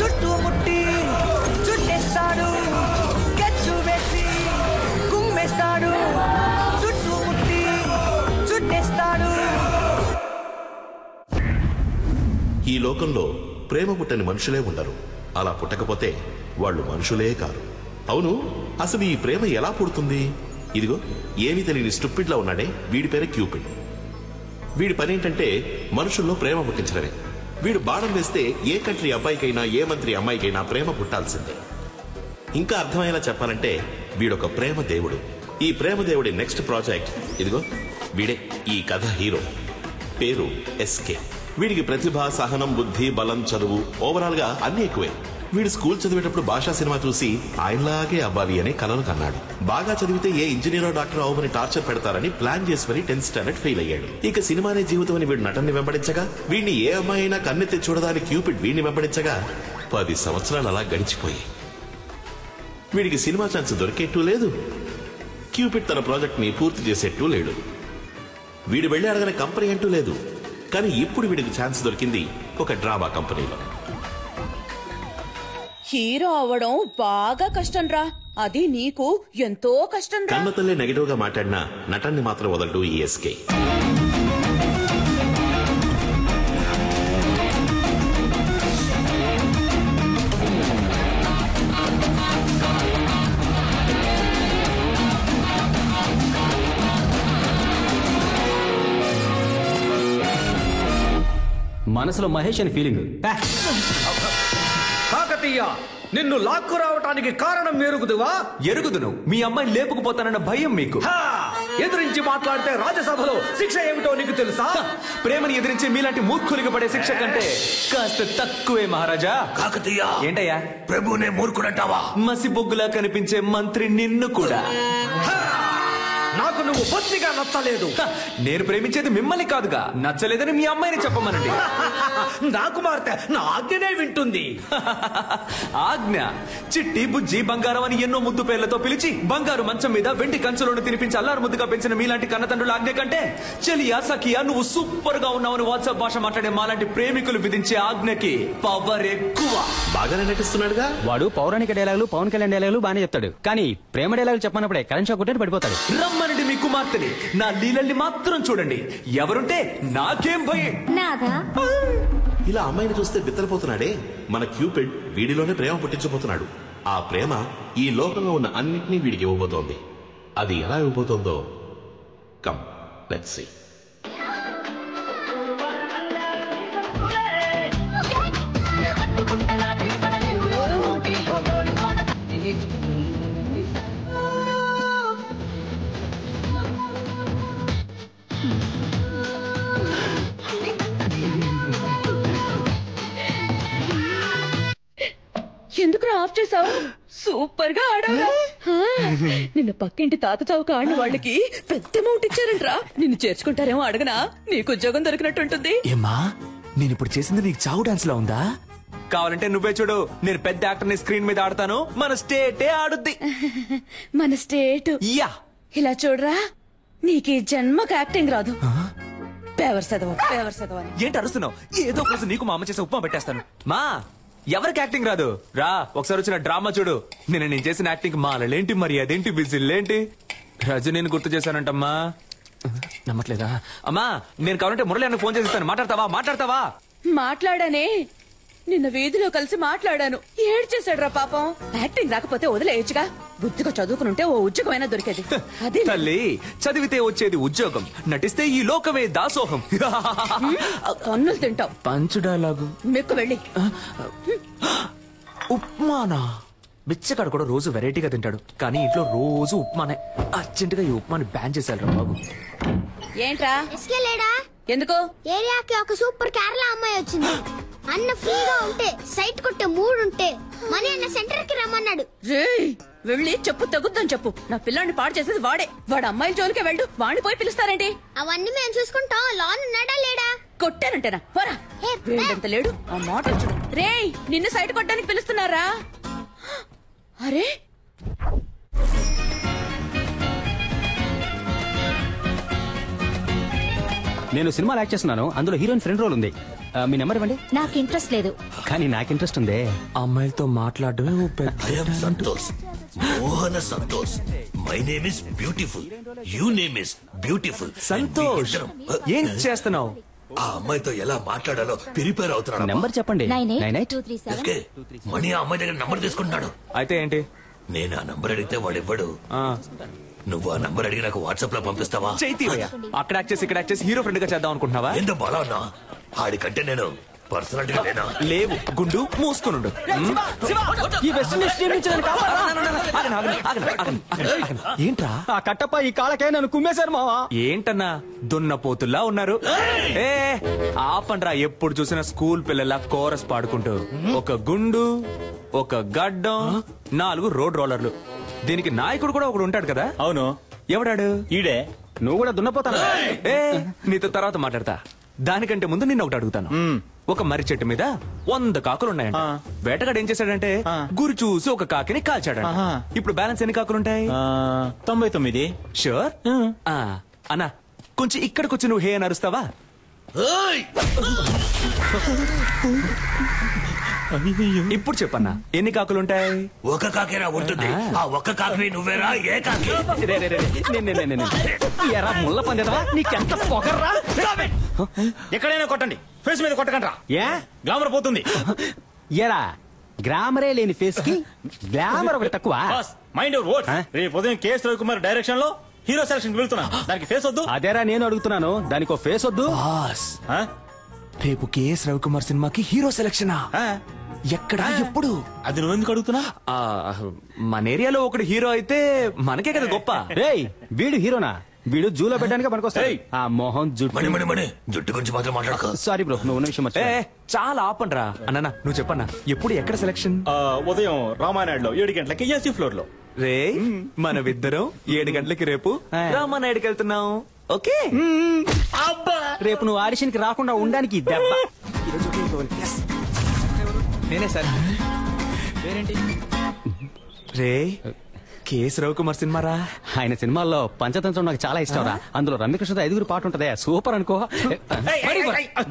చుట్టుముట్టి చుట్టేస్తాడు, గచ్చు వేసి కుమ్మేస్తాడు, చుట్టుముట్టి చుట్టేస్తాడు. ఈ లోకంలో ప్రేమ పుట్టని మనుషులే ఉండరు. అలా పుట్టకపోతే వాళ్ళు మనుషులే కారు. అవును, అసలు ఈ ప్రేమ ఎలా పుడుతుంది? ఇదిగో ఏమీ తెలియని స్టూపిడ్ లా ఉన్నాడే, వీడి పేరే క్యూపిడ్. వీడి పనేంటంటే మనుషుల్లో ప్రేమ పుట్టించడమే. వీడు బాణం వేస్తే ఏ కంట్రీ అబ్బాయికైనా ఏ మంత్రి అమ్మాయికైనా ప్రేమ పుట్టాల్సిందే. ఇంకా అర్థమయ్యేలా చెప్పాలంటే వీడొక ప్రేమ దేవుడు. ఈ ప్రేమ దేవుడి నెక్స్ట్ ప్రాజెక్ట్ ఇదిగో వీడే ఈ కథ హీరో. పేరు ఎస్కే. వీడికి ప్రతిభ, సహనం, బుద్ధి, బలం, చదువు ఓవరాల్ గా అన్ని ఎక్కువే. వీడు స్కూల్ చదివేటప్పుడు భాషా సినిమా చూసి ఆయనలాగే అవ్వాలి అనే కలలు కన్నాడు. బాగా చదివితే ఏ ఇంజనీరో డాక్టర్ అవ్వమని టార్చర్ పెడతారని ప్లాన్ చేసి మరి 10th స్టాండర్డ్ ఫెయిల్ అయ్యాడు. ఇక సినిమానే జీవితం అని వీడు నటన్ని వెంబడించగా, వీడిని ఏ అమ్మాయి అయినా కన్నెత్తి చూడదాని క్యూపిడ్ వీడిని వెంబడించగా 10 సంవత్సరాలు అలా గడిచిపోయి వీడికి సినిమా ఛాన్స్ దొరికేట్టు లేదు. క్యూపిడ్ తన ప్రాజెక్ట్ ని పూర్తి చేసేట్టు లేడు. వీడు వెళ్లి అడగని కంపెనీ అంటూ లేదు. కానీ ఇప్పుడు వీడికి ఛాన్స్ దొరికింది ఒక డ్రామా కంపెనీలో. హీరో అవ్వడం బాగా కష్టం రా, అది నీకు ఎంతో కష్టం రా. కన్నతల్లే నెగటివ్ గా మాట్లాడినా నటాన్ని మాత్రం వదలడు ఈ ఎస్కే. మనసులో మహేష్ అని ఫీలింగ్. కాకతీయ, నిన్ను లాక్కు రావటానికి కారణం ఎరుగుదువా? ఎరుగుదును. మీ అమ్మాయిని లేపుకుపోతానన్న భయం మీకు. ఎదిరించి మాట్లాడితే రాజ్యసభలో శిక్ష ఏమిటో నీకు తెలుసా? ప్రేమని ఎదిరించి మీలాంటి మూర్ఖులకి పడే శిక్ష కంటే కాస్త తక్కువే మహారాజా. కాకతీయ, ఏంటయ్యా? ప్రభునే మూర్ఖుడంటావా? మసి బొగ్గులా కనిపించే మంత్రి నిన్ను కూడా. నాకు నువ్వు బొత్తిగా నచ్చలేదు. నేను ప్రేమించేది మిమ్మల్ని కాదుగా, నచ్చలేదని మీ అమ్మాయిని చెప్పమనండి. నా కుమార్తె నా ఆజ్ఞనే వింటుంది. ఆజ్ఞ? చిట్టి, బుజ్జి, బంగారం అని ఎన్నో ముద్దు పేర్లతో పిలిచి బంగారు మంచం మీద వెండి కంచెలోను తినిపించి అల్లారు ముద్దుగా పెంచిన మీలాంటి కన్నతండ్రుల ఆజ్ఞ కంటే చెలియా, సఖియా, నువ్వు సూపర్ గా ఉన్నావని వాట్సాప్ భాష మాట్లాడే మాలాంటి ప్రేమికులు విధించే ఆజ్ఞకి పవర్ ఎక్కువ. బాగానే నటిస్తున్నాడుగా వాడు. పౌరాణిక డైలాగులు, పవన్ కళ్యాణ్ డైలాగులు బానే చెప్తాడు, కానీ ప్రేమ డైలాగులు చెప్పనప్పుడే కరెంట్ షాక్ కొట్టి పడిపోతాడు. రమ్మనండి మీ కుమార్తెని, నా లీలల్ని మాత్రం చూడండి. ఎవరుంటే నాకేం భయం. ఇలా అమ్మాయిని చూస్తే బిత్తరపోతున్నాడే మన క్యూపిడ్, వీడిలోనే ప్రేమ పుట్టించబోతున్నాడు. ఆ ప్రేమ ఈ లోకంలో ఉన్న అన్నింటినీ వీడికి ఇవ్వబోతోంది. అది ఎలా ఇవ్వబోతోందో కమ్ లెట్స్ సీ. ఎందుకు ఆఫ్ చేసావు? సూపర్ గా ఆడవరా. నిన్న పక్కింటి తాత చౌక ఆడిన వాళ్ళకి పెద్ద అమౌంట్ ఇచ్చారంట్రా. నిన్ను చేర్చుకుంటారేమో అడగనా? నీకు ఉద్యోగం దొరికినట్టుంటుంది. ఏమా, నేను ఇప్పుడు చేసింది నీకు చావు డాన్స్ లో ఉందా? కావాలంటే నువ్వే చూడు, నేను పెద్ద యాక్టర్ ని స్క్రీన్ మీద ఆడతాను. మన స్టేటే ఆడుద్ది. మన స్టేట్ యా. ఇలా చూడరా, నీకు ఈ జన్మకు యాక్టింగ్ రాదు. పేవర్ చదవ. ఏంటి అరుస్తున్నావు? ఏదో ఒక రోజు నీకు మా అమ్మ చేసే ఉప్మా పెట్టేస్తాను. మా ఎవరికి యాక్టింగ్ రాదు రా, ఒకసారి వచ్చిన డ్రామా చూడు. నేను చేసిన యాక్టింగ్ మాలలేంటి, మరి అదేంటి, బిజిల్లేంటి. రజు నేను గుర్తు చేశానంటమ్మా. నమ్మట్లేదా? అమ్మా, నేను కావాలంటే మురళి అన్న ఫోన్ చేస్తాను. మాట్లాడతావా? మాట్లాడానే, నిన్న వీధిలో కలిసి మాట్లాడాను. ఏడ్చేశాడు రా పాపం. యాక్టింగ్ రాకపోతే వదిలేయచ్చుగా. బుద్ధిగా చదువుకునుంటే ఓ ఉద్యోగమైనా దొరికేది. అదే తల్లి, చదివితే వచ్చేది ఉద్యోగం, నటిస్తే ఈ లోకమే దాసోహం. కన్నులు తింటావు. పంచు డైలాగు మెక్కు వెళ్ళి. ఉప్మానా? బిచ్చగాడు కూడా రోజు వెరైటీగా తింటాడు, కానీ ఇంట్లో రోజు ఉప్మానే. అర్జెంట్ గా ఈ ఉప్మాని బ్యాన్ చేశారు రా బాబు. ఏంట్రా? ఎందుకు? ఏరియాకి ఒక సూపర్ కేరళ అమ్మాయి వచ్చింది. అన్న ఫ్రీగా ఉంటే, సైట్ కొట్టే మూడుంటే మనీ అన్న సెంటర్ కి రమ్మన్నాడు. వెళ్ళి చెప్పు, తగ్గుద్దని చెప్పు. నా పిల్లాన్ని పాడు చేసేది వాడే. వాడు అమ్మాయిల జోలికే వెళ్ళు. వాడిని పోయి పిలుస్తారేంటి? అవన్నీ మేము చూసుకుంటాం. లోన్ ఉన్నాడా లేడా? కొట్టానంటేనా? పోరా. వీడంత లేడు. ఆ మాట చూడు. రేయ్, నిన్ను సైట్ కొట్టడానికి పిలుస్తున్నారా? అరే, నేను సినిమాలో యాక్ట్ చేస్తున్నాను, అందులో హీరోయిన్ ఫ్రెండ్ రోల్ ఉంది. మీ నెంబర్ ఇవ్వండి. నాకు ఇంట్రెస్ట్ లేదు. కానీ నాకు ఇంట్రెస్ట్ ఉంది. అమ్మాయిలతో మాట్లాడమే Santosh, Mohana Santosh. My name is beautiful, you name is beautiful. Santosh, ఏం చేస్తున్నావు? ఆ అమ్మాయితో ఎలా మాట్లాడాలో ప్రిపేర్ అవుతున్నాను. నెంబర్ చెప్పండి. 982337. మణి ఆ అమ్మాయి దగ్గర నంబర్ తీసుకుంటున్నాడు. అయితే ఏంటి? నేను ఆ నంబర్ అడిగితే వాడు ఇవ్వడు. నువ్వు ఆ నంబర్ అడిగి నాకు వాట్సాప్ లో పంపిస్తావా? చైతీవయ్య, అక్కడ యాక్ట్ చేసి ఇక్కడ యాక్ట్ చేసి హీరో ఫ్రెండ్ గా చేద్దాం అనుకుంటున్నావా? ఎంత బాగా ఉన్నా ఆడికంటే నేను పర్సనాలిటీగా లేనా? లేవు, గుండు మూసుకునుండు. ఏంట్రా ఆ కట్టప్ప ఈ కాళ్ళకే నన్ను కుమ్మేశారు మావా. ఏంటన్నా దున్నపోతుల్లా ఉన్నారు? ఏ ఆపండ్రా, ఎప్పుడు చూసినా స్కూల్ పిల్లల కోరస్ పాడుకుంటూ. ఒక గుండు, ఒక గడ్డం, 4 రోడ్ రోలర్లు. దీనికి నాయకుడు కూడా ఒకడు ఉంటాడు కదా? అవును. ఎవడాడు? ఈడే. నువ్వు కూడా దున్నపోతాను. ఏ నీతో తర్వాత మాట్లాడతా. దానికంటే ముందు నిన్న ఒకటి అడుగుతాను. ఒక మర్రి చెట్టు మీద 100 కాకులు ఉన్నాయంట. వేటగాడు ఏం చేశాడంటే గురి చూసి ఒక కాకిని కాల్చాడంట. ఇప్పుడు బ్యాలెన్స్ ఎన్ని కాకులుంటాయి? 99. షూర్? అన్నా కొంచెం ఇక్కడికి వచ్చి నువ్వు హే అని అరుస్తావా? ఇప్పుడు చెప్పన్నా ఎన్ని కాకులుంటాయి? ఒక కాకేరా ఉంటుంది. ఆ ఒక్క కాకి నువ్వేరా? ఏ కాకి? ఎరా ముళ్ళ పందేదవా, నీకెంత పొగర్రా? ఎక్కడైనా కొట్టండి, ఫేస్ మీద కొట్టకండి. ఏ గ్లామర్ పోతుంది. ఎరా గ్రామరే లేని ఫేస్ కి గ్లామర్ ఒకటి తక్కువ. Mind your words. రేపు ఉదయం కేఎస్ రవికుమార్ డైరెక్షన్ లో హీరో సెలక్షన్ వెళ్తున్నా. దానికి ఫేస్ వద్దు. అదేరా నేను అడుగుతున్నాను, దానికి ఫేస్ వద్దు. రేపు కేఎస్ రవికుమార్ సినిమాకి హీరో సెలక్షనా? ఎక్కడా, ఎప్పుడు? అది నువ్వెందుకు అడుగుతున్నా? మన ఏరియాలో ఒకడు హీరో అయితే మనకే కదా గొప్ప. రేయ్ వీడు హీరోనా? వీడు జూలో పెట్టడానికి పనికొస్తాయి. ఆ మోహన్ జుట్టు గురించి మాత్రం మాట్లాడక. సారీ బ్రో, నువ్వు విషయం చాలా ఆపండ్రా. అన్న నువ్వు చెప్పన్నా, ఎప్పుడు ఎక్కడ సెలక్షన్? ఉదయం రామానాయుడులో 7 గంటలకి ఏసీ ఫ్లోర్ లో. రే మనమిద్దరం 7 గంటలకి రేపు రామానాయుడుకి వెళ్తున్నాం. ఓకే? రేపు నువ్వు ఆడిషన్ కి రాకుండా ఉండడానికి దెబ్బ. నేనే సార్. రే కేఎస్ రవికుమార్ సినిమా రా. ఆయన సినిమాల్లో పంచతంత్రం నాకు చాలా ఇష్టం రా. అందులో రమ్యకృష్ణతో 5 పాట ఉంటదే, సూపర్ అనుకో.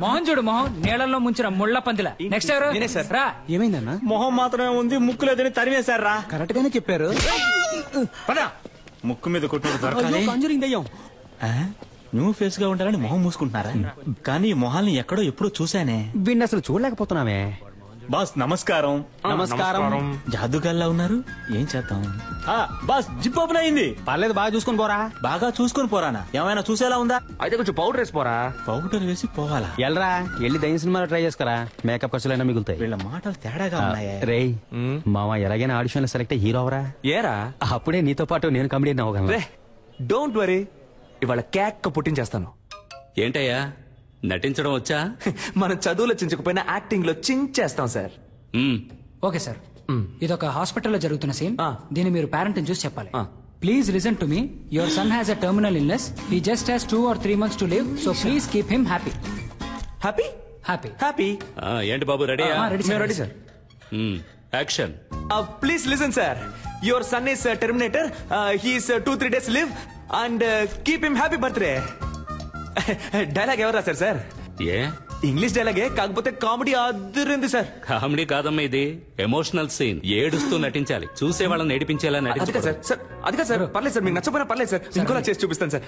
మోహన్ చూడు, మోహన్ నీళ్ళల్లో ముంచిన ముళ్ళ పందిల. నెక్స్ట్ ఎవరు? నేనే సార్. రా. ఏమైందన్నా? మొహం మాత్రమే ఉంది, ముక్కు లేదని తరిమేశారు రా. కరెక్ట్ గానే చెప్పారు. పద, ముక్కు మీద కొట్టు దొరకాలి. కాంజూరింగ్ దయ్యం. న్యూ ఫేస్ గా ఉండాలని మొహం మూసుకుంటున్నారా? కానీ ఈ మొహాల్ని ఎక్కడో ఎప్పుడో చూసానే. వీడిని అసలు చూడలేకపోతున్నామే. బాస్ నమస్కారం. నమస్కారం. జాదుగాల్లా ఉన్నారు, ఏం చేద్దాం? బాస్ జిప్ ఓపెన్ అయింది. పర్లేదు, బాగా చూసుకుని పోరా. బాగా చూసుకుని పోరానా? ఏమైనా చూసేలా ఉందా? అయితే కొంచెం పౌడర్ వేసిపోరా. పౌడర్ వేసి పోవాలా? ఎల్రా వెళ్ళి దయ్యం సినిమాలో ట్రై చేసుకురా, మేకప్ ఖర్చులైనా మిగులుతాయి. వీళ్ళ మాటలు తేడాగా ఉన్నాయే. రేయ్ మామ ఎలాగైనా ఆడిషన్ లో సెలెక్ట్ హీరో అవరా. ఏరా అప్పుడే నీతో పాటు నేను కమెడియన్ అవ్వగలను. డోంట్ వరీ, ఇవాళ కేక్ పుట్టించేస్తాను. ఏంటయ్యా నటించడం వచ్చా? మన చదువులో చించకపోయినా యాక్టింగ్ లో చించేస్తాం సార్. ఓకే సార్, ఇదొక హాస్పిటల్లో జరుగుతున్న సీన్. దీన్ని మీరు పేరెంట్ చూసి చెప్పాలి. Please listen to me. Your son has a terminal illness. He just has 2 or 3 months to live. So please keep him happy. Happy happy happy. ఏంటి బాబు ready? Ready sir. Action. Please listen sir. Your son is terminator. He's 2-3 days live and keep him happy birthday. Dialogue ఎవరు రాశారు sir? ఏ English డైలాగే, కాకపోతే comedy అదిరింది sir. Comedy కాదమ్మా, ఇది emotional scene. ఏడుస్తూ నటించాలి, చూసే వాళ్ళని ఏడిపించేలా నటించాలి. సార్ అది కాదు సార్. పర్లేదు సార్, మీకు నచ్చపోయినా పర్లేదు సార్, ఇంకోలా చేసి చూపిస్తాను సార్.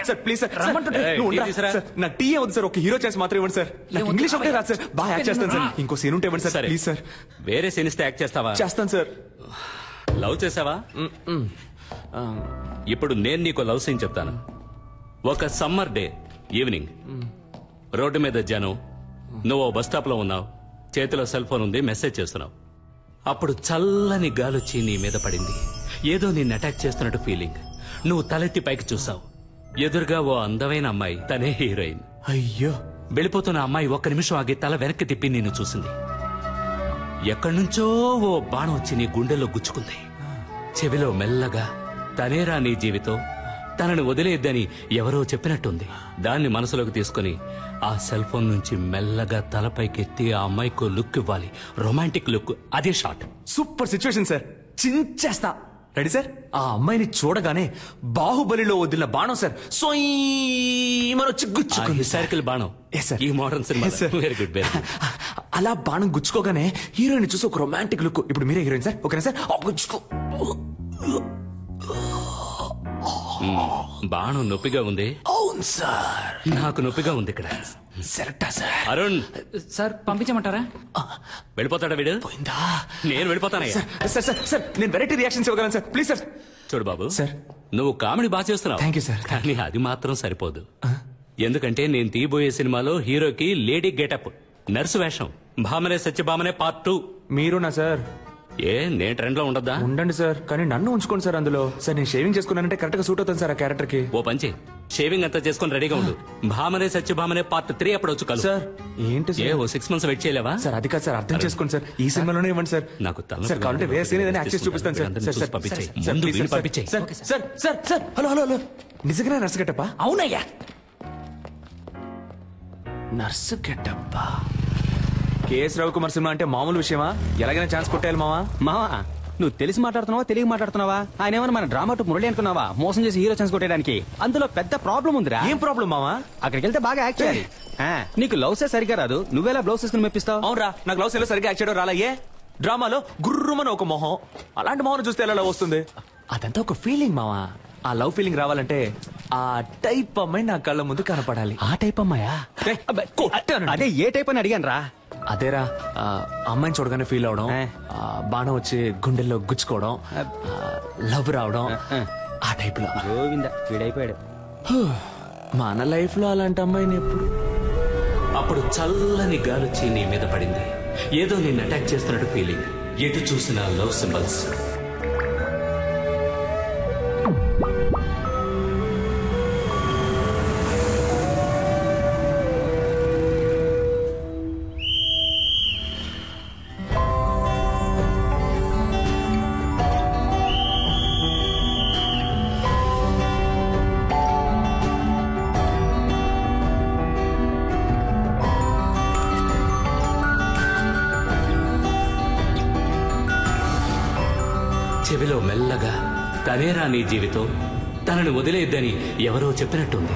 సార్ ప్లీజ్ సార్, నా టీ వద్దు సార్, ఒక హీరో చేసి మాత్రం ఇవ్వండి సార్. నాకు ఇంగ్లీష్ ఒకటే రాదు సార్, బాగా యాక్ట్ చేస్తాను సార్. ఇంకో సీన్ ఉంటే ఇవ్వండి సార్ ప్లీజ్ సార్. వేరే సీన్ ఇస్తే యాక్ట్ చేస్తావా? చేస్తాను సార్. లవ్ చేసావా? ఇప్పుడు నేను నీకు లవ్ సీన్ చెప్తాను. ఒక సమ్మర్ డే ఈవినింగ్, రోడ్డు మీద జనం, నువ్వు బస్ స్టాప్ లో ఉన్నావు, చేతిలో సెల్ ఫోన్ ఉంది, మెసేజ్ చేస్తున్నావు. అప్పుడు చల్లని గాలొచ్చి నీ మీద పడింది. ఏదో నిన్ను అటాక్ చేస్తున్నట్టు ఫీలింగ్. నువ్వు తలెత్తి పైకి చూసావు. ఎదురుగా ఓ అందమైన అమ్మాయి, తనే హీరోయిన్. అయ్యో. వెళ్ళిపోతున్న అమ్మాయి 1 నిమిషం ఆగి తల వెనక్కి తిప్పి నిన్ను చూసింది. ఎక్కడి నుంచో ఓ బాణం వచ్చి నీ గుండెల్లో గుచ్చుకుంది. చెవిలో మెల్లగా, తనేరా నీ జీవితం, తనని వదిలేద్దని ఎవరో చెప్పినట్టుంది. దాన్ని మనసులోకి తీసుకుని ఆ సెల్ ఫోన్ నుంచి మెల్లగా తలపైకెత్తి ఆ అమ్మాయికి లుక్ ఇవ్వాలి, రొమాంటిక్ లుక్. అదే షాట్. సూపర్ సిచ్యువేషన్ సార్, చించేస్తా. Ready sir? ఆ అమ్మాయిని చూడగానే బాహుబలిలో వదిలిన బాణం సార్ మన వచ్చి గుచ్చుకుంది. హిస్టారికల్ బాణం ఈ modern cinema. Very good, very good. అలా బాణం గుచ్చుకోగానే హీరోయిన్ చూసి ఒక రొమాంటిక్ లుక్. ఇప్పుడు మీరే హీరోయిన్ సార్, ఓకేనా సార్? గుచ్చుకో. బాణం నొప్పిగా ఉంది. అవును సార్, నాకు నొప్పిగా ఉంది ఇక్కడ. సెరక్టా సార్? అరుణ్ సార్ పంపించమంటారా? వెళ్ళిపోతాడా వీడు? పోయిందా? నేను వెళ్ళిపోతానయ్యా. సార్ సార్ సార్ నేను వెరైటీ రియాక్షన్స్ ఇవ్వగలను సార్, ప్లీజ్ సార్. చూడు బాబు సార్, నువ్వు కామెడీ బాగా చేస్తున్నావు. Thank you sir. కానీ అది మాత్రం సరిపోదు. ఎందుకంటే నేను తీయబోయే సినిమాలో హీరోకి లేడీ గెటప్, నర్సు వేషం, భామనే సత్యభామనే పార్ట్ 2. మీరునా సార్? ఏ నేను ట్రెండ్ లో ఉండద్దా? ఉండండి సార్, కానీ నన్ను ఉంచుకోండి సార్ అందులో. సార్ నేను షేవింగ్ చేసుకున్నానంటే కరెక్ట్ గా సూట్ అవుతాను సార్ ఆ క్యారెక్టర్ కి. ఓ పంచి, షేవింగ్ అంతా చేసుకుని రెడీగా ఉండు. భామనే సత్యభామనే పార్ట్ 3 అప్పుడు వచ్చు కలు. సార్ ఏంటి ఏ సార్? ఓ 6 months వెయిట్ చేయలేవా? సార్ అది కాదు సార్, అర్థం చేసుకోండి సార్. ఈ సినిమాలోనే ఇవ్వండి సార్. నాకు సార్ కావాలంటే వేరే సీన్ ఏదైనా యాక్ట్ చేసి చూపిస్తాను సార్. సార్ సార్ పంపించేయ్. సార్, ముందు ప్లీజ్ వీడిని సార్, పంపించేయ్. Sir sir sir sir hello hello hello, నిజంగా నర్సు గెటప్పా? అవునయ్యా. నర్సు గెటప్పా? కేఎస్ రవికుమార్ సినిమా అంటే మామూలు విషయమా? ఎలాగైనా ఛాన్స్ కొట్టేయాలి మావా. మావా నువ్వు తెలిసి మాట్లాడుతున్నావా తెలియ మాట్లాడుతున్నావా? ఆయన ఏమన్నా మన డ్రామా టు మురళి అనుకున్నావా? మోసం చేసి హీరో ఛాన్స్ కొట్టేయడానికి. అందులో పెద్ద ప్రాబ్లం ఉందిరా. ఏం ప్రాబ్లం మావా? అక్కడికి వెళ్తే బాగా యాక్ట్ చేయాలి. నీకు లవ్సే సరిగా రాదు, నువ్వేలా బ్లౌజ్ వేసుకుని మెప్పిస్తావు? అవునరా, నాకు లవ్ సీన్లో సరిగ్గా యాక్ట్ చేయడం రాలయ్యే. డ్రామాలో గుర్రుమని ఒక మొహం, అలాంటి మొహం చూస్తే ఎలా లవ్ వస్తుంది? అదంతా ఒక ఫీలింగ్ మావా. ఆ లవ్ ఫీలింగ్ రావాలంటే ఆ టైప్ అమ్మాయి నా కళ్ళ ముందు కనపడాలి. ఆ టైప్ అమ్మాయా? అదే ఏ టైప్ అని అడిగాను రా. అదేరా, అమ్మాయిని చూడగానే ఫీల్ అవడం, బాణం వచ్చి గుండెల్లో గుచ్చుకోవడం, లవ్ రావడం, ఆ టైప్ లో. గోవింద వీడైపోయాడు. మన లైఫ్ లో అలాంటి అమ్మాయిని ఎప్పుడు. అప్పుడు చల్లని గాలొచ్చి నీ మీద పడింది. ఏదో నిన్ను అటాక్ చేస్తున్నట్టు ఫీలింగ్. ఎటు చూసిన లవ్ సింబల్స్. చెవిలో మెల్లగా తనేరా నీ జీవితం, తనని వదిలేద్దని ఎవరో చెప్పినట్టుంది.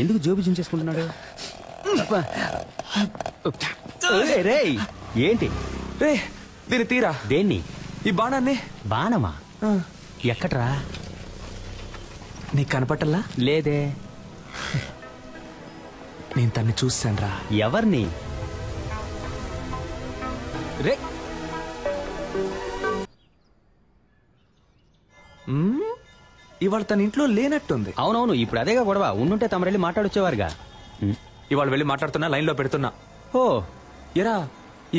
ఎందుకు జోబు చించేసుకుంటున్నాడు? రేయ్ ఏంటి రే, దీన్ని తీరా. దేన్ని? ఈ బాణాన్ని. బాణమా? ఎక్కడ్రా? నీకు కనపట్టల్లా? లేదే. నేను తన్ని చూశాను రా. ఎవరిని? రే ఇవాళ తన ఇంట్లో లేనట్టుంది. అవునవును, ఇప్పుడు అదేగా గొడవ. ఉండుంటే తమరెళ్ళి మాట్లాడొచ్చేవారుగా. ఇవాళ వెళ్ళి మాట్లాడుతున్నా, లైన్ లో పెడుతున్నా. ఓ ఎరా,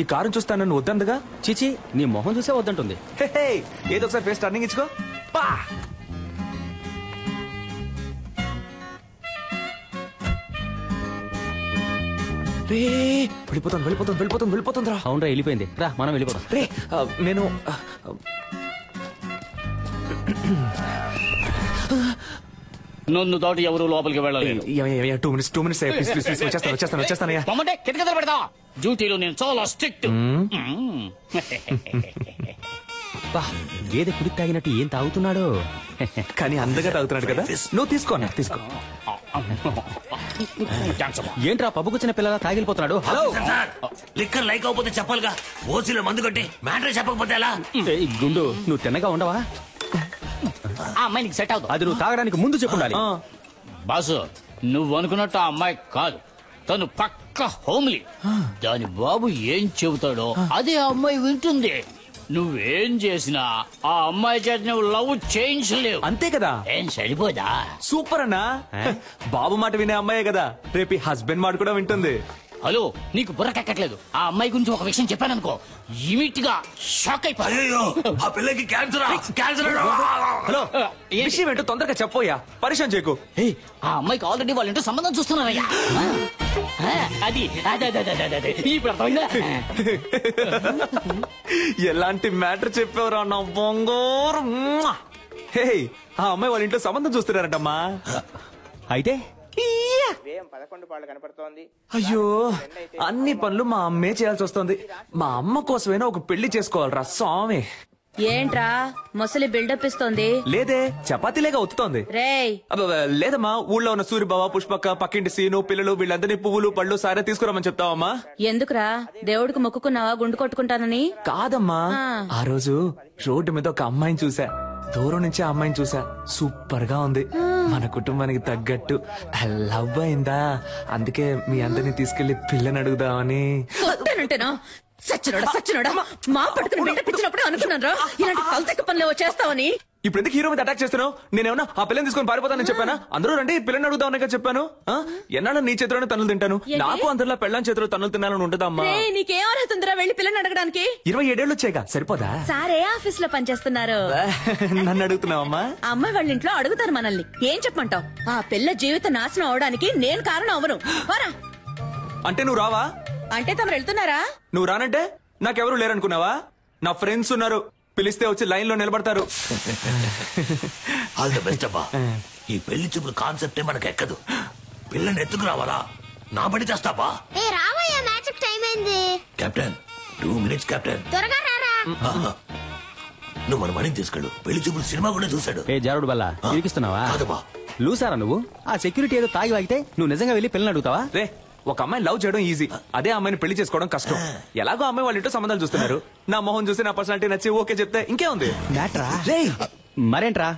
ఈ కారు చూస్తా నన్ను వద్దందుగా? చిచి, నీ మొహం చూసే వద్దంటుంది. ఏదో ఒకసారి ఫేస్ టర్నింగ్ ఇచ్చుకో. పా రే, వెళ్ళిపోతాను వెళ్ళిపోతాను వెళ్ళిపోతాను వెళ్ళిపోతుంది రా. అవునరా, వెళ్ళిపోయింది. రా మనం వెళ్ళిపోతాం. రే నేను నన్ను దాటి ఎవరు లోపలికి వెళ్ళలేదు. 2 minutes వచ్చేస్తానయ్యా. కిటకిటలు పెడతా. డ్యూటీలో నేను చాలా స్ట్రిక్ట్. గేదె కుడి తాగినట్టు ఏం తాగుతున్నాడు? కానీ అందగా తాగుతున్నాడు కదా. నువ్వు తీసుకో అన్న, తీసుకో. ఏంట్రా పబ్బుకొచ్చిన పిల్లల తాగిలిపోతున్నాడు? హలో, లిక్కర్ లైక్ అవకపోతే చెప్పాలిగా. ఓసీలో మందు కొట్టి మ్యాటర్ చెప్పకపోతే ఎలా? గుండు, నువ్వు తిన్నగా ఉండవా? ఆ అమ్మాయి నీకు సెట్ అవుతుంది. అది నువ్వు తాగడానికి ముందు చెప్పుండాలి. బాసు, నువ్వు అనుకున్నట్టు ఆ అమ్మాయి కాదు. తను పక్క హోమ్లీ. దాని బాబు ఏం చెబుతాడో అదే ఆ అమ్మాయి వింటుంది. నువ్వేం చేసినా ఆ అమ్మాయి చేత నువ్వు లవ్ చేయించలేవు. అంతే కదా? ఏం సరిపోదా? సూపర్ అన్నా. బాబు మాట వినే అమ్మాయే కదా, రేపు హస్బెండ్ మాట కూడా వింటుంది. హలో, నీకు బుర్రకెక్కట్లేదు. ఆ అమ్మాయి గురించి ఒక విషయం చెప్పాననుకో, ఇమిట్ గా షాక్ అయిపోయా. ఆ పిల్లకి క్యాన్సర్. హలో, విషయం ఏంటో తొందరగా చెప్పోయా, పరిచయం చేయకు. ఆ అమ్మాయికి ఆల్రెడీ వాళ్ళ ఇంటో సంబంధం చూస్తున్నారయ్యా. అది అదే ఇప్పుడు అర్థమైందా? ఎలాంటి మ్యాటర్ చెప్పావురా నా బొంగోరు. హే, ఆ అమ్మాయి వాళ్ళ ఇంట్లో సంబంధం చూస్తున్నారంటమ్మా. అయితే అయ్యో, అన్ని పనులు మా అమ్మే చేయాల్సి వస్తుంది. మా అమ్మ కోసమైనా ఒక పెళ్లి చేసుకోవాలరా స్వామి. ఏంట్రా ముసలి బిల్డప్ ఇస్తోంది? లేదే, చపాతీలేగా ఒత్తుతోంది. రేయ్ లేదమ్మా, ఊళ్ళో ఉన్న సూరిబావ, పుష్పక్క, పక్కింటి సీను, పిల్లలు వీళ్ళందరినీ పువ్వులు పళ్ళు సారే తీసుకురామని చెప్తావమ్మా. ఎందుకురా? దేవుడికి మొక్కుకున్నావా గుండు కొట్టుకుంటానని? కాదమ్మా, ఆ రోజు రోడ్డు మీద ఒక అమ్మాయిని చూసా. దూరం నుంచి ఆ అమ్మాయిని చూసా. సూపర్ గా ఉంది. మన కుటుంబానికి తగ్గట్టు లవ్ అయిందా. అందుకే మీ అందరినీ తీసుకెళ్లి పిల్లని అడుగుదామని. సచ్చినోడా మా పట్టుకుని బిల్డప్ ఇచ్చినప్పుడు అనుకున్నాను రా ఇలాంటి కల్తెక్క పనులు చేస్తావని. ఇప్పుడు ఎందుకు హీరో మీద అటాక్ చేస్తున్నావు? నేనేమన్నా ఆ పిల్లని తీసుకొని పారిపోతానని చెప్పానా? అందరూ రండి పిల్లని అడుగుదామని చెప్పాను. ఎన్నాళ్ళ నీ చేతిలోనే తన్నులు తింటాను. నాకు అందరిలో పెళ్ళాం చేతిలో తన్నులు తినాలని ఉంటుందమ్మా. నీకేం అర్హత ఉందిరా వెళ్ళి పిల్లని అడగడానికి? 27 ఏళ్ళు వచ్చాయిగా, సరిపోదా? సారే ఆఫీస్ లో పనిచేస్తున్నారు. నన్ను అడుగుతున్నావమ్మా? అమ్మాయి వాళ్ళ ఇంట్లో అడుగుతారు మనల్ని. ఏం చెప్పమంటావు? ఆ పిల్ల జీవిత నాశనం అవడానికి నేను కారణం అవను. అంటే నువ్వు రావా? అంటే తమరు వెళ్తున్నారా? నువ్వు రానంటే నాకెవరు లేరనుకున్నావా? నా ఫ్రెండ్స్ ఉన్నారు, పిలిస్తే వచ్చి లైన్ లో నిలబడతారు. ఆల్ ది బెస్ట్ అబ్బా. ఈ పెళ్లి చూపుల కాన్సెప్టే మనకు ఎక్కదు. పిల్లని ఎత్తుకు రావాలా? నా పని చేస్తావా? రావయ్యా, మ్యాచ్ టైం అయింది. Captain 2 minutes captain. త్వరగా రారా. నువ్వు మన మణిని తీసుకెళ్ళు. పెళ్లి చూపులు సినిమా కూడా చూశాడు. ఏ జారుడు బల్లా ఇరికిస్తున్నావా? కాదబ్బా. లూసారా నువ్వు? ఆ సెక్యూరిటీ ఏదో తాగి వాగితే నువ్వు నిజంగా వెళ్ళి పిల్లని అడుగుతావా? రే, ఒక అమ్మాయిని లవ్ చేయడం ఈజీ, అదే అమ్మాయిని పెళ్లి చేసుకోవడం కష్టం. ఎలాగో అమ్మాయి వాళ్ళ ఇంట్లో సంబంధాలు చూస్తున్నారు. నా మొహం చూసి నా పర్సనాలిటీ నచ్చి ఓకే చెప్తే ఇంకే ఉంది. మరేంట్రా,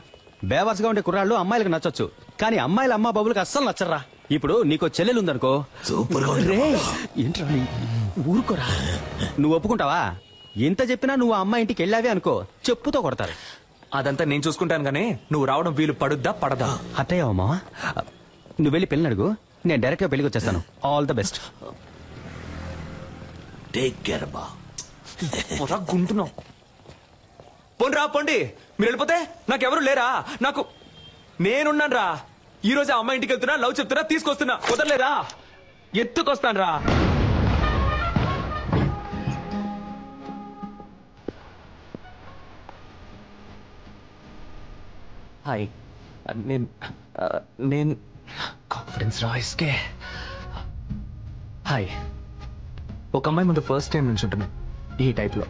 బేవర్స్ గా ఉండే కుర్రాళ్ళు అమ్మాయిలకు నచ్చొచ్చు, కానీ అమ్మాయిల అమ్మా బాబులకు అస్సలు నచ్చర్రా. ఇప్పుడు నీకో చెల్లెలు ఉందనుకో, ఏంట్రా ఊరుకోరా. నువ్వు ఒప్పుకుంటావా? ఇంత చెప్పినా నువ్వు ఆ అమ్మాయి ఇంటికి వెళ్ళావే అనుకో, చెప్పుతో కొడతారు. అదంతా నేను చూసుకుంటాను గానీ నువ్వు రావడం వీలు పడుద్దా పడదా? అత్తయ్యమ్మా, నువ్వు వెళ్ళి పెళ్ళి అడుగు, నేను డైరెక్ట్ గా పెళ్లికి వచ్చేస్తాను. All the best. Take care అబ్బా. గుంటున్నావు. పోండి రా, పోండి. మీరు వెళ్ళిపోతే నాకెవరు లేరా? నాకు నేనున్నాను రా. ఈ రోజు ఆ అమ్మాయి ఇంటికి వెళ్తున్నా, లవ్ చెప్తున్నా, తీసుకొస్తున్నా. కుదరలేదా? ఎత్తుకొస్తాను రా. హాయ్, నేను కాన్ఫిడెన్స్ రాయిస్కే. హాయ్, ఒక అమ్మాయి ముందు ఫస్ట్ టైం నుంచి ఉంటున్నాను ఈ టైప్ లో.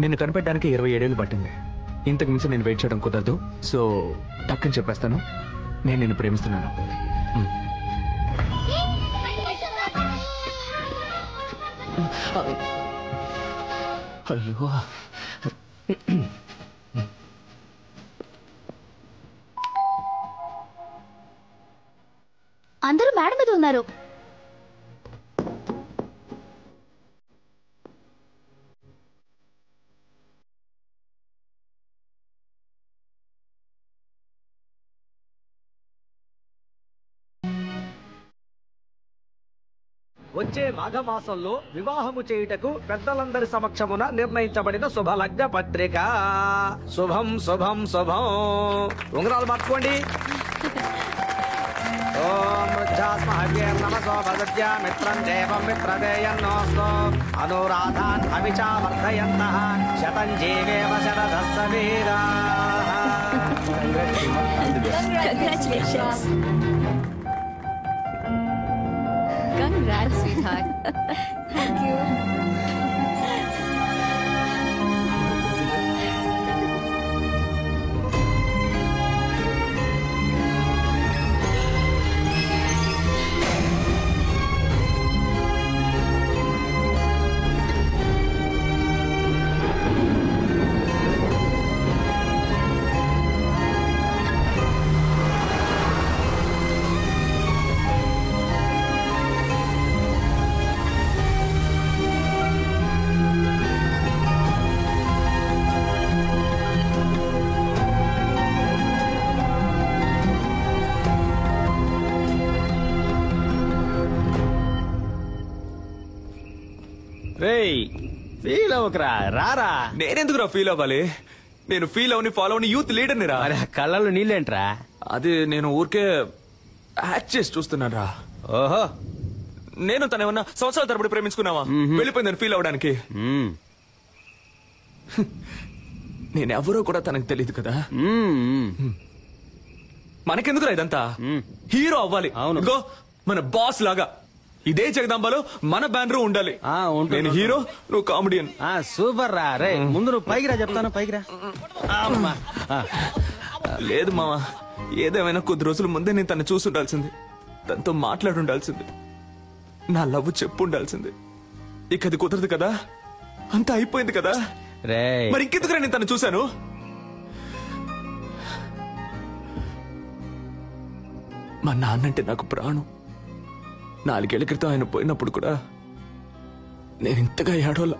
నిన్ను కనిపెట్టడానికి 27 ఏళ్ళు పట్టింది. ఇంతకు మించి నేను వెయిట్ చేయడం కుదరదు. సో టక్కని చెప్పేస్తాను, నేను నిన్ను ప్రేమిస్తున్నాను. అయ్యో, అందరూ మేడ మీద ఉన్నారు. వచ్చే మాఘమాసంలో వివాహము చేయుటకు పెద్దలందరి సమక్షమున నిర్ణయించబడిన శుభలగ్న పత్రిక. శుభం శుభం శుభం. ఉంగరాలు మార్చుకోండి. ఓం నమసో భగత్య మిత్రం దేవం మిత్రదేయన్నోస్తు అనురాధాన్ అవిచా వర్ధయంతః శతం జీవేమ శరదస్స వీరాః. Congratulations. Congrats, sweetheart. Thank you. Feel అవ్వకరా, రారా. నేనెందుకురా ఫీల్ అవ్వాలి? నేను ఫీల్ అవని ఫాలో అవని యూత్ లీడర్ని రా. కళ్ళల్లో నీళ్ళేంట్రా? అది నేను ఊరికే యాక్ట్ చేసి చూస్తున్నాను రా. ఓహో, నేను తనేమన్నా సంవత్సరాల తరబడి ప్రేమించుకున్నావా? వెళ్ళిపోయిందని ఫీల్ అవడానికి. నేనెవరో కూడా తనకు తెలియదు కదా. మనకెందుకురా ఇదంతా? హీరో అవ్వాలి. ఇదిగో మన బాస్ లాగా ఇదే జగదాంబలో మన బ్యానర్ ఉండాలి. నేను హీరో, నువ్వు కామెడియన్. సూపర్ రా. రే ముందు నువ్వు పైకి రా, చెప్తాను పైకి రా. లేదు మామ, ఏదేమైనా కొద్ది రోజుల ముందే నేను తను చూసి ఉండాల్సింది, తనతో మాట్లాడి ఉండాల్సింది, నా లవ్ చెప్పు ఉండాల్సింది. ఇక అది కుదరదు కదా, అంతా అయిపోయింది కదా. మరి ఇంకెందుకురా నేను తను చూశాను? మా నాన్నంటే నాకు ప్రాణం. 4 ఏళ్ల క్రితం ఆయన పోయినప్పుడు కూడా నేను ఇంతగా ఏడోలా.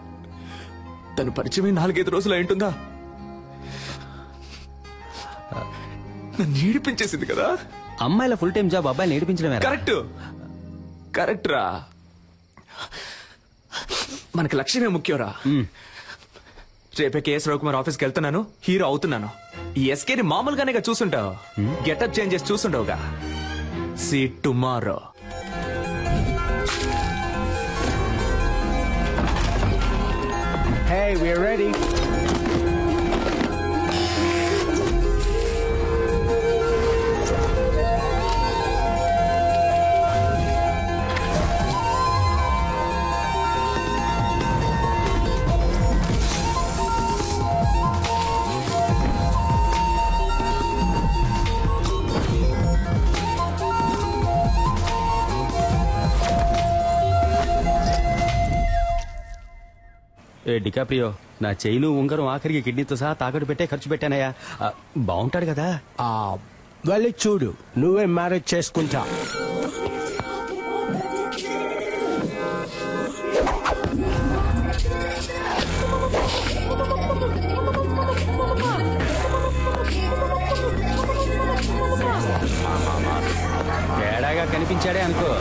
తను పరిచయమే 4-5 రోజులు అయింటుందా? నన్ను ఏడిపించేసింది కదా. అమ్మాయిల ఫుల్ టైం జాబ్ అబ్బాయిని ఏడిపించడమే. కరెక్ట్ రా. మనకి లక్ష్యమే ముఖ్యంరా. రేపే కేఎస్ రవికుమార్ ఆఫీస్కి వెళ్తున్నాను, హీరో అవుతున్నాను. ఈ ఎస్కేని మామూలుగానే చూసుంటావు, గెటప్ చేంజ్ చేసి చూసుంటావుగా. See tomorrow. Hey, we're ready. DiCaprio, నా చైను ఉంగరం ఆఖరికి కిడ్నీతో సహా తాకట్టు పెట్టే ఖర్చు పెట్టానయ్యా. బాగుంటాడు కదా. వెళ్ళి చూడు, నువ్వే మ్యారేజ్ చేసుకుంటా. తేడాగా కనిపించాడే అనుకో.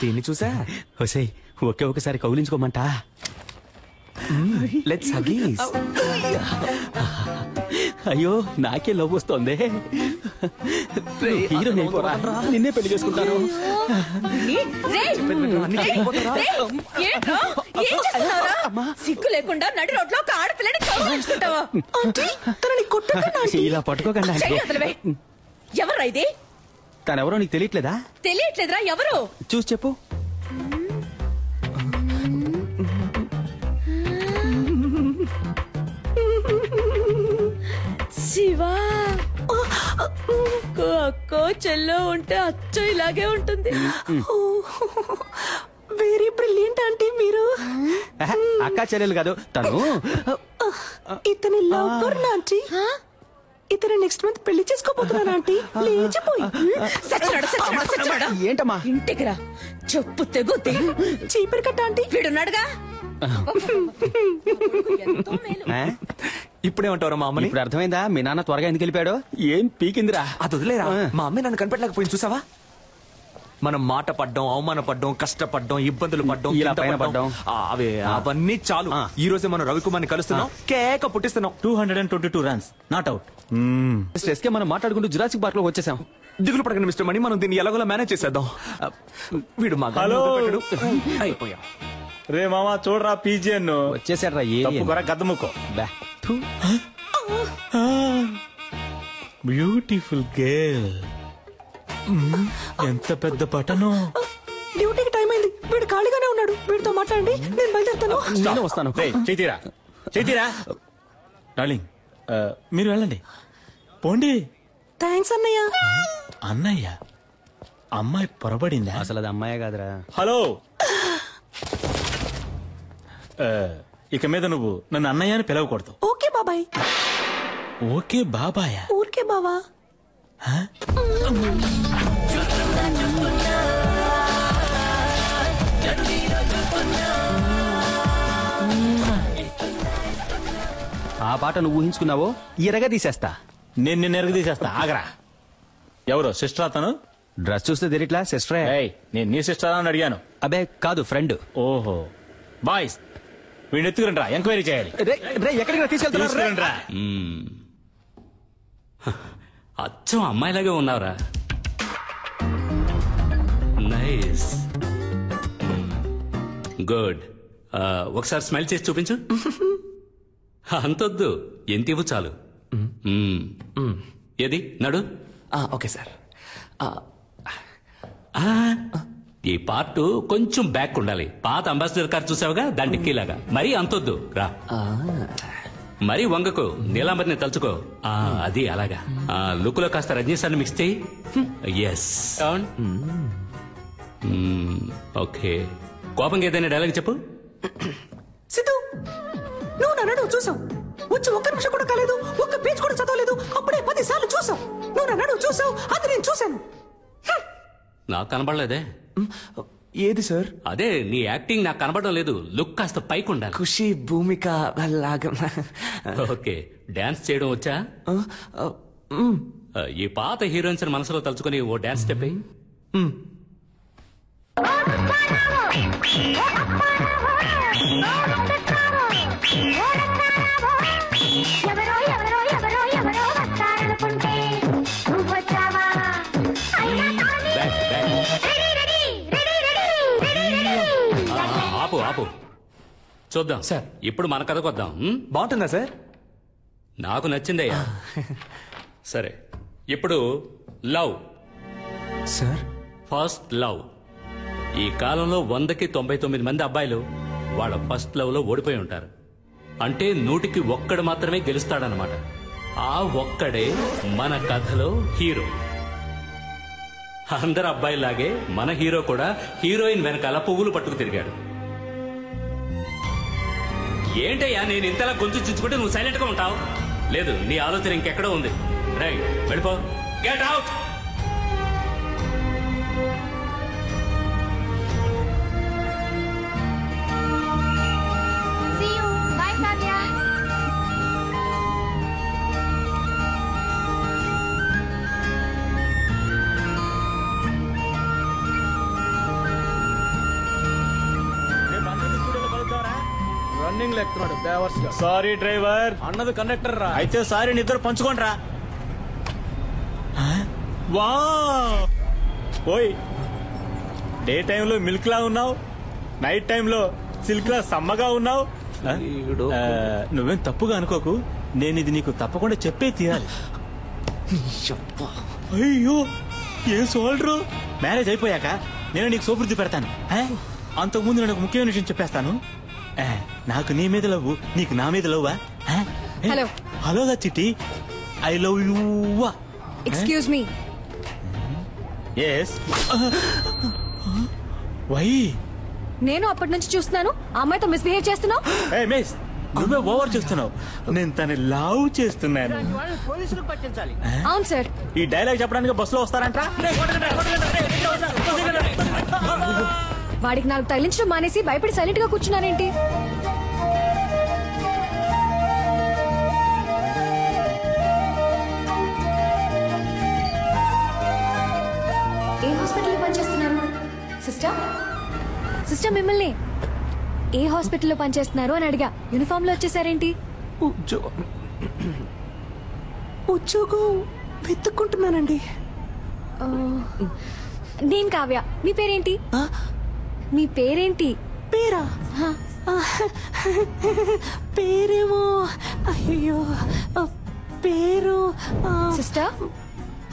దీన్ని చూసా హోసే, ఒకే ఒకసారి కౌలించుకోమంటా. Let's Huggies. అయ్యో నాకే లవ్ వస్తోంది. హీరో నిన్నే పెళ్లి చేసుకుంటాను. సిగ్గు లేకుండా నడి రోడ్లో ఒక ఆడపిల్లని కౌగిలించుకుంటావా? ఇలా పట్టుకోకండి. ఎవరా ఇది? తనెవరో నీకు తెలియట్లేదా? తెలియట్లేదురా. ఎవరు? చూసి చెప్పు. శివా. అక్కో చెల్లో ఉంటే అచ్చో ఇలాగే ఉంటుంది. వెరీ బ్రిలియంట్ ఆంటీ మీరు. అక్క చెల్లెలు కాదు తను. ఇతని లవ్ ఆంటీ. ఇతను నెక్స్ట్ మంత్ పెళ్లి చేసుకోబోతున్నాను ఆంటీ. లేచిపోయి ఏంటమ్మా? ఇంటికి రా, చెప్పు తెగుద్ది. చీపురు కట్ట ఆంటీ. వీడున్నాడుగా. ఇప్పుడేమంటారా మా అమ్మని? ఇప్పుడు అర్థమైందా మీ నాన్న త్వరగా ఎందుకు వెళ్ళిపోయాడు? ఏం పీకిందిరా. అది వదిలేరా. మా అమ్మాయి నన్ను కనిపెట్టలేకపోయింది చూసావా? మనం మాట పడ్డం, అవమాన పడ్డం, కష్టపడ్డం, ఇబ్బందులు పడ్డం, ఇలా పైన పడ్డం, అవన్నీ చాలు. ఈ రోజే మనం రవికుమార్ని కలుస్తున్నాం, కేక పుట్టిస్తున్నాం. 222 రన్స్, నాట్ అవుట్. స్ట్రెస్కే మనం మాట్లాడుకుంటూ జురాసిక్ పార్క్ లో వచ్చేసాం. దిగులు పడకండి మిస్టర్ మణి, మనం దీన్ని ఎలాగోలా మేనేజ్ చేసేద్దాం. వీడు మా అయిపోయాం. రే మామా చూడరా పీజియన్ వచ్చేసాడ్రా. గద్దముక్కో. Beautiful girl. ఎంత పెద్ద పట్టణం. డ్యూటీకి టైం అయింది, వీడు ఖాళీగానే ఉన్నాడు. వీడితో మాట్లాడండి, నేను బయలుదేరుతాను. నేను వస్తాను. చైతీరా డార్లింగ్, మీరు వెళ్ళండి. పోండి. థ్యాంక్స్ అన్నయ్య. అన్నయ్య? అమ్మాయి పొరబడిందా? అసలు అది అమ్మాయే కాదురా. హలో, ఇక మీద నువ్వు నన్ను అన్నయ్య అని పిలవకూడదు. ఓకే బాబాయ్. ఓకే బాబాయ్? ఊరికే బావా. పాట నువ్వు ఊహించుకున్నావో ఎరగా తీసేస్తా. నేను నిన్ను ఎరగ తీసేస్తా. ఆగరా. ఎవరు సిస్టర్ అతను? డ్రెస్ చూస్తే తెలియట్లా సిస్టరే. నేను నీ సిస్టర్ అని అడిగాను. అబే కాదు, ఫ్రెండ్. ఓహో బాయ్స్, వీడిని ఎత్తుకురండి రా, ఎంక్వైరీ చేయాలి. ఎక్కడికి తీసుకెళ్తున్నా? అచ్చం అమ్మాయిలాగే ఉన్నావురా. Nice, good. ఒకసారి స్మైల్ చేసి చూపించు. అంతొద్దు, ఎంత ఇవ్వు చాలు. ఏది నడు. Okay sir. ఈ పార్ట్ కొంచెం బ్యాక్ ఉండాలి. పాత అంబాసిడర్ కార్ చూసావుగా, దాని డిక్కీలాగా. మరీ అంతొద్దు రా. మరీ వంగకు, నీలాంబరిని తలుచుకో. అది అలాగా. లుక్ లో కాస్త రజనీ సార్ని మిక్స్ చేయి. ఎస్. ఓకే, కోపంగా ఏదైనా డైలాగ్ చెప్పు. సిద్ధు, నువ్వు నన్ను చూసావు. వచ్చి ఒక్క నిమిషం కూడా కాలేదు, ఒక్క పేజ్ కూడా చదవలేదు, అప్పుడే 10 సార్లు చూసావు. నువ్వు నన్ను చూసావు, అది నేను చూశాను. నాకు కనబడలేదే. ఏది సార్? అదే నీ యాక్టింగ్ నాకు కనబడడం లేదు. లుక్ కాస్త పైకి ఉండాలి. ఖుషి, భూమిక లాగా. ఓకే, డాన్స్ చేయడం వచ్చా? ఈ పాత హీరోయిన్స్ మనసులో తలుచుకుని ఓ డాన్స్ స్టెప్ అయ్యి. ఆపు ఆపు, చూద్దాం సార్. ఇప్పుడు మన కథకు వద్దాం. బాగుంటుందా సార్? నాకు నచ్చిందయ్యా. సరే, ఇప్పుడు లవ్ సార్. First love. ఈ కాలంలో 100కి 99 మంది అబ్బాయిలు వాళ్ళ ఫస్ట్ లవ్ లో ఓడిపోయి ఉంటారు. అంటే 100కి ఒక్కడు మాత్రమే గెలుస్తాడనమాట. ఆ ఒక్కడే మన కథలో హీరో. అందరు అబ్బాయిలాగే మన హీరో కూడా హీరోయిన్ వెనకాల పువ్వులు పట్టుకు తిరిగాడు. ఏంటయ్యా నేను ఇంతలా గొంతు చించుకుంటే నువ్వు సైలెంట్ గా ఉంటావు? లేదు, నీ ఆలోచన ఇంకెక్కడో ఉంది. రైట్, వెళ్ళిపో. Get out. రన్నింగ్ లెక్కున్నాడు బేవర్స్ గా. సారీ డ్రైవర్ అన్నది కండక్టర్ రా. అయితే సారీ, నిద్ర పంచుకోండి రా. వా ఓయ్, డే టైంలో మిల్క్ లా ఉన్నావు, నైట్ టైంలో సిల్క్ లా సమ్మగా ఉన్నావు. నువ్వేం తప్పుగా అనుకోకు, నేను ఇది నీకు తప్పకుండా చెప్పే తీరాలి. అయ్యో ఏ సోల్డ్రు. మ్యారేజ్ అయిపోయాక నేను నీకు సోపుర్ది పెడతాను. అంతకుముందు నేను ఒక ముఖ్యమైన విషయం చెప్పేస్తాను. నాకు నీ మీద లవ్వు, నీకు నా మీద లవ్వా? హలో హలోగా Chitti, I love you. Excuse me. Yes. Why? నేను అప్పటి నుంచి చూస్తున్నాను ఆ అమ్మాయితో మిస్బిహేవ్ చేస్తున్నావు. మిస్, నువ్వే ఓవర్ చేస్తున్నావు. నేను తన లవ్ చేస్తున్నాను. పోలీసులకు పట్టించాలి. అవును సార్. ఈ డైలాగ్ చెప్పడానికి బస్సులో వస్తారంట. వాడికి నాకు తగిలించడం మానేసి భయపడి సైలెంట్ గా కూర్చున్నారేంటి? ఏ హాస్పిటల్లో పనిచేస్తున్నారు సిస్టర్? సిస్టర్ మిమ్మల్ని ఏ హాస్పిటల్లో పనిచేస్తున్నారు అని అడిగా. యూనిఫామ్ లో వచ్చేసారేంటి? ఉద్యోగం వెతుక్కుంటున్నానండి. నేను కావ్య. మీ పేరేంటి? మీ పేరేంటి? పేరా? పేరేమో అయ్యో పేరు సిస్టర్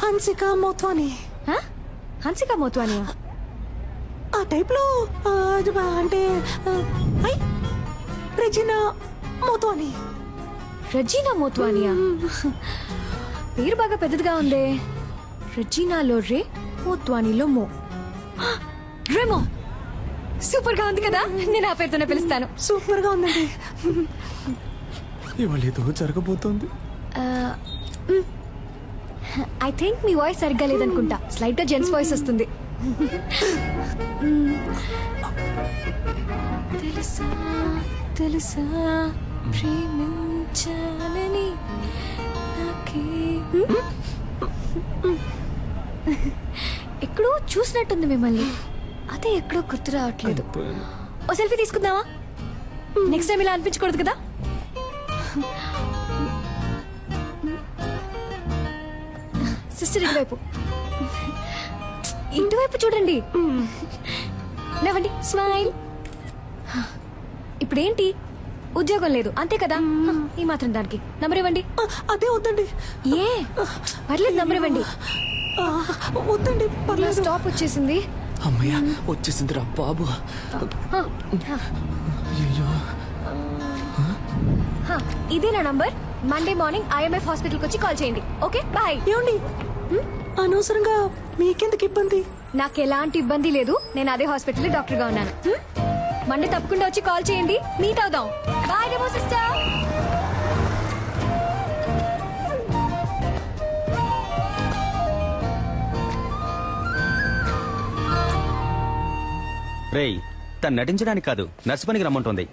హన్సిక మోత్వాని. హన్సిక మోత్వాని ఆ టైప్ లో అంటే రెజినా మోత్వాని. రెజీనా మోత్వానియా? పేరు బాగా పెద్దదిగా ఉందే. రెజీనాలో రే, మోత్వానీలో మో. రేమో సూపర్ గా ఉంది కదా. నేను ఆ పేరుతోనే పిలుస్తాను. సూపర్ గా ఉందండి. ఇవాళ ఏదో జరగబోతోంది. ఐ థింక్ మీ వాయిస్ సరిగ్గా లేదనుకుంటా. స్లైట్ గా జెంట్స్ వాయిస్ వస్తుంది. తెలుసా తెలుసా ప్రేమించాను. వచ్చానని ఎక్కడో చూసినట్టుంది మిమ్మల్ని, అదే ఎక్కడో గుర్తు రావట్లేదు. ఓ సెల్ఫీ తీసుకుందామా? నెక్స్ట్ టైం ఇలా అనిపించకూడదు కదా. సిస్టర్ ఇటువైపు, ఇటువైపు చూడండి. నవ్వండి, స్మైల్. ఇప్పుడేంటి, ఉద్యోగం లేదు అంతే కదా, ఈ మాత్రం దానికి నంబర్ ఇవ్వండి. అదే వద్దండి. ఏ పర్లేదు, నంబర్ ఇవ్వండి. వద్దండి, పర్లేదు. స్టాప్ వచ్చేసింది. అమ్మయ్య వచ్చేసిందిరా బాబు. ఇదే నా నంబర్. మండే మార్నింగ్ IMF హాస్పిటల్కి వచ్చి కాల్ చేయండి. Okay bye. ఏమండి, అనవసరంగా మీకెందుకు ఇబ్బంది? నాకు ఎలాంటి ఇబ్బంది లేదు, నేను అదే హాస్పిటల్ డాక్టర్ గా ఉన్నాను. మండే తప్పకుండా వచ్చి కాల్ చేయండి, మీట్ అవుదాం. బాయ్ డెమో సిస్టర్. రేయ్, తను నటించడానికి కాదు, నర్సు పనికి రమ్మంటుంది.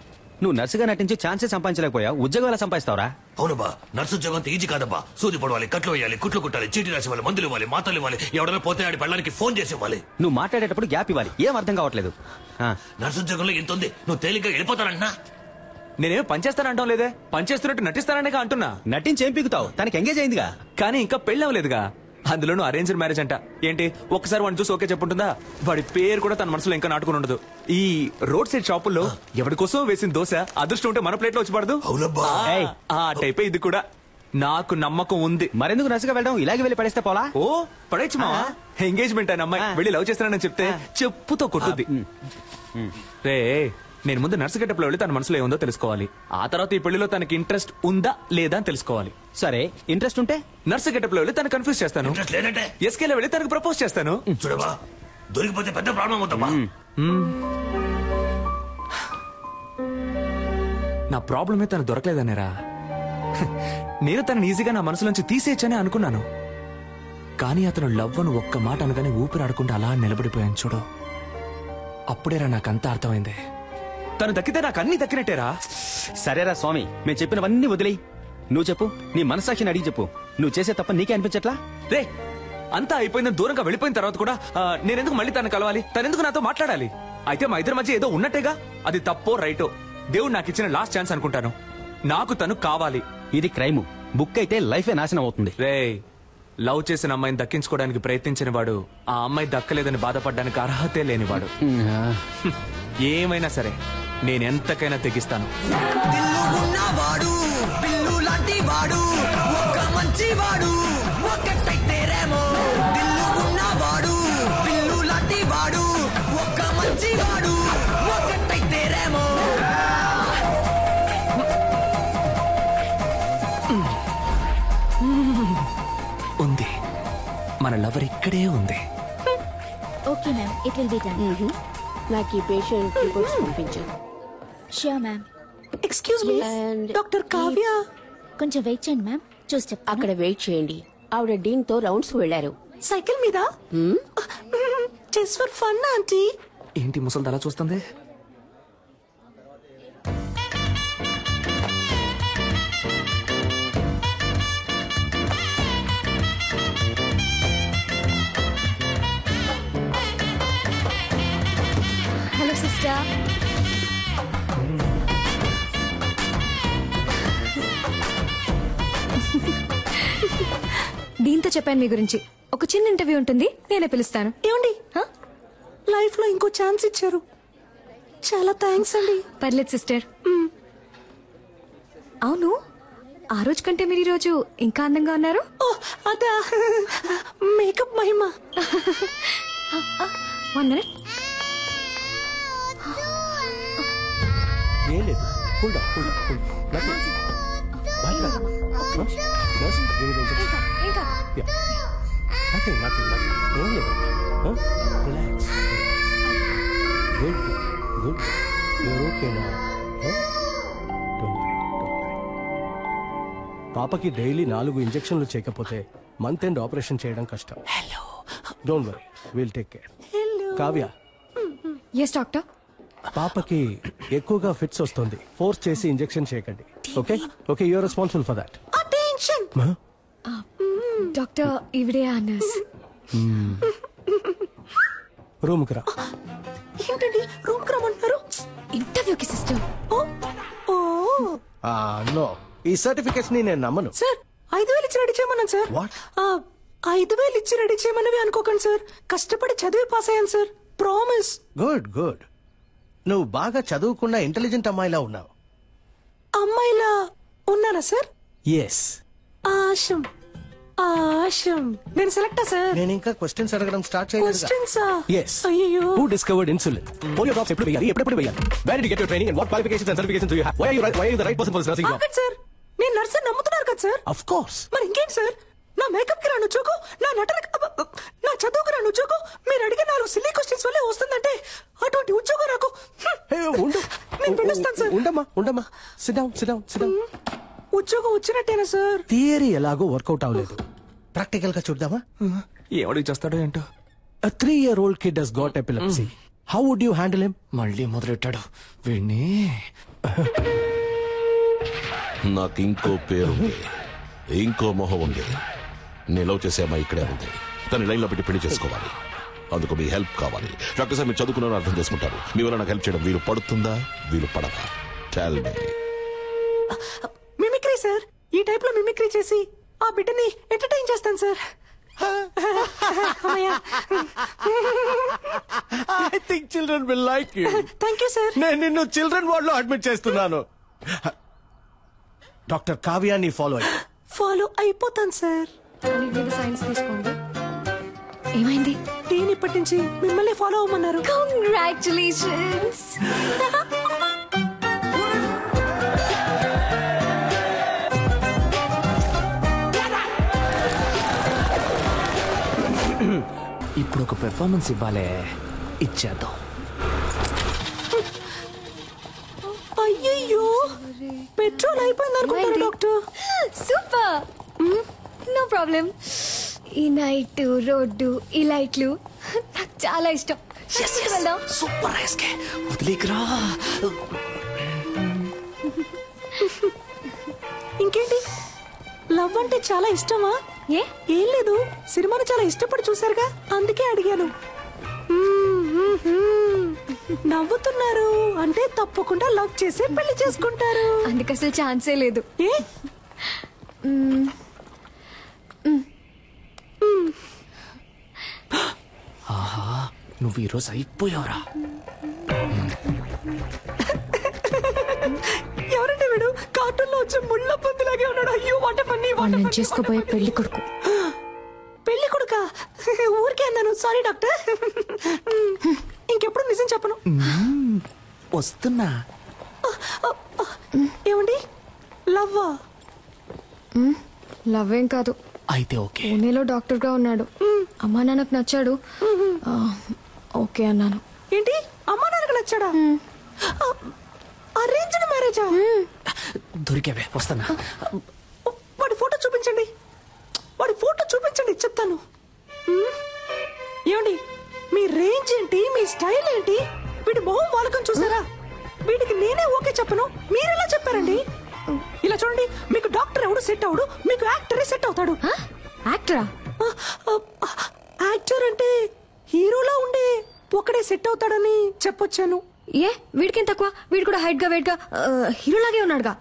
నువ్వు నర్సుగా నటించి ఛాన్సే సంపాదించలేకపోయా, ఉద్యోగం ఎలా సంపాదిస్తావురా? అవునబ్బా, నర్సు ఉద్యోగం అంత ఈజీ కాదబ్బా. సూది పడవాలి, కట్లు వేయాలి, కుట్లు కుట్టాలి, చీటీ రాసి ఇవ్వాలి, మందులు ఇవ్వాలి, మాతలు ఇవ్వాలి, ఎవడైనా పోతే ఆడి పెళ్ళడానికి ఫోన్ చేసి ఇవ్వాలి. నువ్వు మాట్లాడేటప్పుడు గ్యాప్ ఇవ్వాలి, ఏం అర్థం కావట్లేదు. నర్సు ఉద్యోగంలో ఎంత ఉంది, నువ్వు తేలిగ్గా వెళ్ళిపోతానంటున్నా. నేనేం పనిచేస్తానంటాం లేదే, పనిచేస్తున్నట్టు నటిస్తాననే అంటున్నా. నటించి ఏం పీకుతావు, తనకి ఎంగేజ్ అయిందిగా. కానీ ఇంకా పెళ్ళవలేదుగా, అందులోనూ అరేంజ్డ్ మ్యారేజ్ అంట. ఏంటి ఒక్కసారి వాడిని చూసి ఓకే చెప్పుంటుందా? వాడి పేరు కూడా తన మనసులో ఇంకా నాటుకుని ఉండదు. ఈ రోడ్ సైడ్ షాపుల్లో ఎవరి కోసం వేసిన దోశ అదృష్టం ఉంటే మన ప్లేట్ లో వచ్చి పడదు. ఆ టైపే ఇది కూడా. నాకు నమ్మకం ఉంది. మరెందుకు నర్సుగా వెళ్ళడం, ఇలాగే వెళ్ళి పడేస్తే పోలా? ఓ పడేచ్చు మా ఎంగేజ్మెంట్ అయిన అమ్మాయి వెళ్ళి లవ్ చేస్తానని చెప్తే చెప్పుతో కొట్టుద్ది. రే, నేను ముందు నర్సు గెటప్లో వెళ్ళి తన మనసులో ఏముందో తెలుసుకోవాలి. ఆ తర్వాత ఈ పెళ్లిలో తనకి ఇంట్రెస్ట్ ఉందా లేదా అని తెలుసుకోవాలి. సరే, ఇంట్రెస్ట్ ఉంటే నర్సు గెటప్లో వెళ్ళి తను కన్ఫ్యూజ్ చేస్తాను. ఎస్కేలో వెళ్ళి తనకు ప్రపోజ్ చేస్తాను. చూడవా, దొరికిపోతే పెద్ద ప్రాబ్లం అవుతామా? నా ప్రాబ్లమే తను దొరకలేదనేరా. నేను తనని ఈజీగా నా మనసులోంచి తీసేయచ్చని అనుకున్నాను. కానీ అతను లవ్ అని ఒక్క మాట అనగానే ఊపిరాడకుండా అలా నిలబడిపోయాను చూడు. అప్పుడేరా నాకంతా అర్థమైంది. తను దక్కితే నాకు అన్ని దక్కినట్టేరా. సరేరా స్వామి, మేము చెప్పినవన్నీ వదిలేయి. నువ్వు చెప్పు, నీ మనసాక్షిని అడిగి చెప్పు. నువ్వు చేసే తప్ప నీకే అనిపించట్లా? రే, అంతా అయిపోయిందని దూరంగా వెళ్ళిపోయిన తర్వాత కూడా నేనెందుకు మళ్ళీ తను కలవాలి, తనెందుకు నాతో మాట్లాడాలి? అయితే మా ఇద్దరి మధ్య ఏదో ఉన్నట్టేగా. అది తప్పో రైటో దేవుడు నాకు ఇచ్చిన లాస్ట్ ఛాన్స్ అనుకుంటాను. నాకు తను కావాలి. ఇది క్రైమ్. బుక్ అయితే లైఫే నాశనం అవుతుంది. రే, లవ్ చేసిన అమ్మాయిని దక్కించుకోవడానికి ప్రయత్నించిన వాడు ఆ అమ్మాయి దక్కలేదని బాధపడడానికి అర్హతే లేనివాడు. ఏమైనా సరే నేనెంతకైనా తెగిస్తాను. బిల్లు లాంటి వాడు, ఒక్క మంచి వాడు, ఒక్కటైతేరేమో. దిల్లు ఉన్నవాడు, బిల్లు లాంటి వాడు, ఒక్క మంచి వాడు, ఒక్కటైతేరేమో. ఉంది, మన లవర్ ఇక్కడే ఉంది. Okay ma'am, it will be done. నాకు ఈ పేషెంట్ రిపోర్ట్స్ పంపించు. Sure ma'am. Excuse me, doctor Kavya. కొంచెం వెయిట్ చేయండి మ్యామ్, చూసి చెప్తాను. అక్కడ వెయిట్ చేయండి. ఆవిడ డీన్ తో రౌండ్స్ వెళ్లారు. సైకిల్ మీద? Just for fun aunty. ఏంటి ముసలి అలా చూస్తుంది? Hello sister. దీంతో చెప్పాను మీ గురించి. ఒక చిన్న ఇంటర్వ్యూ ఉంటుంది, నేనే పిలుస్తాను. ఏమండి, లైఫ్ లో ఇంకో ఛాన్స్ ఇచ్చారు, చాలా థ్యాంక్స్ అండి. పర్లేదు సిస్టర్. అవును, ఆ రోజు కంటే మీరు ఈ రోజు ఇంకా అందంగా ఉన్నారు. అదా మేకప్ మహిమ. 1 minute. ఏం లేదు, cool down, cool down, cool down. Nothing, nothing, nothing. ఏం లేదు, రిలాక్స్. గుడ్ గుడ్, యూర్ ఓకేనా? పాపకి డైలీ 4 ఇంజెక్షన్లు చేయకపోతే మంత్ ఎండ్ ఆపరేషన్ చేయడం కష్టం. Don't worry, will take care. Kavya. Yes doctor. పాపకి ఎక్కువగా ఫిట్స్ వస్తుంది, ఫోర్స్ చేసి ఇంజెక్షన్ చేయకండి. Okay okay you are responsible for that. Attention. Doctor ఇవిడే నర్స్. రూమ్ కి రా. ఏంటండి రూమ్ కి రమ్మంటున్నారు? ఇంటర్వ్యూకి సిస్టర్. నో, ఈ సర్టిఫికేట్స్ ని నేను నమ్మను. సార్ 5,000 ఇచ్చి రెడీ చేయమన్నాను సార్. 5,000 ఇచ్చి రెడీ చేయమన్నవి అనుకోకండి సార్. కష్టపడి చదివి పాస్ అయ్యాను సార్. ప్రామిస్. Good good. నువ్వు బాగా చదువుకున్న ఇంటెలిజెంట్ అమ్మాయిలా ఉన్నావు. అమ్మాయిలా ఉన్నారా సార్? ఎస్. ఆశం ఆశం. నేను సెలెక్టా సార్? నేను ఇంకా క్వశ్చన్స్ అడగడం స్టార్ట్ చేయలేదు. క్వశ్చన్సా? yes. అయ్యో. Who discovered insulin? Polio drops ఎప్పుడు వేయాలి, ఎప్పుడు వేయాలి? Where did you get your training and what qualifications and certifications do you have? Why are you the right person for this nursing job? ఆగండి sir, నేను nurse నమ్ముతున్నారు కదా sir? Of course. మరి ఇంకేంటి సార్? నా మేకప్ కి రాను ఉద్యోగం, నా నా చదువుకు రాను ఉద్యోగం, మీరు అడిగే 4 సిల్లీ క్వశ్చన్స్ వల్లే వస్తుందంటే అటువంటి ఉద్యోగం నాకు. నేను పిలుస్తాను సార్. ఉండమ్మా. Sit down. ఉద్యోగం వచ్చినట్టేనా సార్? థియరీ ఎలాగో వర్కౌట్ అవ్వలేదు. ప్రాక్టికల్ గా చూద్దామా? ఏమడికి చేస్తాడో ఏంటో. A 3-year-old kid has got epilepsy. How would you handle him? మళ్ళీ మొదలెట్టాడు వీణ్ణి. నాకు ఇంకో పేరుంది, ఇంకో మొహం ఉంది. నేను లవ్ చేసే అమ్మాయి ఇక్కడే ఉంది. తను లైన్ లో పెట్టి పెళ్లి చేసుకోవాలి. అందుకు మీ హెల్ప్ కావాలి. డాక్టర్ సార్, మీరు చదువుకున్నారని అర్థం చేసుకుంటారు. మీ వల్ల నాకు హెల్ప్ చేయడం వీలు పడుతుందా, వీలు పడదా? Tell me. Mimicry sir. ఈ టైప్ లో మిమిక్రీ చేసి ఆ బిడ్డని ఎంటర్టైన్ చేస్తాను sir. I think children will like you. Thank you sir. నేను నిన్ను చిల్డ్రన్ వార్డ్ లో అడ్మిట్ చేస్తున్నాను. డాక్టర్ కావ్యాన్ని ఫాలో అయిపోతాను సార్. సైన్స్ తీసుకోండి. ఏమైంది? టీని ఇప్పటి నుంచి మిమ్మల్ని ఫాలో అవ్వమన్నారు. కంగ్రాచులేషన్స్. ఇప్పుడు ఒక పెర్ఫార్మెన్స్ ఇవ్వాలే, ఇచ్చేద్దాం. అయ్యయ్యో, పెట్రోల్ అయిపోయింది అనుకుంటాను డాక్టర్. సూపర్. No problem. ఈ నైట్ రోడ్డు, ఈ లైట్లు నాకు చాలా ఇష్టం. సూపర్. వదిలేకరా. ఇంకేంటి, లవ్ అంటే చాలా ఇష్టమా? ఏం లేదు, సినిమాను చాలా ఇష్టపడి చూసారుగా, అందుకే అడిగాను. నవ్వుతున్నారు అంటే తప్పకుండా లవ్ చేసి పెళ్లి చేసుకుంటారు. అందుకు అసలు ఛాన్సే లేదు. ఆహా, నువ్వు ఈరోజు అయిపోయావురా. ఎవరంటే వీడు? కార్టూన్ లో వచ్చే ముళ్ళ పందిలాగే ఉన్నాడు. అయ్యో, వాట పని. నేను చేసుకోబోయే పెళ్లి కొడుకు. పెళ్లి కొడుకా? ఊరికే అన్నాను, సారీ డాక్టర్. ఇంకెప్పుడు నిజం చెప్పను. వస్తున్నా. ఏమండి, లవ్వా? లవ్ ఏం కాదు. అయితే ఓకే. పూణేలో డాక్టర్ గా ఉన్నాడు. అమ్మా నాన్నకు నచ్చాడు. ఓకే అన్నాను. ఏంటి, అమ్మా నాన్నకు నచ్చాడా? అరేంజ్డ్ మ్యారేజా? దొరికావే, వస్తానా. వాడి ఫోటో చూపించండి, చెప్తాను. ఏమండి, మీ రేంజ్ ఏంటి, మీ స్టైల్ ఏంటి, వీడి మొహం వాలకం చూసారా? వీడికి నేనే ఓకే చెప్పను, మీరెలా చెప్పారండి? ఇలా చూడండి, మీకు డాక్టర్ ఎవడు సెట్ అవడు, మీకు యాక్టరే సెట్ అవుతాడు. యాక్టరా? యాక్టర్ అంటే హీరోలా ఉండే ఒకడే సెట్ అవుతాడని చెప్పొచ్చాను. ఏ, వీడికేం తక్కువ? వీడు కూడా హైట్ గా వెయిట్ గా హీరోలాగే ఉన్నాడుగా.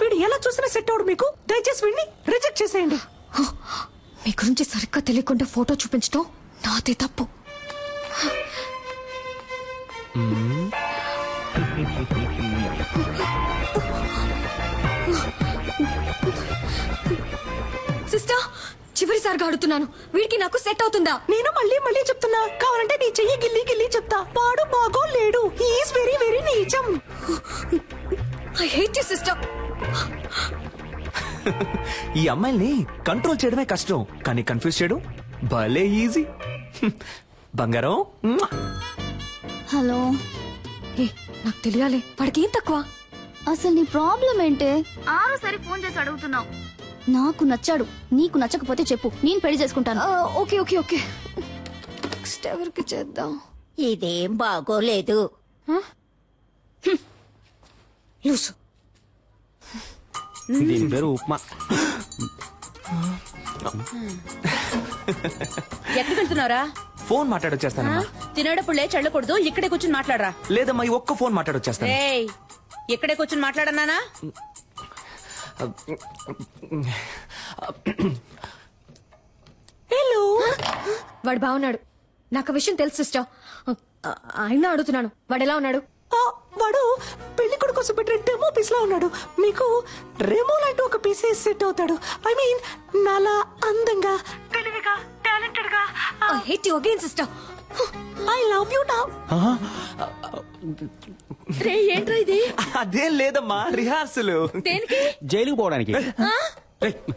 వీడు ఎలా చూసినా సెట్ అవడు మీకు. దయచేసి వీడిని రిజెక్ట్ చేసేయండి. మీ గురించి సరిగ్గా తెలియకుండా ఫోటో చూపించడం నాదే తప్పు. సిస్టర్, చివరిసారిగా అడుగుతున్నాను, వీడికి నాకు సెట్ అవుతుందా? నేను మళ్ళీ చెప్తున్నా, కావాలంటే నీ చెయ్యి గిల్లి చెప్తా. పాడు బాగో లేడు, హీఈస్ వెరీ వెరీ నీచం. I hate you sister. ఈ అమ్మాయిల్ని కంట్రోల్ చేయడమే కష్టం, కానీ కన్ఫ్యూజ్ చేయడం భలే ఈజీ. బంగారం. హలో. నాకు తెలియాలి, వాడికి ఏం తక్కువ? అసలు నీ ప్రాబ్లం ఏంటే? ఆరోసారి ఫోన్ చేసి అడుగుతున్నావు. నాకు నచ్చాడు, నీకు నచ్చకపోతే చెప్పు, నేను పెళ్లి చేసుకుంటాను. Okay okay okay. నెక్స్ట్ ఎవరికి చేద్దాం? ఇదేం బాగోలేదు. దీని పేరు ఉప్మా. ఎక్కడికి వెళ్తున్నారా? ఫోన్ మాట్లాడొచ్చేస్తానమ్మా. తినేటప్పుడు లేచి వెళ్ళకూడదు, ఇక్కడే కూర్చొని మాట్లాడరా. లేదమ్మా, ఈ ఒక్క ఫోన్ మాట్లాడొచ్చేస్తాను. ఏయ్, ఇక్కడే కూర్చొని మాట్లాడన్నానా? హలో. వాడు బాగున్నాడు, నాకు విషయం తెలుసు సిస్టర్. ఆయన అడుగుతున్నాను, వాడు ఎలా ఉన్నాడు? వాడు పెళ్లి కొడుకు కోసం పెట్టిన డెమో పీస్ లా ఉన్నాడు. మీకు రెమో లాంటి ఒక పీస్ సెట్ అవుతాడు. ఐ మీన్ నాలా అందంగా, తెలివిగా, టాలెంటెడ్ గా. I hate you again sister. I love you now. రే, ఏంట్రా ఇది? అదేం లేదమ్మా, రిహార్సల్. దేనికి? జైలుకి పోవడానికి.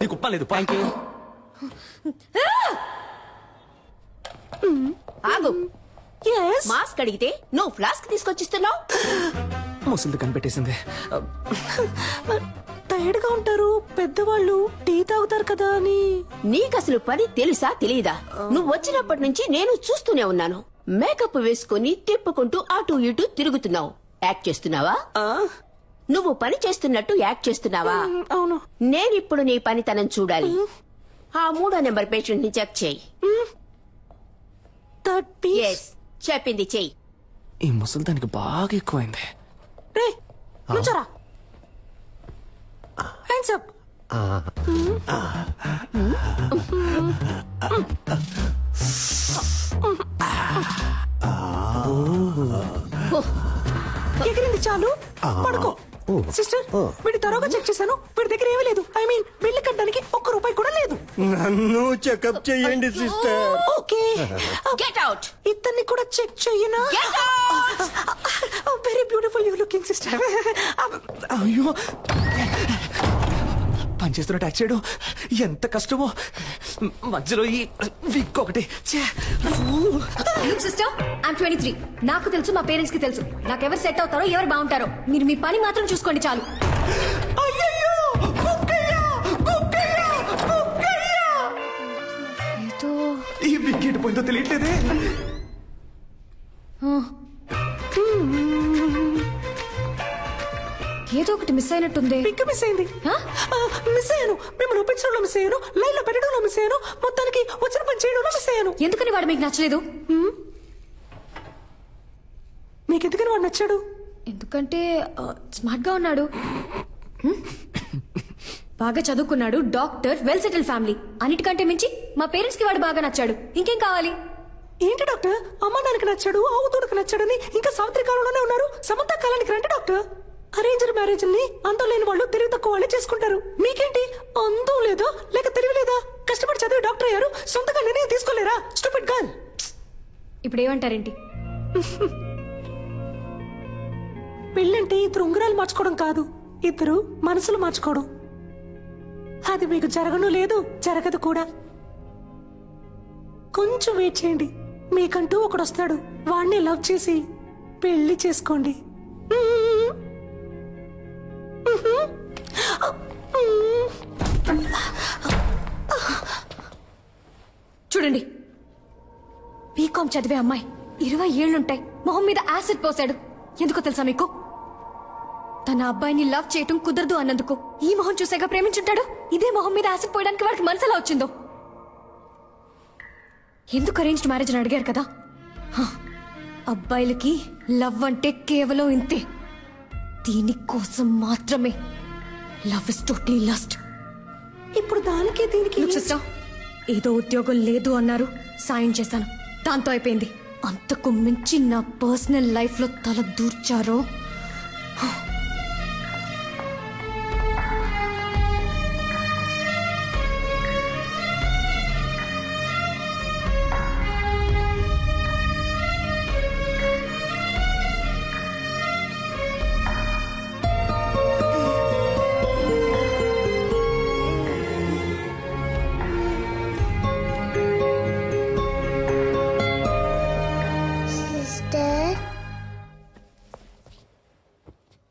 నీకు ఉప్ప లేదు. Thank you. ఆగు. మాస్క్ అడిగితే నువ్వు ఫ్లాస్క్ తీసుకొచ్చిస్తున్నావు. ముసలిది కనిపెట్టేసింది. టైర్డ్ గా ఉంటారు పెద్దవాళ్ళు, టీ తాగుతారు కదా అని. నీకు అసలు పని తెలుసా తెలీదా? నువ్వు వచ్చినప్పటి నుంచి నేను చూస్తూనే ఉన్నాను. మేకప్ వేసుకుని తిప్పుకుంటూ అటు ఇటు తిరుగుతున్నావు. యాక్ట్ చేస్తున్నావా? నువ్వు పని చేస్తున్నట్టు యాక్ట్ చేస్తున్నావా? అవును. నేనిప్పుడు నీ పనితనం చూడాలి. ఆ 3వ నెంబర్ పేషెంట్ ని చెక్ చేయి. చెప్పింది చెయ్యి. ఈ ముసలిదానికి బాగా ఎక్కువైంది. రే, నుంచోరా. Hands up. ఎగిరింది చాలు, పడుకో. సిస్టర్, వీడి తరోగా చెక్ చేశాను. వీడి దగ్గర ఏమీ లేదు. ఐ మీన్ బిల్లు కట్టడానికి ₹1 కూడా లేదు. నన్ను చెకప్ చేయండి సిస్టర్. Okay, get out. ఇతన్ని కూడా చెక్ చెయ్యనా? Very beautiful you looking sister. అయ్యో, పనిచేస్తున్నట్టు యాక్ట్ చేయడం ఎంత కష్టమో. మధ్యలో ఈ విక్ ఒకటి. Sister, I'm 23. నాకు తెలుసు, మా పేరెంట్స్ కి తెలుసు నాకెవరు సెట్ అవుతారో, ఎవరు బాగుంటారో. మీరు మీ పని మాత్రం చూసుకోండి చాలు. ఈ విక్ ఎటుపోయిందో తెలియట్లేదే. ఏదో ఒకటి మిస్ అయినట్టుంది. పిక్ మిస్ అయింది. మిస్ అయ్యాను. మిమ్మల్ని ఒప్పించడంలో మిస్ అయ్యాను, లైన్ లో పెట్టడంలో మిస్ అయ్యాను, మొత్తానికి వచ్చిన పని చేయడంలో మిస్ అయ్యాను. ఎందుకని వాడు మీకు నచ్చలేదు? మీకు ఎందుకని వాడు నచ్చాడు? ఎందుకంటే స్మార్ట్ గా ఉన్నాడు, బాగా చదువుకున్నాడు, డాక్టర్, వెల్ సెటిల్ ఫ్యామిలీ. అన్నిటికంటే మించి మా పేరెంట్స్ కి వాడు బాగా నచ్చాడు. ఇంకేం కావాలి? ఏంటి డాక్టర్, అమ్మ నాన్నకి నచ్చాడు, ఆవు తోడుకు నచ్చాడని ఇంకా సావిత్రి కాలంలోనే ఉన్నారు. సమంత కాలానికి రండి డాక్టర్. అరేంజ్డ్ మ్యారేజ్ ని అందం లేని వాళ్ళు తెలివి తక్కువ వాళ్ళే చేసుకుంటారు. మీకేంటి, అందం లేదా లేక తెలివి లేదా? కష్టపడి చదివి డాక్టర్ అయ్యారు, సొంతగా నిర్ణయం తీసుకోలేరా? Stupid girl. ఇప్పుడు ఏమంటారేంటి? పెళ్ళంటే ఇద్దరు ఉంగరాలు మార్చుకోవడం కాదు, ఇద్దరు మనసులు మార్చుకోవడం. అది మీకు జరగను లేదు, జరగదు కూడా. కొంచెం వెయిట్ చేయండి, మీకంటూ ఒకడు వస్తాడు. వాడిని లవ్ చేసి పెళ్లి చేసుకోండి. చూడండి, బీకాం చదివే అమ్మాయి, 20 ఏళ్లుంటాయి, మొహం మీద యాసిడ్ పోసాడు. ఎందుకో తెలుసా మీకు? తన అబ్బాయిని లవ్ చేయటం కుదరదు అన్నందుకు. ఈ మొహం చూసాక ప్రేమించుంటాడు. ఇదే మొహం మీద యాసిడ్ పోయడానికి వాడికి మనసులా వచ్చిందో. ఎందుకు అరేంజ్డ్ మ్యారేజ్ అని అడిగారు కదా? అబ్బాయిలకి లవ్ అంటే కేవలం ఇంతే. దీనికోసం మాత్రమే. Love is totally lust. ఇప్పుడు దానికి దీనికి సిస్టర్, ఏదో ఉద్యోగం లేదు అన్నారు, సాయం చేశాను, దాంతో అయిపోయింది. అంతకు మించి నా పర్సనల్ లైఫ్ లో తల దూర్చారో.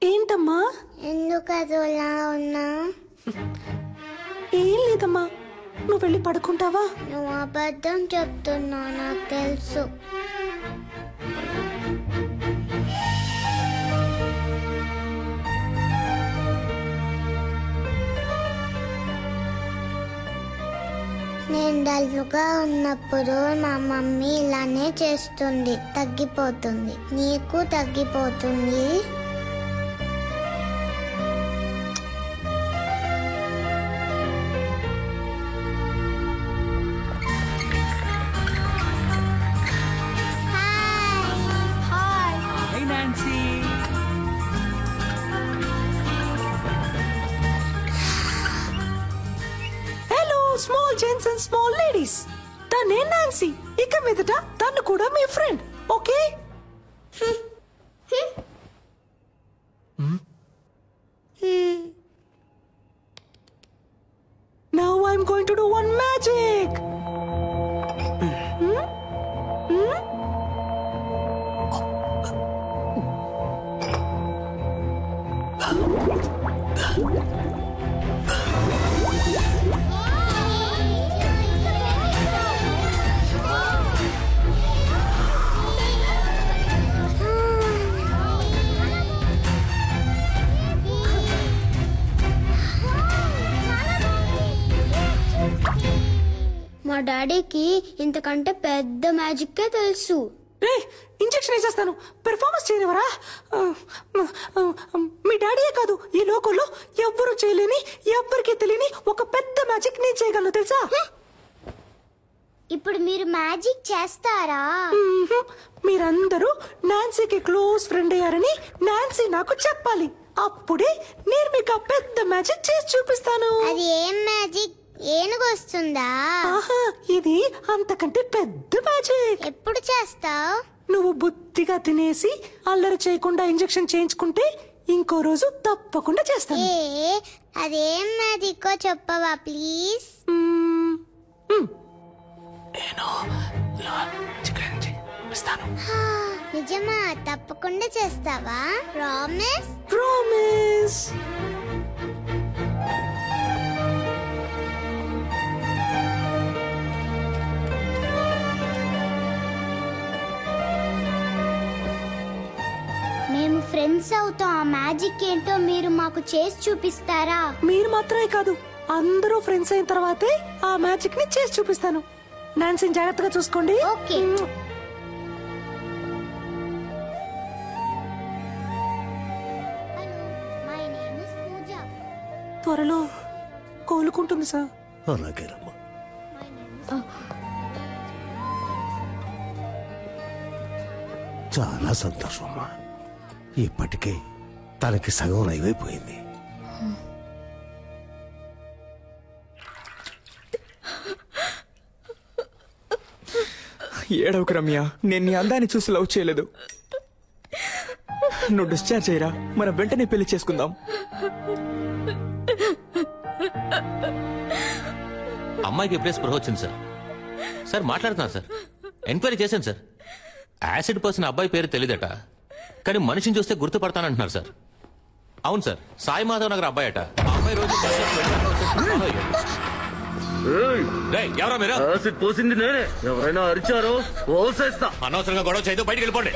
ఏంటమ్మా, ఎందుకు అదోలా ఉన్నా? ఏం లేదమ్మా, నువ్వు వెళ్ళి పడుకుంటావా? నువ్వు అబద్ధం చెప్తున్నావు, నాకు తెలుసు. నేను డల్గా ఉన్నప్పుడు మా మమ్మీ ఇలానే చేస్తుంది, తగ్గిపోతుంది. నీకు తగ్గిపోతుంది. Hi, Nancy. Hello small gents and small ladies, తనే నాన్సీ. ఇక మీదట తను కూడా మీ friend, okay? Now I'm going to do one magic. మా డాడీకి ఇంతకంటే పెద్ద మ్యాజిక్కే తెలుసు. ఇంజెక్షన్ వేసేస్తాను, పెర్ఫార్మెన్స్ చేయనివరా? మీ డాడీయే కాదు, ఈ లోకంలో ఎవ్వరూ చేయలేని, ఎవ్వరికీ తెలియని ఒక పెద్ద మ్యాజిక్ నేను చేయగలను, తెలుసా? ఇప్పుడు మీరు మ్యాజిక్ చేస్తారా? మీరందరూ నాన్సీకి క్లోజ్ ఫ్రెండ్ అయ్యారని నాన్సీ నాకు చెప్పాలి. అప్పుడే నేను మీకు ఆ పెద్ద మ్యాజిక్ చేసి చూపిస్తాను. అది ఏం మ్యాజిక్? ఏనుగు వస్తుందా? ఇది అంతకంటే పెద్ద మ్యాజిక్. ఎప్పుడు చేస్తావు? నువ్వు బుద్ధిగా తినేసి అల్లరి చేయకుండా ఇంజెక్షన్ చేయించుకుంటే ఇంకో రోజు తప్పకుండా చేస్తాను. అదేం మ్యాజిక్కో చెప్పవా ప్లీజ్? నిజమా? తప్పకుండా చేస్తావా? ప్రామిస్? ప్రామిస్. మేము ఫ్రెండ్స్ అవుతాం. ఆ మ్యాజిక్ ఏంటో మీరు మాకు చేసి చూపిస్తారా? మీరు మాత్రమే కాదు, అందరూ ఫ్రెండ్స్ అయిన తర్వాతే ఆ మ్యాజిక్ ని చేసి చూపిస్తాను. నాన్సీని జాగ్రత్తగా చూసుకోండి. ఓకే. త్వరలో కోలుకుంటుంది సార్. అలాగే రమ్మా. చాలా సంతోషం అమ్మా. ఇప్పటికే తనకి సగం అయిపోయింది. ఏడవకు రమ్య, నేను నీ అందాన్ని చూసి లవ్ చేయలేదు. నువ్వు డిశ్చార్జ్ అయ్యరా, మనం వెంటనే పెళ్లి చేసుకుందాం. అమ్మాయికి ఎప్పుడే స్పృహ వచ్చింది సార్. సార్ మాట్లాడుతున్నారు సార్, ఎంక్వైరీ చేశాను సార్. యాసిడ్ పోసిన అబ్బాయి పేరు తెలియదట, కానీ మనిషిని చూస్తే గుర్తుపడతానంటున్నారు సార్. అవును సార్, సాయి మాధవ్ నగర్ అబ్బాయి అట. ఆ అబ్బాయి రోజు ఎవరా మీరు? యాసిడ్ పోసింది నేనే. ఎవరైనా అరిచారో ఓసేస్తా. అనవసరంగా గొడవ చేయదు, బయటికి వెళ్ళిపోండి.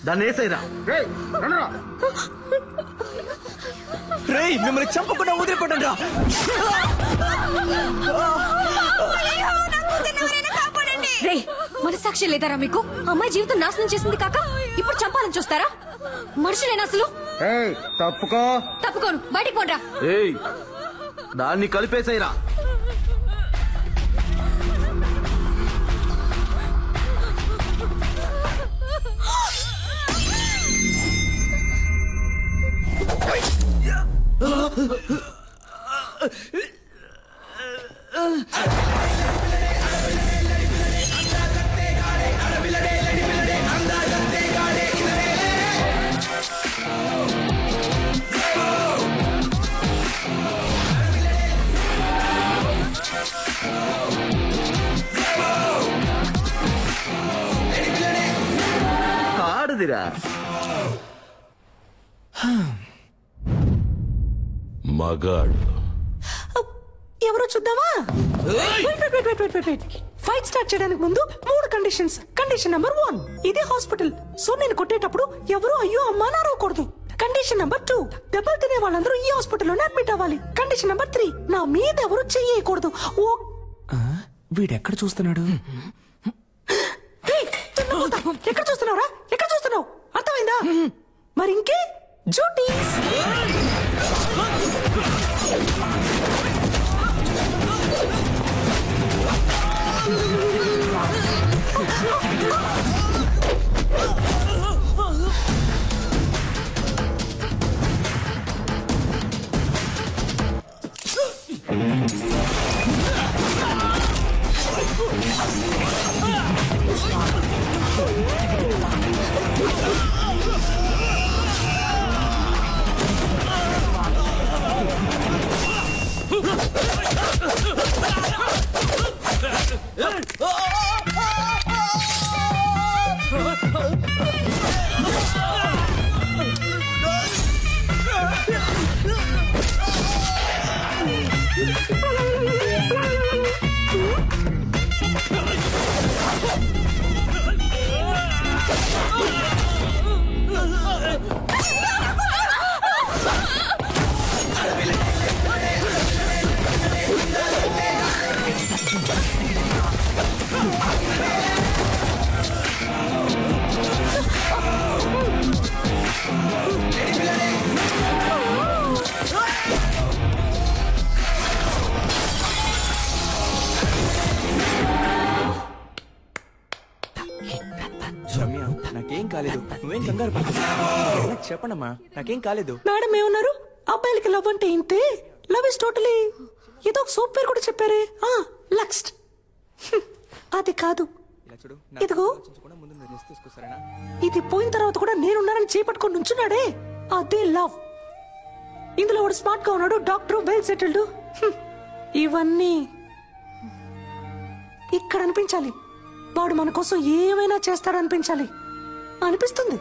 దాన్ని వేసేరా. రేయ్, మిమ్మల్ని చంపకుండా వదిలిపోండి రా. రే, మనసాక్షి లేదారా మీకు? అమ్మాయి జీవితం నాశనం చేసింది కాక ఇప్పుడు చంపాలని చూస్తారా? మనుషులేనా అసలు? తప్పుకో. తప్పుకోను, బయటికి పోండ్రా. దాన్ని కలిపేసేరా. కాడుదిరా. మగాడు ఎవరో చూద్దామా? ఫైట్ స్టార్ట్ చేయడానికి ముందు 3 కండిషన్స్. కండిషన్ నెంబర్ 1, ఇది హాస్పిటల్, సో నేను కొట్టేటప్పుడు ఎవరు అయ్యో అమ్మా అని అరవకూడదు. కండిషన్ నెంబర్ 2, దెబ్బలు తినే వాళ్ళందరూ ఈ హాస్పిటల్లోనే అడ్మిట్ అవ్వాలి. కండిషన్ నెంబర్ 3, నా మీద ఎవరు చెయ్యకూడదు. వీడెక్కడ చూస్తున్నాడు? ఎక్కడ చూస్తున్నావురా? ఎక్కడ చూస్తున్నావు? అర్థమైందా? మరి ఇంకే డ్యూటీస్. నాకేం కాలేదు, నువ్వేం కంగారు పడకు. చెప్పండమ్మా, నాకేం కాలేదు. మేడం ఏమన్నారు? అబ్బాయిలకి లవ్ అంటే ఇంతే, లవ్ ఇస్ టోటలీ. ఏదో ఒక సోప్ పేరు కూడా చెప్పారే, లక్స్ట్. అది కాదు, ఇదిగో ఇది పోయిన తర్వాత కూడా నేనున్నానని చేపట్టుకొని నుంచున్నాడే, అదే లవ్. ఇందులో వాడు స్మార్ట్ గా ఉన్నాడు, డాక్టర్, వెల్ సెటిల్డ్. ఇవన్నీ ఇక్కడ అనిపించాలి. వాడు మన కోసం ఏమైనా చేస్తాడనిపించాలి అనిపిస్తుంది.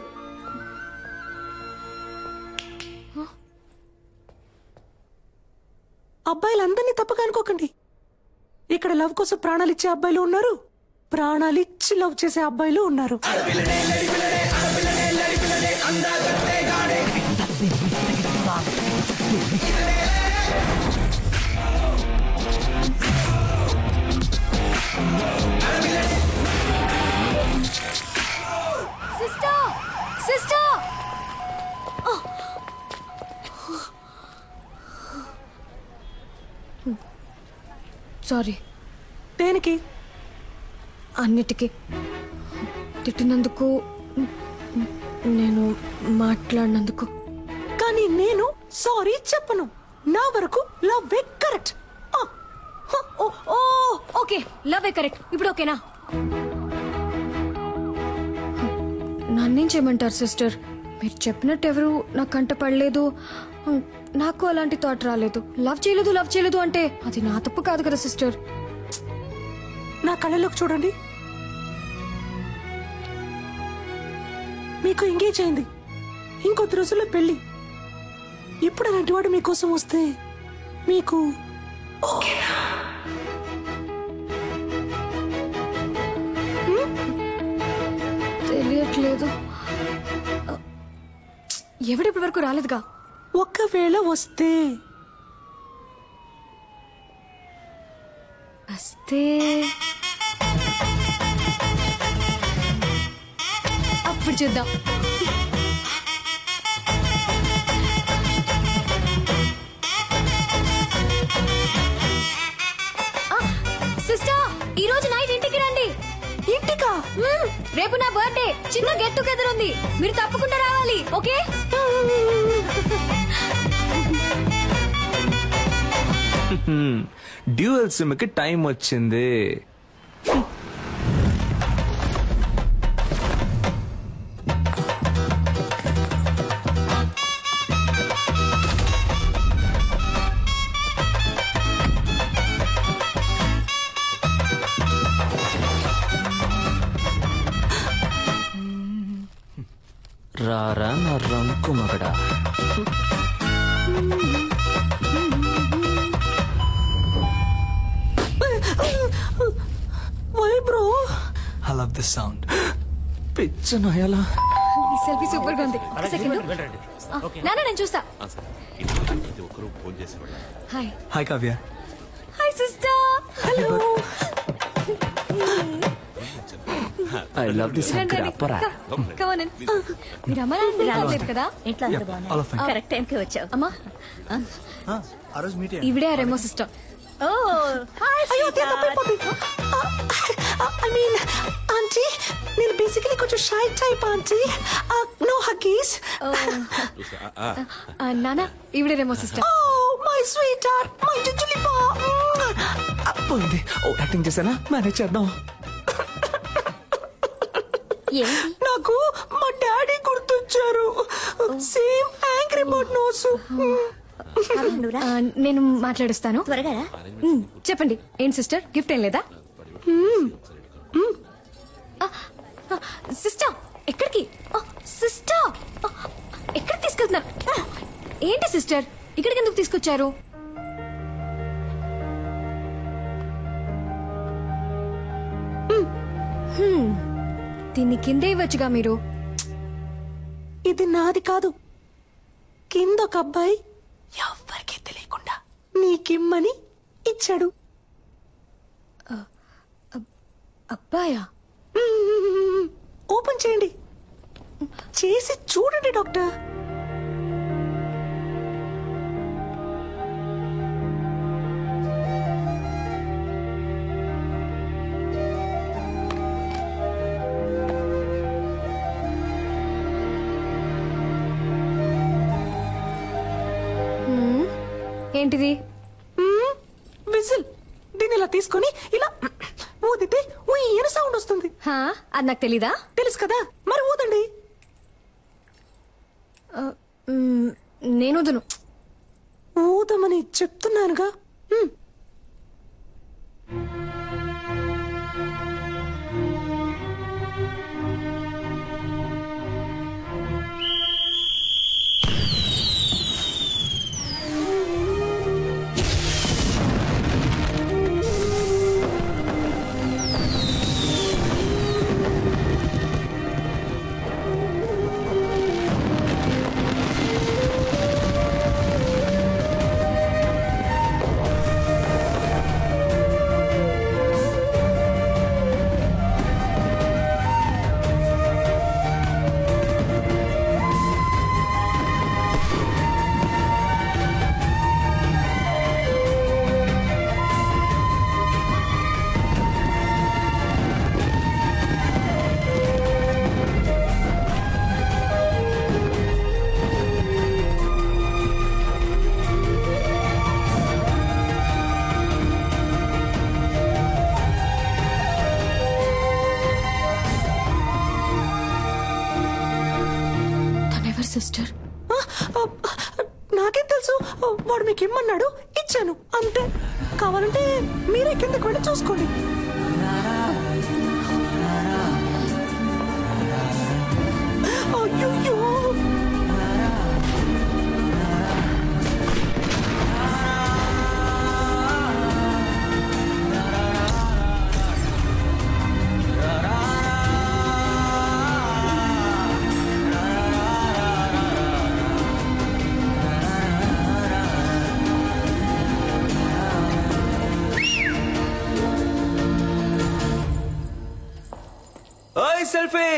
అబ్బాయిలందరినీ తప్పగా అనుకోకండి. ఇక్కడ లవ్ కోసం ప్రాణాలు ఇచ్చే అబ్బాయిలు ఉన్నారు, ప్రాణాలు ఇచ్చి లవ్ చేసే అబ్బాయిలు ఉన్నారు. సారీ. దేనికి? అన్నిటికీ. తిట్టినందుకు, నేను మాట్లాడినందుకు. కానీ నేను సారీ చెప్పను. నా వరకు love correct. Okay, love correct. ఇప్పుడు ఓకేనా? నన్నేం చేయమంటారు సిస్టర్? మీరు చెప్పినట్టు ఎవరు నా కంట పడలేదు, నాకు అలాంటి థాట్ రాలేదు. లవ్ చేయలేదు అంటే అది నా తప్పు కాదు కదా సిస్టర్. నా కళ్ళలోకి చూడండి. మీకు ఎంగేజ్ అయింది, ఇంకొద్ది రోజుల్లో పెళ్లి. ఇప్పుడు అలాంటి వాడు మీకోసం వస్తే మీకు ఓకేనా? తెలియట్లేదు. ఎవడిప్పటి వరకు రాలేదుగా. ఒకవేళ వస్తే అప్పుడు చూద్దాం. సిస్టర్, ఈ రోజు నైట్ ఇంటికి రండి. ఇంటికా? రేపు నా బర్త్డే, చిన్న గెట్ టుగెదర్ ఉంది, మీరు తప్పకుండా రావాలి. ఓకే? డ్యూయల్ సిమ్ కి టైం వచ్చింది. రారా నా రంకు మగడా. Why bro? I love this sound. పిచ్చ నయలా. ఈ సెల్ఫీ సూపర్ గా ఉంది. సెకండ్ నాన్న నేను చూస్తా. ప్రతి ఒక్కరూ ఫోన్ చేసి hi. Hi Kavya. Hi sister. Hello. I love this అప్పరా. Come on in. మీరు అమ్మ నాన్న రాలేదు కదా? ఇంట్లో అంతా బాగుంది. కరెక్ట్ టైంకి వచ్చావు. అమ్మా ఆ రోజు మీట్ ఇవిడే రెమో సిస్టర్. Oh hi. అయ్యో తప్పైపోతుంది. ఐ మీన్ ఆంటీ నేను బేసికలీ కొంచెం shy type aunty. No huggies. నాన్న ఇవిడే Remo sister. Oh my sweet heart my జుజులి పా. పోయింది. ఓ యాక్టింగ్ చేసానా మేనేజ్ చేద్దాం. నాకు మా డాడీ గుర్తొచ్చారు. Same angry bird nose. నేను మాట్లాడుస్తాను. త్వరగా చెప్పండి. ఏంటి సిస్టర్ గిఫ్ట్ ఏం లేదా? సిస్టర్ ఎక్కడికి? సిస్టర్ ఎక్కడికి తీసుకెళ్తున్నారు? ఏంటి సిస్టర్ ఇక్కడికి ఎందుకు తీసుకొచ్చారు? దీన్ని కిందే ఇవ్వచ్చుగా మీరు. ఇది నాది కాదు. కింద ఒక అబ్బాయి ఎవ్వరికీ తెలియకుండా నీకిమ్మని ఇచ్చాడు. అబ్బాయా? ఓపెన్ చేయండి. చేసి చూడండి డాక్టర్. ఏంటిది? విజిల్. దీన్ని ఇలా తీసుకొని ఇలా ఊదితే ఊయన సౌండ్ వస్తుంది. అది నాకు తెలీదా? తెలుసు కదా మరి ఊదండి. నేను ఊదను. ఊదమని చెప్తున్నానుగా. సిస్టర్ నాకేం తెలుసు. వాడు మీకు ఇమ్మన్నాడు ఇచ్చాను అంతే. కావాలంటే మీరే కిందకి వెళ్ళి చూసుకోండి. అయ్యో ఓయ్ సెల్ఫీ.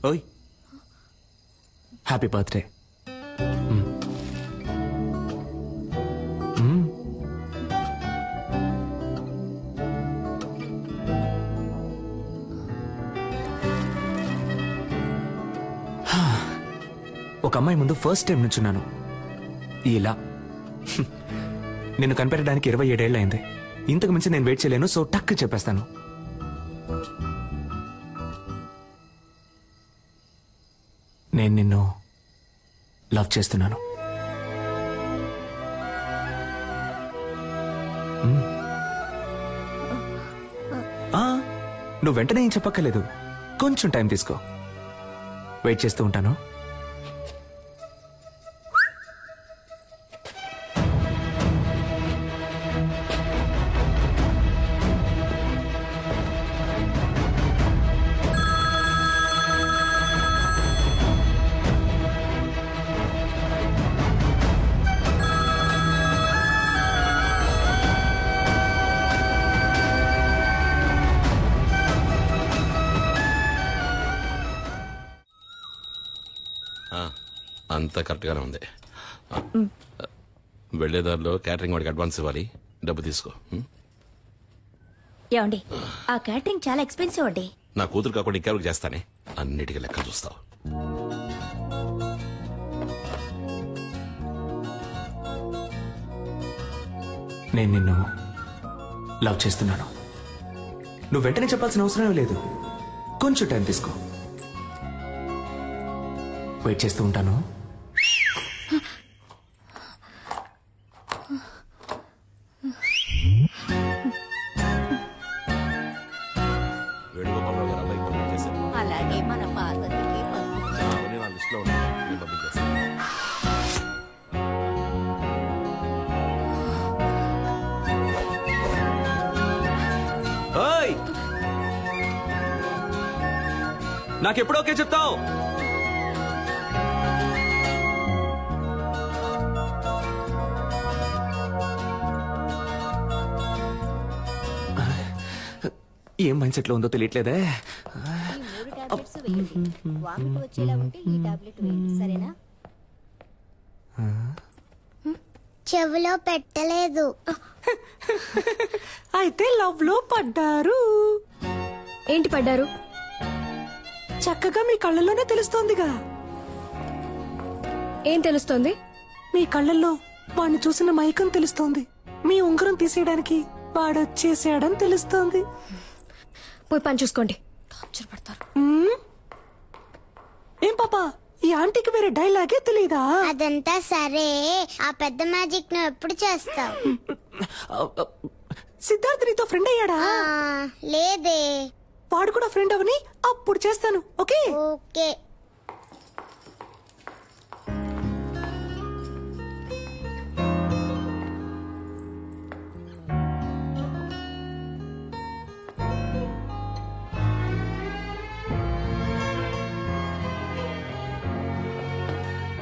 ఓయ్ హ్యాపీ బర్త్డే. ఒక అమ్మాయి ముందు ఫస్ట్ టైం నుంచున్నాను ఇలా. నిన్ను కనిపెట్టడానికి 27 ఏళ్ళు అయింది. ఇంతకు మించి నేను వెయిట్ చేయలేను. సో టక్ చెప్పేస్తాను. నేను నిన్ను లవ్ చేస్తున్నాను. నువ్వు వెంటనే ఏం చెప్పక్కర్లేదు, కొంచెం టైం తీసుకో. వెయిట్ చేస్తూ ఉంటాను. అంతా కరెక్ట్గానే ఉంది. వెళ్లేదారిలో క్యాటరింగ్ వాడికి అడ్వాన్స్ ఇవ్వాలి, డబ్బు తీసుకో. ఏమండి, ఆ క్యాటరింగ్ చాలా ఎక్స్పెన్సివ్ అండి. నా కూతురు కాకుండా ఇంకెవరికి చేస్తానే, అన్నిటికీ లెక్క చూస్తావు. నేను నిన్ను లవ్ చేస్తున్నాను. నువ్వు వెంటనే చెప్పాల్సిన అవసరం లేదు, కొంచెం టైం తీసుకో. వెయిట్ చేస్తూ ఉంటాను. అలాగే మన పార్వతికి నాకెప్పుడు ఓకే చెప్తావు? ఏం మైండ్ సెట్ లో ఉందో తెలియట్లేదే. చెవిలో పెట్టలేదు. అయితే లవ్ లో పడ్డారు. ఏంటి పడ్డారు? చక్కగా మీ కళ్ళల్లోనే తెలుస్తోందిగా. ఏం తెలుస్తోంది? మీ కళ్ళల్లో వాడిని చూసిన మైకం తెలుస్తోంది. మీ ఉంగరం తీసేయడానికి వాడొచ్చేసాడని తెలుస్తోంది. పోయి పని చూసుకోండి. ఏం పాపా, ఈ ఆంటీకి వేరే డైలాగే తెలీదా? అదంతా సరే, ఆ పెద్ద మ్యాజిక్ నువ్వు ఎప్పుడు చేస్తావు? సిద్ధార్థ్ నీతో ఫ్రెండ్ అయ్యాడా? లేదే. వాడు కూడా ఫ్రెండ్ అవని అప్పుడు చేస్తాను. Okay okay.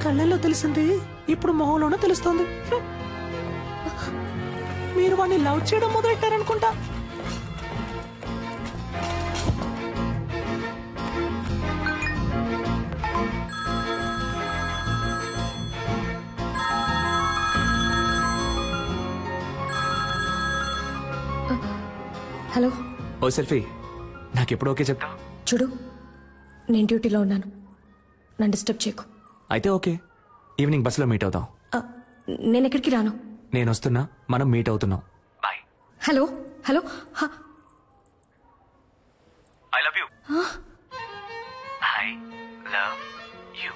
కళ్ళల్లో తెలిసింది ఇప్పుడు మొహంలోనూ తెలుస్తోంది. మీరు వాడిని లవ్ చేయడం మొదలెట్టారనుకుంటా. హలో. ఓ సెల్ఫీ, నాకెప్పుడు ఓకే చెప్తా? చూడు, నేను డ్యూటీలో ఉన్నాను, నన్ను డిస్టర్బ్ చేయకు. అయితే ఓకే, ఈవినింగ్ బస్సులో మీట్ అవుతాం. నేను ఎక్కడికి రాను. నేను వస్తున్నా, మనం మీట్ అవుతున్నాం. Hello hello. I love you. I love you.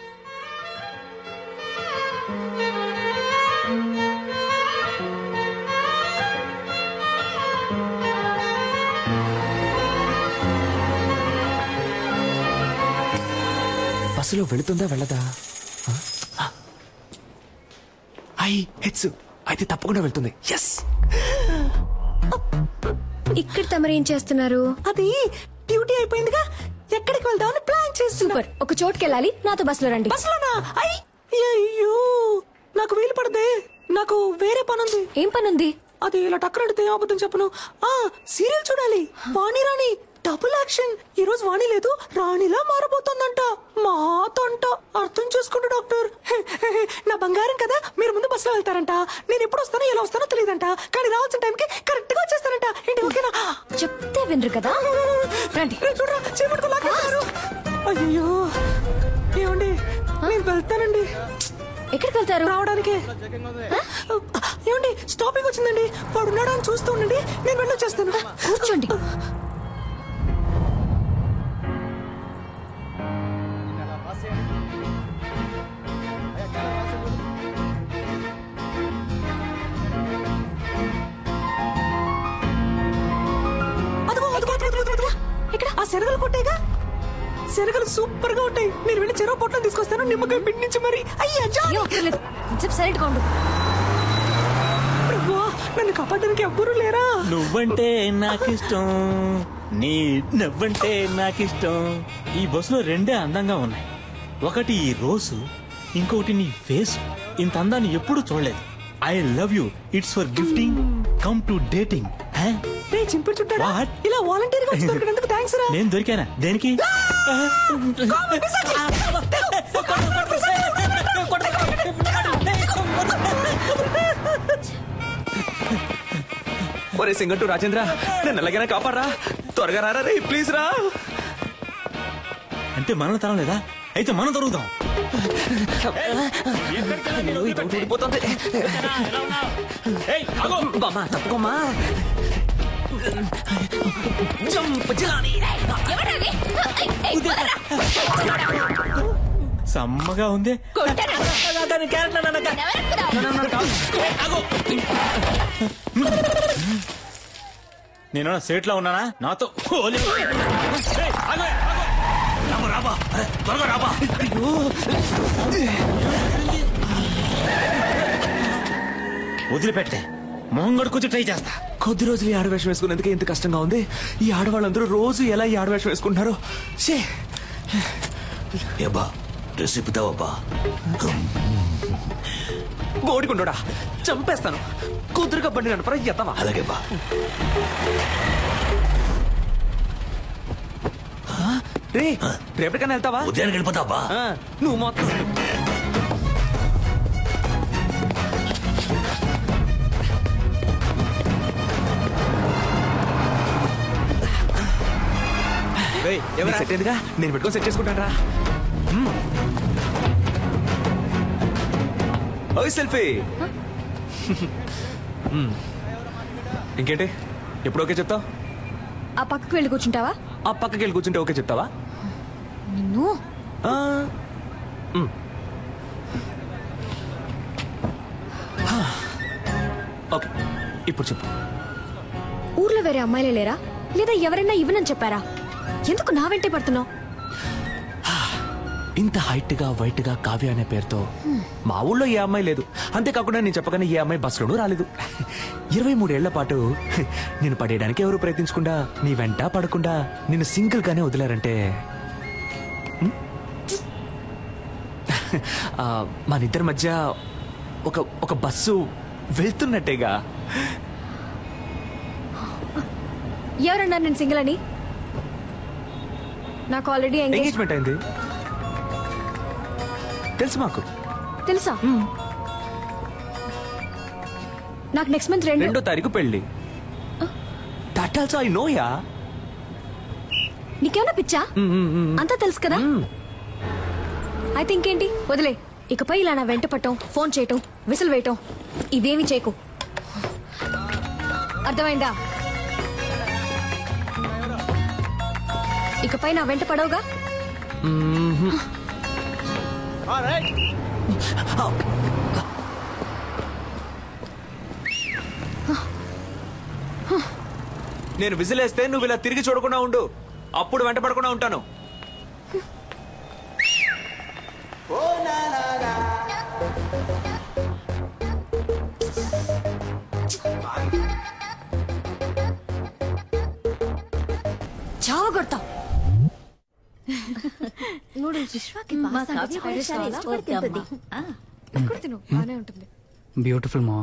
బస్సులో వెళుతుందా వెళ్ళదా? అయితే తప్పకుండా వెళ్తుంది. ఎస్. ఇక్కడ తమరేం చేస్తున్నారు? అది డ్యూటీ అయిపోయిందిగా, ఎక్కడికి వెళ్దామని ప్లాన్ చేసి. సూపర్. ఒక చోటుకి వెళ్ళాలి, నాతో బస్సులో రండి. బస్సులోనా? అయ్యో, నాకు వీలు పడదే, నాకు వేరే పనుంది. ఏం పనుంది? అది ఇలా టక్కరడితే అబద్ధం చెప్పను. సీరియల్ చూడాలి, వాణి రాణి డబుల్ యాక్షన్. ఈ రోజు వాణి లేదు, రాణిలా మారబోతోందంట. మాతంట. అర్థం చేసుకుంటా డాక్టర్. నా బంగారం కదా, మీరు ముందు బస్సులో వెళ్తారంట. నేను ఎప్పుడు వస్తానో ఎలా వస్తానో తెలియదంట, కానీ రావాల్సిన టైంకి కరెక్ట్ గా వచ్చేస్తానంట. ఏంటి ఓకేనా? చెప్తే వినరు కదా. రండి. చూడరా, చేపట్టుకు లాగేస్తారు. అయ్యో, ఏమండి, నేను వెళ్తానండి. ఎక్కడికి వెళ్తారు? రావడానికి. ఏమండి, స్టాపింగ్ వచ్చిందండి. వాడు ఉన్నాడా అని చూస్తూ ఉండండి, నేను వెళ్ళొచ్చేస్తాను. కూర్చోండి. శనగలు కొట్టేగా. శనగలు సూపర్ గా ఉంటాయి. మీరు వెళ్ళి చెరువు పొట్టం తీసుకొస్తాను, నిమ్మకాయ పిండి నుంచి మరి. అయ్యా సైలెంట్ గా ఉండు. నన్ను కాపాడడానికి ఎవ్వరూ లేరా? నువ్వంటే నాకిష్టం, నీ నవ్వంటే నాకిష్టం. ఈ బస్సులో రెండే అందంగా ఉన్నాయి. ఒకటి ఈ రోజు, ఇంకొకటి నీ ఫేస్. ఇంత అందాన్ని ఎప్పుడు చూడలేదు. I love you. It's for gifting, come to dating. చింపుడు చుట్టాడా? ఇలా వాలంటీర్ గా దొరికినందుకు థ్యాంక్స్ రా. నేను దొరికానా? దేనికి? ఒరే సింగట్టు రాజేంద్ర, నేను ఎలాగైనా కాపాడరా, త్వరగా రారా రే, ప్లీజ్ రా. అంటే మనం తరం లేదా? అయితే మనం దొరుకుతాం. తప్పుకోమ్మా. సమ్మగా ఉంది. నేను సేట్లో ఉన్నానా? నాతో త్వరగా రాబా. వదిలిపెట్టే మొహం గడుకొచ్చి ట్రై చేస్తా. కొద్ది రోజులు ఈ ఆడవేషం వేసుకునేందుకే ఇంత కష్టంగా ఉంది. ఈ ఆడవాళ్ళందరూ రోజు ఎలా ఈ ఆడవేషం వేసుకుంటున్నారు? ఏబా డ్రెస్ ఇప్పుతావబ్బా. బోడికుండోడా, చంపేస్తాను. కుదురుగా బండి నడపరా ఎత్తవా? అలాగే బా. రే, రేపటికన్నా వెళ్తావా? ఉదయానికి వెళ్ళిపోతావా? నువ్వు మొత్తం సెట్ అయిందిగా, నేను పెట్టుకొని సెట్ చేసుకుంటాను రా. ఓయ్ సెల్ఫీ. ఇంకేంటి, ఎప్పుడు ఓకే చెప్తావు? ఆ పక్కకు వెళ్ళి కూర్చుంటావా? ఆ పక్కకి వెళ్ళి కూర్చుంటే ఓకే చెప్తావా? నిన్ను ఓకే, ఇప్పుడు చెప్పు. ఊర్లో వేరే అమ్మాయిలే లేరా? లేదా ఎవరైనా ఇవ్వనని చెప్పారా? ఎందుకు నా వెంటే పడుతున్నావు? ఇంత హైట్ గా వైట్ గా కావ్య అనే పేరుతో మా ఊళ్ళో ఏ అమ్మాయి లేదు. అంతేకాకుండా నేను చెప్పగానే ఏ అమ్మాయి బస్సులోనూ రాలేదు. 23 ఏళ్ల పాటు నేను పడేయడానికి ఎవరు ప్రయత్నించకుండా, నీ వెంట పడకుండా నిన్ను సింగిల్ గానే వదిలారంటే మన ఇద్దరి మధ్య ఒక బస్సు వెళ్తున్నట్టేగా. ఎవరన్నారు నేను సింగిల్ అని? నాకు ఆల్రెడీ ఎంగేజ్మెంట్ అయింది తెలుసు. మాకు తెలుసా? నాకు నెక్స్ట్ మంత్ 2వ తారీఖు పెళ్లి. That also I know yeah. నీకేమన్నా పిచ్చా? అంతా తెలుసు కదా. అయితే ఇంకేంటి, వదిలే. ఇకపై ఇలా నా వెంట పట్టం, ఫోన్ చేయటం, విసిల్ వేయటం ఇవేమి చేయకు. అర్థమైందా? ఇకపై నా వెంట పడవుగా. నేను విజిలేస్తే నువ్వు ఇలా తిరిగి చూడకుండా ఉండు, అప్పుడు వెంట పడకుండా ఉంటాను. చావగొడతా. బ్యూటిఫుల్ మా.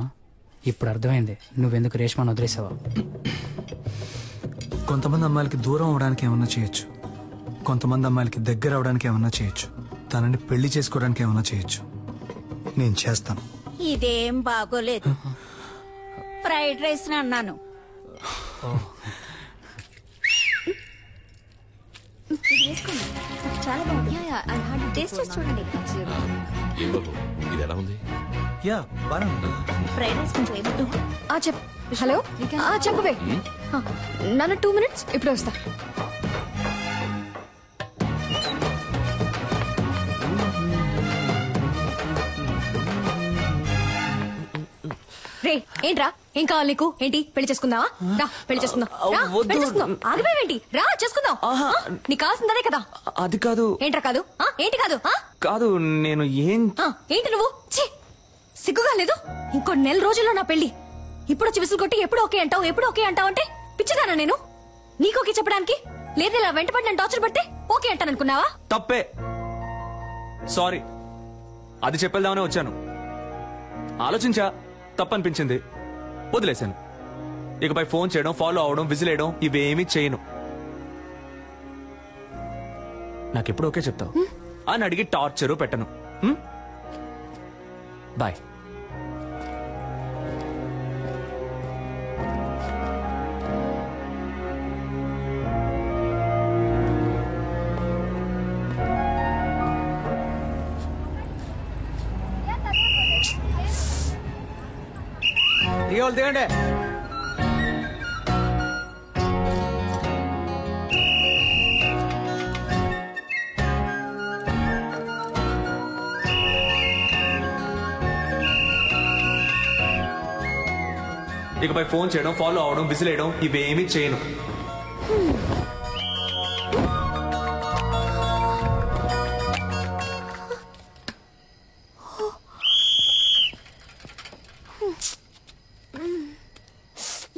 ఇప్పుడు అర్థమైంది నువ్వెందుకు రేష్మాను వదిలేసావా. కొంతమంది అమ్మాయిలకి దూరం అవడానికి ఏమన్నా చేయొచ్చు, కొంతమంది అమ్మాయిలకి దగ్గర అవడానికి ఏమన్నా చేయొచ్చు, తనని పెళ్లి చేసుకోవడానికి ఏమన్నా చేయొచ్చు. నేను చేస్తాను. ఇదేం బాగోలేదు. ఫ్రైడ్ రైస్ అన్నాను. చాలా బాగుంది. టేస్ట్ చేసి చూడండి. ఇది ఎలా ఉంది? యా బాగా ఫ్రైడ్ రైస్ కొంచెం ఏమిటో. హలో, చెప్పవే. నాన్న 2 minutes, ఇప్పుడే వస్తా. రే, ఏంట్రా ఏం కావాలి నీకు? ఏంటి పెళ్లి చేసుకుందావా? రా పెళ్లి చేసుకుందాం. రా, పెళ్లి చేసుకుందాం. ఆగిపోయావేంటి? రా చేసుకుందాం. నీకు కావాల్సిందే కదా. అది కాదు. ఏంట్రా కాదు? ఏంటి కాదు? కాదు నేను ఏం ఏంటి నువ్వు? ఛీ, సిగ్గుగా లేదు? ఇంకో నెల రోజుల్లో నా పెళ్లి. ఇప్పుడు వచ్చి విసులు కొట్టి ఎప్పుడు ఓకే అంటావు ఎప్పుడు ఓకే అంటావు అంటే పిచ్చిదానా నేను? నీకు ఓకే చెప్పడానికి? లేదు ఇలా వెంటపడి నన్ను టార్చర్ పడితే ఓకే అంటాను అనుకున్నావా? తప్పే, సారీ. అది చెప్పేద్దామనే వచ్చాను. ఆలోచించా, తప్పనిపించింది, వదిలేశాను. ఇకపై ఫోన్ చేయడం, ఫాలో అవడం, విజిల్ వేయడం ఇవేమీ చేయను. నాకెప్పుడు ఓకే చెప్తావు అని అడిగి టార్చరు పెట్టను. బాయ్. దిగండి. ఇకపై ఫోన్ చేయడం, ఫాలో అవడం, విజిల్ వేయడం ఇవేమీ చేయను.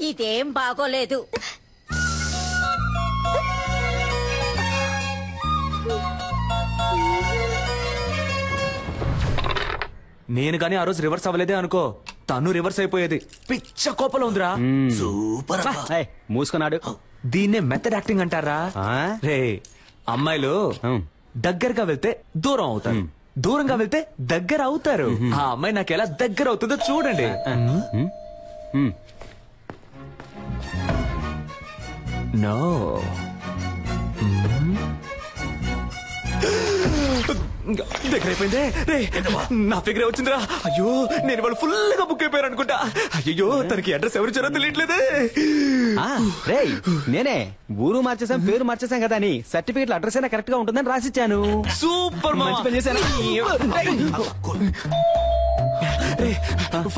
ఇదేం బాగోలేదు. నేను గానీ ఆ రోజు రివర్స్ అవ్వలేదే అనుకో, తను రివర్స్ అయిపోయేది. పిచ్చ కోపంలో ఉందిరా. సూపర్. మూసుకున్నాడు. దీన్నే మెథడ్ యాక్టింగ్ అంటారా? రే, అమ్మాయిలు దగ్గరగా వెళ్తే దూరం అవుతారు, దూరంగా వెళ్తే దగ్గర అవుతారు. ఆ అమ్మాయి నాకు ఎలా దగ్గర అవుతుందో చూడండి. నో, దగ్గర అయిపోయిందే. రే, నా ఫిగరే వచ్చిందిరా. అయ్యో, నేను వాళ్ళు ఫుల్ గా బుక్ అయిపోయారు అనుకుంటా. అయ్యో, తనకి అడ్రస్ ఎవరు ఇచ్చారో తెలియట్లేదే. రే, నేనే ఊరు మార్చేసాం, పేరు మార్చేసాం కదా అని సర్టిఫికెట్ అడ్రస్ అయినా కరెక్ట్ గా ఉంటుందని రాసిచ్చాను. సూపర్, మంచి పని చేశాను.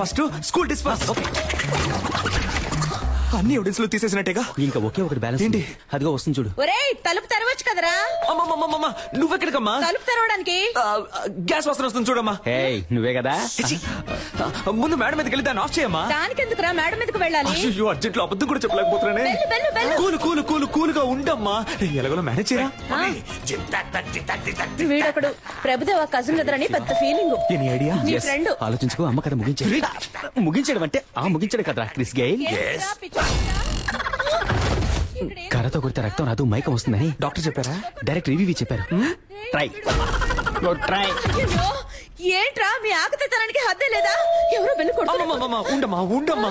First school disperse. అన్ని ఎవిడెన్స్ లో తీసేసినట్టేగా. ఇంకా ఒకే ఒకటి బ్యాలెన్స్ ఏంటి? అదిగో వస్తుంది చూడు. ఒరేయ్, తలుపు తెరవచ్చు కదరా. నువ్వెక్కడికమ్మా? తలుపు తెరవడానికి గ్యాస్ వాసన వస్తుంది చూడమ్మా. నువ్వే కదా. ముందు మేడం మీదకి వెళ్ళి దాన్ని ఆఫ్ చేయమ్మా. దానికెందుకురా మేడం మీదకి వెళ్ళాలి? అయ్యో, అర్జెంట్ లో అబద్ధం కూడా చెప్పలేకపోతున్నానే. కూలు ఉండమ్మా. ఎలాగో మేనేజ్ చేయరా. వీడొకడు ప్రభుదేవ కజిన్ కదరని పెద్ద ఫీలింగ్. Any idea? నీ ఫ్రెండ్. ఆలోచించుకో. అమ్మ కదా ముగించడం అంటే ముగించడం కదరా క్రిస్ గెయిల్. కర్రతో కొడితే రక్తం రాదు, మైకం వస్తుందని డాక్టర్ చెప్పారా? డైరెక్ట్ రివ్యూ చెప్పారు. ట్రై. ఏంట్రా మీ ఆకతానికి హద్దే లేదా? ఎవరో వెళ్ళి ఉండమ్మా,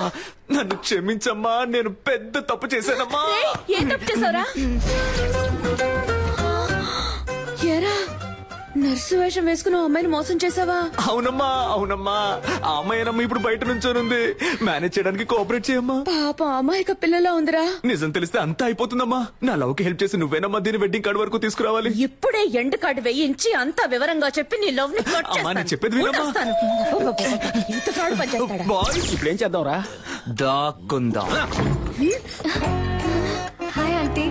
నన్ను క్షమించమ్మా. నేను పెద్ద తప్పు చేశానమ్మా. ఏం తప్పు చేశారా? ఏరా, నర్సు వేషం వేసుకుని అమ్మాయిని మోసం చేసావా? అవునమ్మా. ఆ అమ్మాయినమ్మ ఇప్పుడు బయట నుంచోనుంది. మేనేజ్ చేయడానికి కోఆపరేట్ చేయమ్మా. పాప అమ్మాయిక పిల్లలా ఉందిరా. నిజం తెలిస్తే అంతా అయిపోతుందమ్మా. నా లవ్ కి హెల్ప్ చేసి నువ్వేనమ్మా దీని వెడ్డింగ్ కార్డు వరకు తీసుకురావాలి. ఇప్పుడే ఎండ్ కార్డు వేయించి అంతా వివరంగా చెప్పి నీ లవ్ ని కట్ అమ్మా, నేను చెప్పేది వినమ్మా. ఇంత ఫ్రాడ్ పని చేస్తాడా? బాయ్స్, ఇప్పుడు ఏం చేద్దాం రా? దాక్కుందాం. Hi aunty.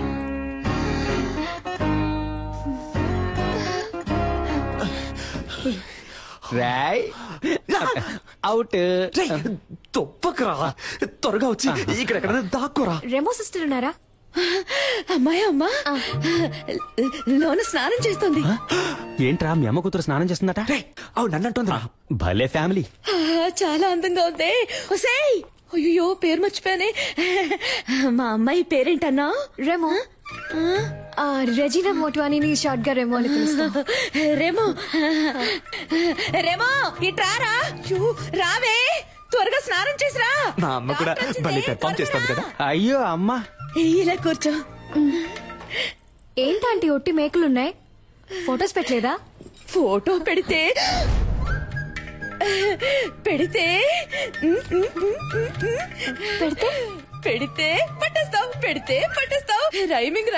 రాయ్ అవుట్. తొప్పకరా, త్వరగా వచ్చి ఇక్కడ ఎక్కడైనా దాక్కోరా. రెమో సిస్టర్ ఉన్నారా? అమ్మాయి అమ్మా లోన స్నానం చేస్తుంది. ఏంట్రా మీ అమ్మ కూతురు స్నానం చేస్తుందట? అవును, నన్నంటుందిరా. భలే ఫ్యామిలీ. చాలా అందంగా ఉంది. ఒసేయ్, అయ్యో పేరు మర్చిపోయానే. మా అమ్మాయి పేరేంటన్నా? రెమో. రెజీనా మోట్వానీని షార్ట్ గా రెమో అని పిలుస్తాం. రెమో ఇట్రారా. రావే, త్వరగా స్నానం చేసిరా. మా అమ్మ కూడా భలే పెర్ఫామ్ చేస్తుంది కదా. అయ్యో అమ్మా, ఇలా కూర్చో. ఏంటంటే ఒట్టి మేకులున్నాయి, ఫొటోస్ పెట్టలేదా? ఫోటో పెడితే పెడితే పట్టేస్తావు, పెడితే పట్టేస్తావు. రైమింగ్.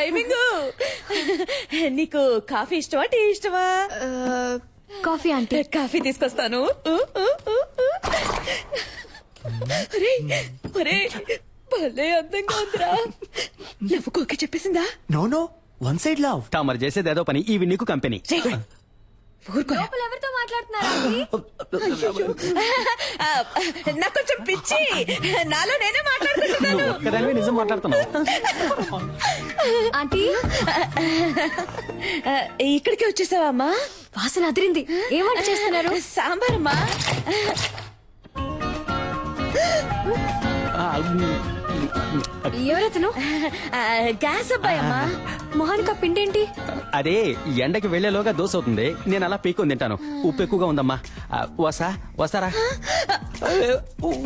నీకు కాఫీ ఇష్టమా, టీ ఇష్టమా? కాఫీ అంటే. కాఫీ తీసుకొస్తాను. భలే అందంగా ఉందిరా. లవ్వుకోకే చెప్పేసిందా? No no, one side love. తామరు చేసేది ఏదో పని, ఇవి నీకు కంపెనీ. ఎవరితో మాట్లాడుతున్నారా? నాకు కొంచెం పిచ్చి, నాలో నేనే మాట్లాడుతున్నాను. ఒక్కదానివే నిజం మాట్లాడుతున్నావు. ఆంటీ ఇక్కడికి వచ్చేసావా అమ్మా? వాసన అదిరింది. ఏం వంట చేస్తున్నారు? సాంబార్ అమ్మా. ఎవరతను? గ్యాస్ అబ్బాయి అమ్మా. మొహానికి పిండేంటి? అదే ఎండకి వెళ్లేలోగా దోశ అవుతుంది, నేను అలా పీక్కొని తింటాను. ఉప్పు ఎక్కువగా ఉందమ్మా. వస్తారా?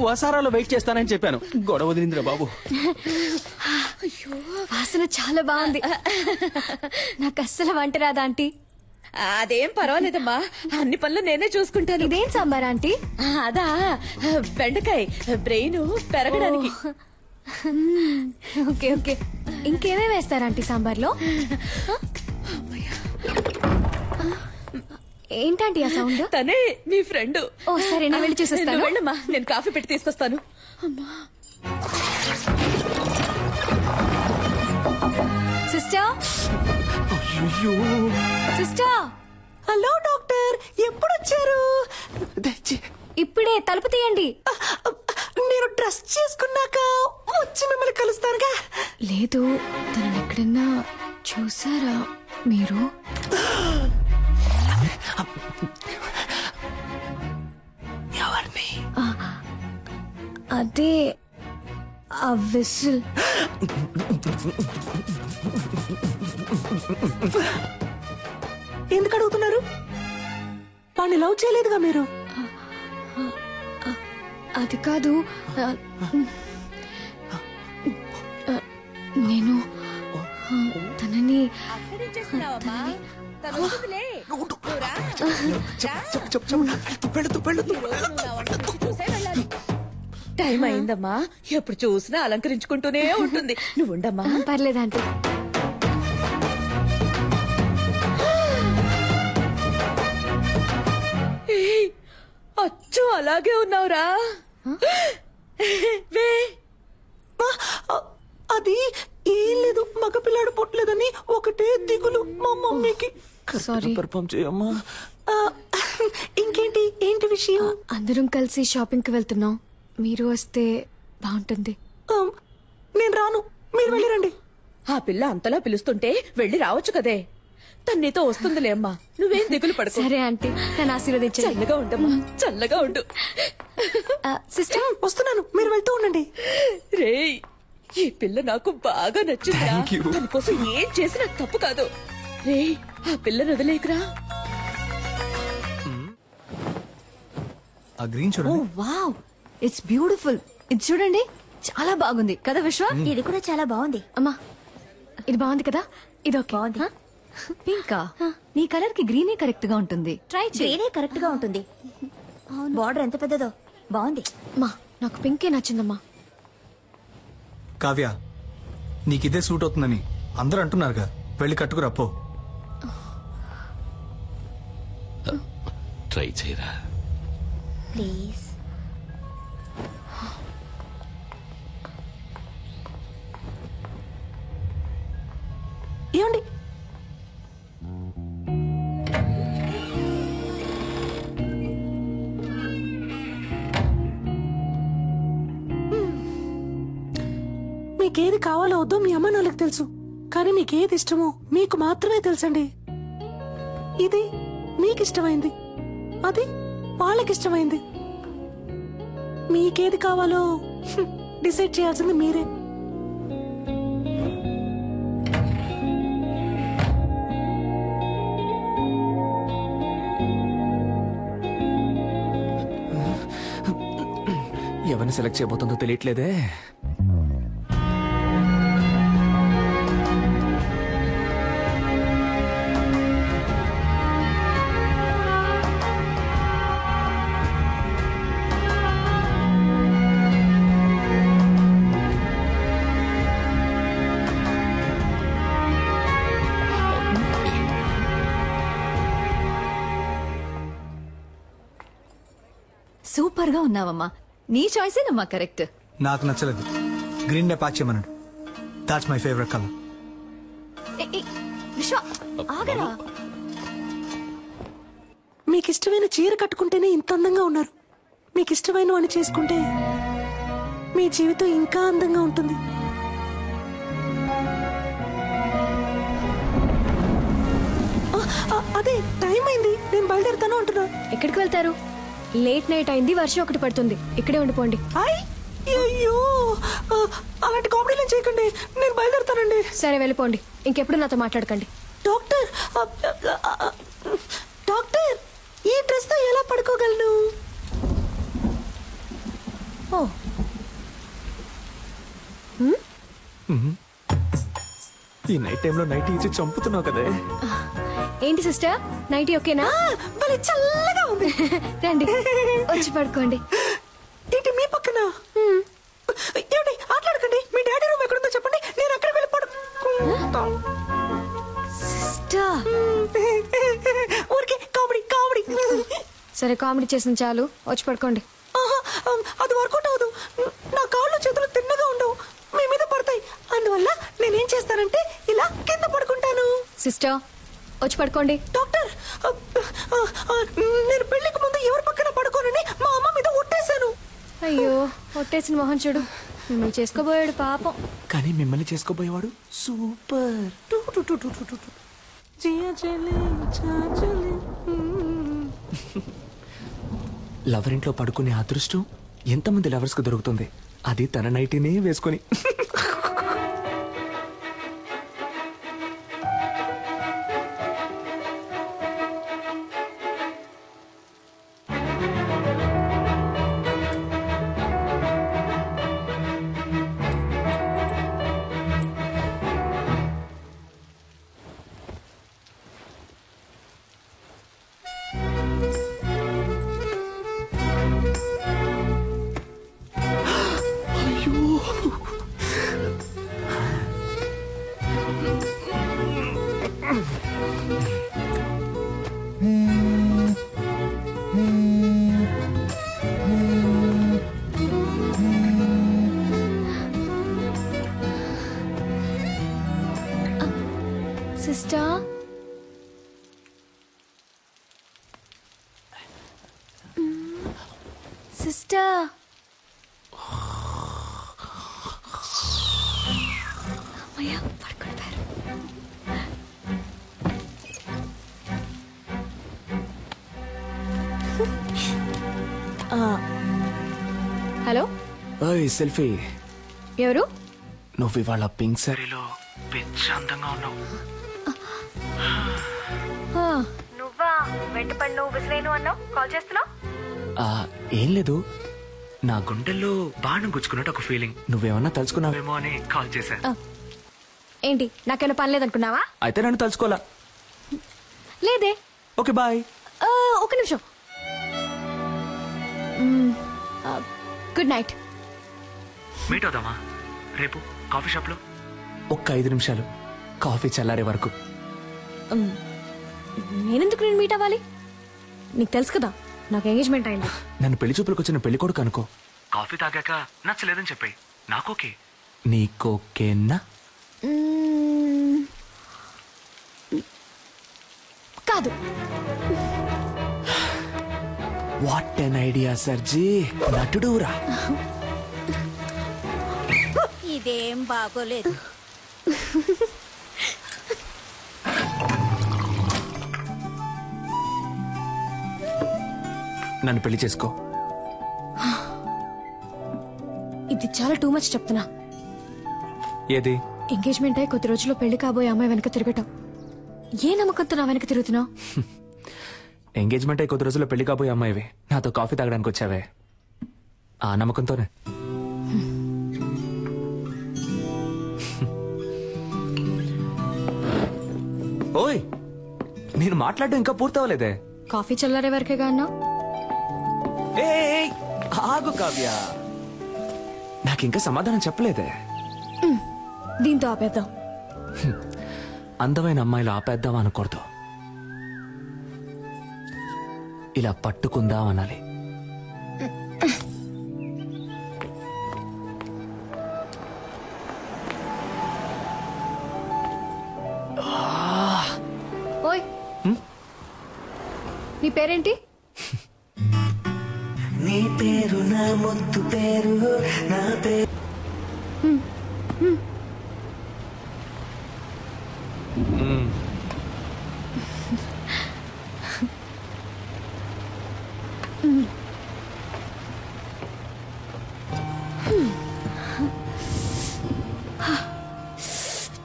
వసారాలో వెయిట్ చేస్తానని చెప్పాను, గొడవ వదిలిందిరా బాబు. వాసన చాలా బాగుంది. నాకు అస్సలు వంట రాదా ఆంటీ? అదేం పర్వాలేదమ్మా, అన్ని పనులు నేనే చూసుకుంటాను. ఇదేం సాంబార్ ఆంటీ? అదా బెండకాయ బ్రెయిన్ పెరగడానికి. Okay okay. ఇంకేమేమి వేస్తారు ఆంటీ సాంబార్లో? ఏంటంటే ఆ సౌండ్? తనే మీ ఫ్రెండ్. ఓ సరే, నేను వెళ్ళి చూసేస్తాను. వెళ్ళమ్మా, నేను కాఫీ పెట్టి తీసుకొస్తాను. అమ్మా సిస్టర్, సిస్టర్. హలో డాక్టర్, ఎప్పుడు వచ్చారు? ఇప్పుడే. తలుపు తీయండి. నేను డ్రెస్ చేసుకున్నాక వచ్చి మిమ్మల్ని కలుస్తానుగా. లేదు, తనని ఎక్కడన్నా చూసారా మీరు? ఎవరిని? అదే ఆ విసిల్. ఎందుకు అడుగుతున్నారు? వాడిని లవ్ చేయలేదుగా మీరు? అది కాదు, నేను తనని టైం అయిందమ్మా, ఎప్పుడు చూసినా అలంకరించుకుంటూనే ఉంటుంది. నువ్వు ఉండమ్మా. పర్లేదంటే. అచ్చు అలాగే ఉన్నావురా. అది ఏం లేదు, మగపిల్లాడు పుట్టలేదని ఒకటే దిగులు మా మమ్మీకి. పర్ఫామ్ చేయమ్మా. ఇంకేంటి? ఏంటి విషయం? అందరం కలిసి షాపింగ్ కి వెళ్తున్నాం, మీరు వస్తే బాగుంటుంది. నేను రాను, మీరు వెళ్ళిరండి. ఆ పిల్ల అంతలా పిలుస్తుంటే వెళ్ళి రావచ్చు కదే. తన్నితో వస్తుందిలే అమ్మా, నువ్వేం దిగులు పడకు. సరే ఆంటీ, నన్ను ఆశీర్వదించండి. చల్లగా ఉండమ్మా, చల్లగా ఉండు. సిస్టర్ వస్తున్నాను, మీరు వెళ్తూ ఉండండి. రేయ్, ఈ పిల్ల నాకు బాగా నచ్చిందిరా. తన కోసం ఏం చేసినా తప్పు కాదు. రేయ్, ఆ పిల్లని వదిలేకురా. ఆ గ్రీన్ చూడండి. Wow, it's beautiful. ఇది చూడండి, చాలా బాగుంది కదా విశ్వ? ఇది కూడా చాలా బాగుంది. అమ్మా, ఇది బాగుంది కదా? ఇది ఓకే. బాగుంది. పింకా, నీ కలర్ కి గ్రీనే కరెక్ట్ గా ఉంటుంది. ట్రై చేయి. గ్రీనే కరెక్ట్ గా ఉంటుంది. బార్డర్ ఎంత పెద్దదో, బాగుంది. మా నాకు పింకే నచ్చిందమ్మా. కావ్య, నీకు ఇదే సూట్ అవుతుందని అందరూ అంటున్నారుగా, వెళ్ళి కట్టుకురా పో. ట్రై చేయరా ప్లీజ్. ఏమండి? మీకేది కావాలో వద్దో మీ అమ్మ నాన్నలకు తెలుసు, కానీ మీకేది ఇష్టమో మీకు మాత్రమే తెలుసండి. ఇది మీకు ఇష్టమైంది, అది వాళ్ళకిష్టమైంది. మీకేది కావాలో డిసైడ్ చేయాల్సింది మీరే. ఎవరిని సెలెక్ట్ చేయబోతుందో తెలియట్లేదే. సూపర్ గా ఉన్నావమ్మా. నీ చాయిసే నమ్మా కరెక్ట్. నాకు నచ్చలేదు. గ్రీన్ డే ప్యాక్ చేయమన్నాడు. That's my favourite colour. ఆగరా. మీకు ఇష్టమైన చీర కట్టుకుంటేనే ఇంత అందంగా ఉన్నారు. మీకు ఇష్టమైన వాడిని చేసుకుంటే మీ జీవితం ఇంకా అందంగా ఉంటుంది. అదే టైం అయింది, నేను బయలుదేరుతాను అంటున్నా. ఎక్కడికి వెళ్తారు? లేట్ నైట్ అయింది, వర్షం ఒకటి పడుతుంది. ఇక్కడే ఉండిపోండి. అయ్యో అలాంటి కామెడీలు చేయకండి, నేను బయలుదేరుతానండి. సరే వెళ్ళిపోండి, ఇంకెప్పుడు నాతో మాట్లాడకండి. డాక్టర్ డాక్టర్, ఈ డ్రెస్ తో ఎలా పడుకోగలను? ఓ ఈ నైట్ టైంలో నైట్ ఇచ్చి చంపుతున్నావు కదే. ఏంటి సిస్టర్, నైటీ ఓకేనా? భలే చల్లగా ఉంది. రండి వచ్చి పడుకోండి. ఏంటి మీ పక్కన? ఏమిటి ఆటలాడకండి. మీ డాడీ రూమ్ ఎక్కడుందో చెప్పండి, నేను అక్కడ వెళ్ళి పడుకుంటాను. ఊరికే కామెడీ కామెడీ. సరే కామెడీ చేసింది చాలు, వచ్చి పడుకోండి. అది వర్కౌట్ అవ్వదు. నా కాళ్ళు చేతులు తిన్నగా ఉండవు, మీ మీద పడతాయి. అందువల్ల నేనేం చేస్తానంటే ఇలా కింద పడుకుంటాను. సిస్టర్ వచ్చి పడుకోండి. డాక్టర్, నేను పెళ్లికి ముందు ఎవరి పక్కన పడుకోనని మా అమ్మ మీద ఒట్టేశాను. అయ్యో ఒట్టేసిన మొహం చూడు. మిమ్మల్ని చేసుకోబోయాడు పాపం. కానీ మిమ్మల్ని చేసుకోబోయేవాడు సూపర్. లవర్ ఇంట్లో పడుకునే అదృష్టం ఎంతమంది లవర్స్ కు దొరుకుతుంది? అది తన నైటీనే వేసుకొని. సిస్టర్ సిస్టర్ అమ్మయ్య పడుకుంటారు. Hello selfie. ఎవరు? నువ్వు ఇవాళ పింక్ సారీలో పిచ్చి అందంగా ఉన్నావు. నువ్వా? వెంటపడి నువ్వు విసిరేను అన్నావు, కాల్ చేస్తున్నావు? ఏం లేదు, నా గుండెల్లో బాణం గుచ్చుకున్నట్టు ఒక ఫీలింగ్. నువ్వేమన్నా తలుచుకున్నావేమో అని కాల్ చేశా. ఏంటి నాకైనా పని లేదనుకున్నావా? అయితే నన్ను తలుచుకోవాలా? లేదే. Okay bye. ఒక నిమిషం. Good night. మీట్ అవుదామా రేపు కాఫీ షాప్ లో? ఒక్క 5 నిమిషాలు, కాఫీ చల్లారే వరకు. నేనెందుకు నేను మీట్ అవ్వాలి? నీకు తెలుసు కదా నాకు ఎంగేజ్మెంట్ అయింది. నన్ను పెళ్లి చూపులకు వచ్చిన పెళ్లి కొడుకు అనుకో. కాఫీ తాగాక నచ్చలేదని చెప్పాయి, నాకోకే. నీకోకేనా? కాదు. వాట్ ఎన్ ఐడియా సర్జీ, నటుడురా. ఇదేం బాగోలేదు. నన్ను పెళ్లి చేసుకో. ఇది చాలా టూ మచ్ చెప్తున్నా. ఏది? ఎంగేజ్మెంట్ అయి కొద్ది రోజుల్లో పెళ్లి కాబోయే అమ్మాయి వెనక తిరగటం. ఏ నమ్మకంతో నా వెనక తిరుగుతున్నావు? ఎంగేజ్మెంట్ అయి కొద్ది రోజుల్లో పెళ్లి కాబోయే అమ్మాయివి నాతో కాఫీ తాగడానికి వచ్చావే, ఆ నమ్మకంతోనే. ఓయ్, నేను మాట్లాడడం ఇంకా పూర్తవలేదే. కాఫీ చల్లారే వరకేగా అన్నావు. ఆగు కావ్య, నాకింకా సమాధానం చెప్పలేదే. దీంతో ఆపేద్దాం. అందమైన అమ్మాయిలు ఆపేద్దాం అనకూడదు, ఇలా పట్టుకుందాం అనాలి. నీ పేరేంటి? నీ పేరు నా ముద్దు పేరు నా పేరు.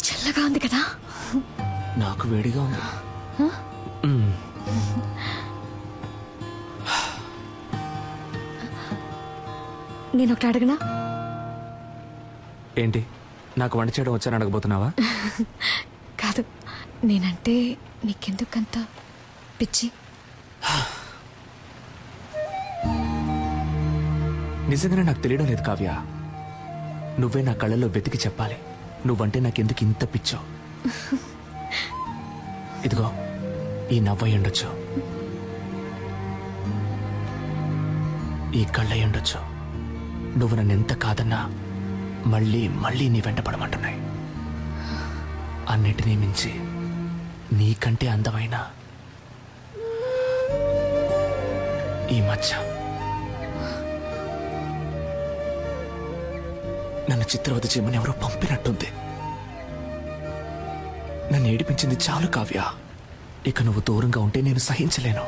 చల్లగా ఉంది కదా? నాకు వేడిగా ఉంది. నేను ఒకటి అడగనా? ఏంటి, నాకు వంట చేయడం వచ్చాను అడగబోతున్నావా? కాదు, నేనంటే నీకెందుకంత పిచ్చి? నిజంగానే నాకు తెలియడం లేదు కావ్య. నువ్వే నా కళ్ళల్లో వెతికి చెప్పాలి నువ్వంటే నాకెందుకు ఇంత పిచ్చో. ఇదిగో ఈ నవ్వై ఉండొచ్చు, ఈ కళ్ళై ఉండొచ్చు. నువ్వు నన్ను ఎంత కాదన్నా మళ్ళీ మళ్ళీ నీ వెంట పడమంటున్నాయి. అన్నిటినీ మించి నీకంటే అందమైన ఈ మచ్చ నన్ను చిత్రవద చేయమని ఎవరో పంపినట్టుంది. నన్ను ఏడిపించింది చాలు కావ్య. ఇక నువ్వు దూరంగా ఉంటే నేను సహించలేను.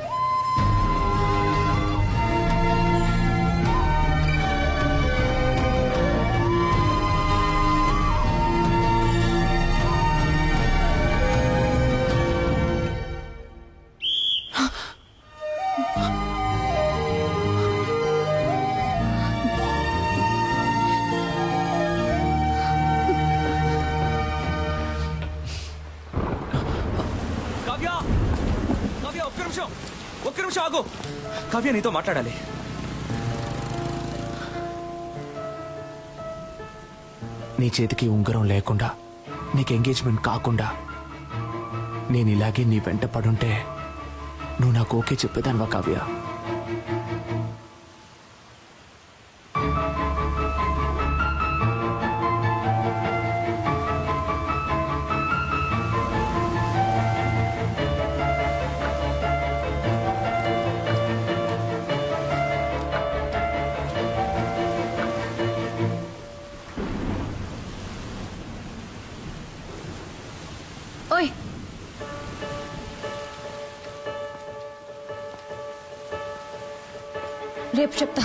ఒక్క నిమిషం ఆగు. కావ్య, నీతో మాట్లాడాలి. నీ చేతికి ఉంగరం లేకుండా, నీకు ఎంగేజ్మెంట్ కాకుండా నేను ఇలాగే నీ వెంట పడుంటే నువ్వు నాకు ఓకే చెప్పేదానివా కావ్య? ఓయ్, రేపు చెప్తా.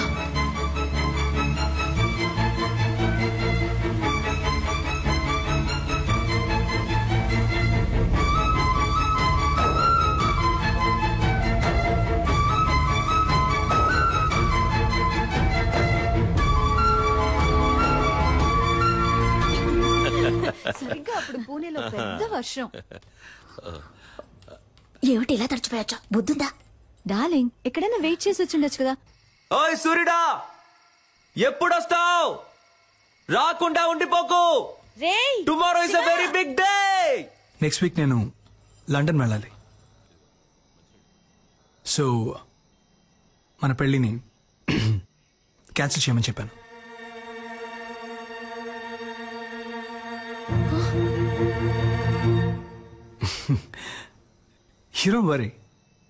సరిగ్గా అప్పుడు పూణేలో పెద్ద వర్షం. ఏమిటి ఇలా తడిచిపోయొచ్చా? బుద్ధుందా? డార్లింగ్, ఎక్కడైనా వెయిట్ చేసి వచ్చిండొచ్చు కదా. ఓయ్ సూర్యుడా, ఎప్పుడొస్తావు? రాకుండా ఉండిపోకు. Tomorrow is a very big day. Next week నేను లండన్ వెళ్ళాలి. సో మన పెళ్ళిని క్యాన్సిల్ చేయమని చెప్పాను. హీరో వరీ,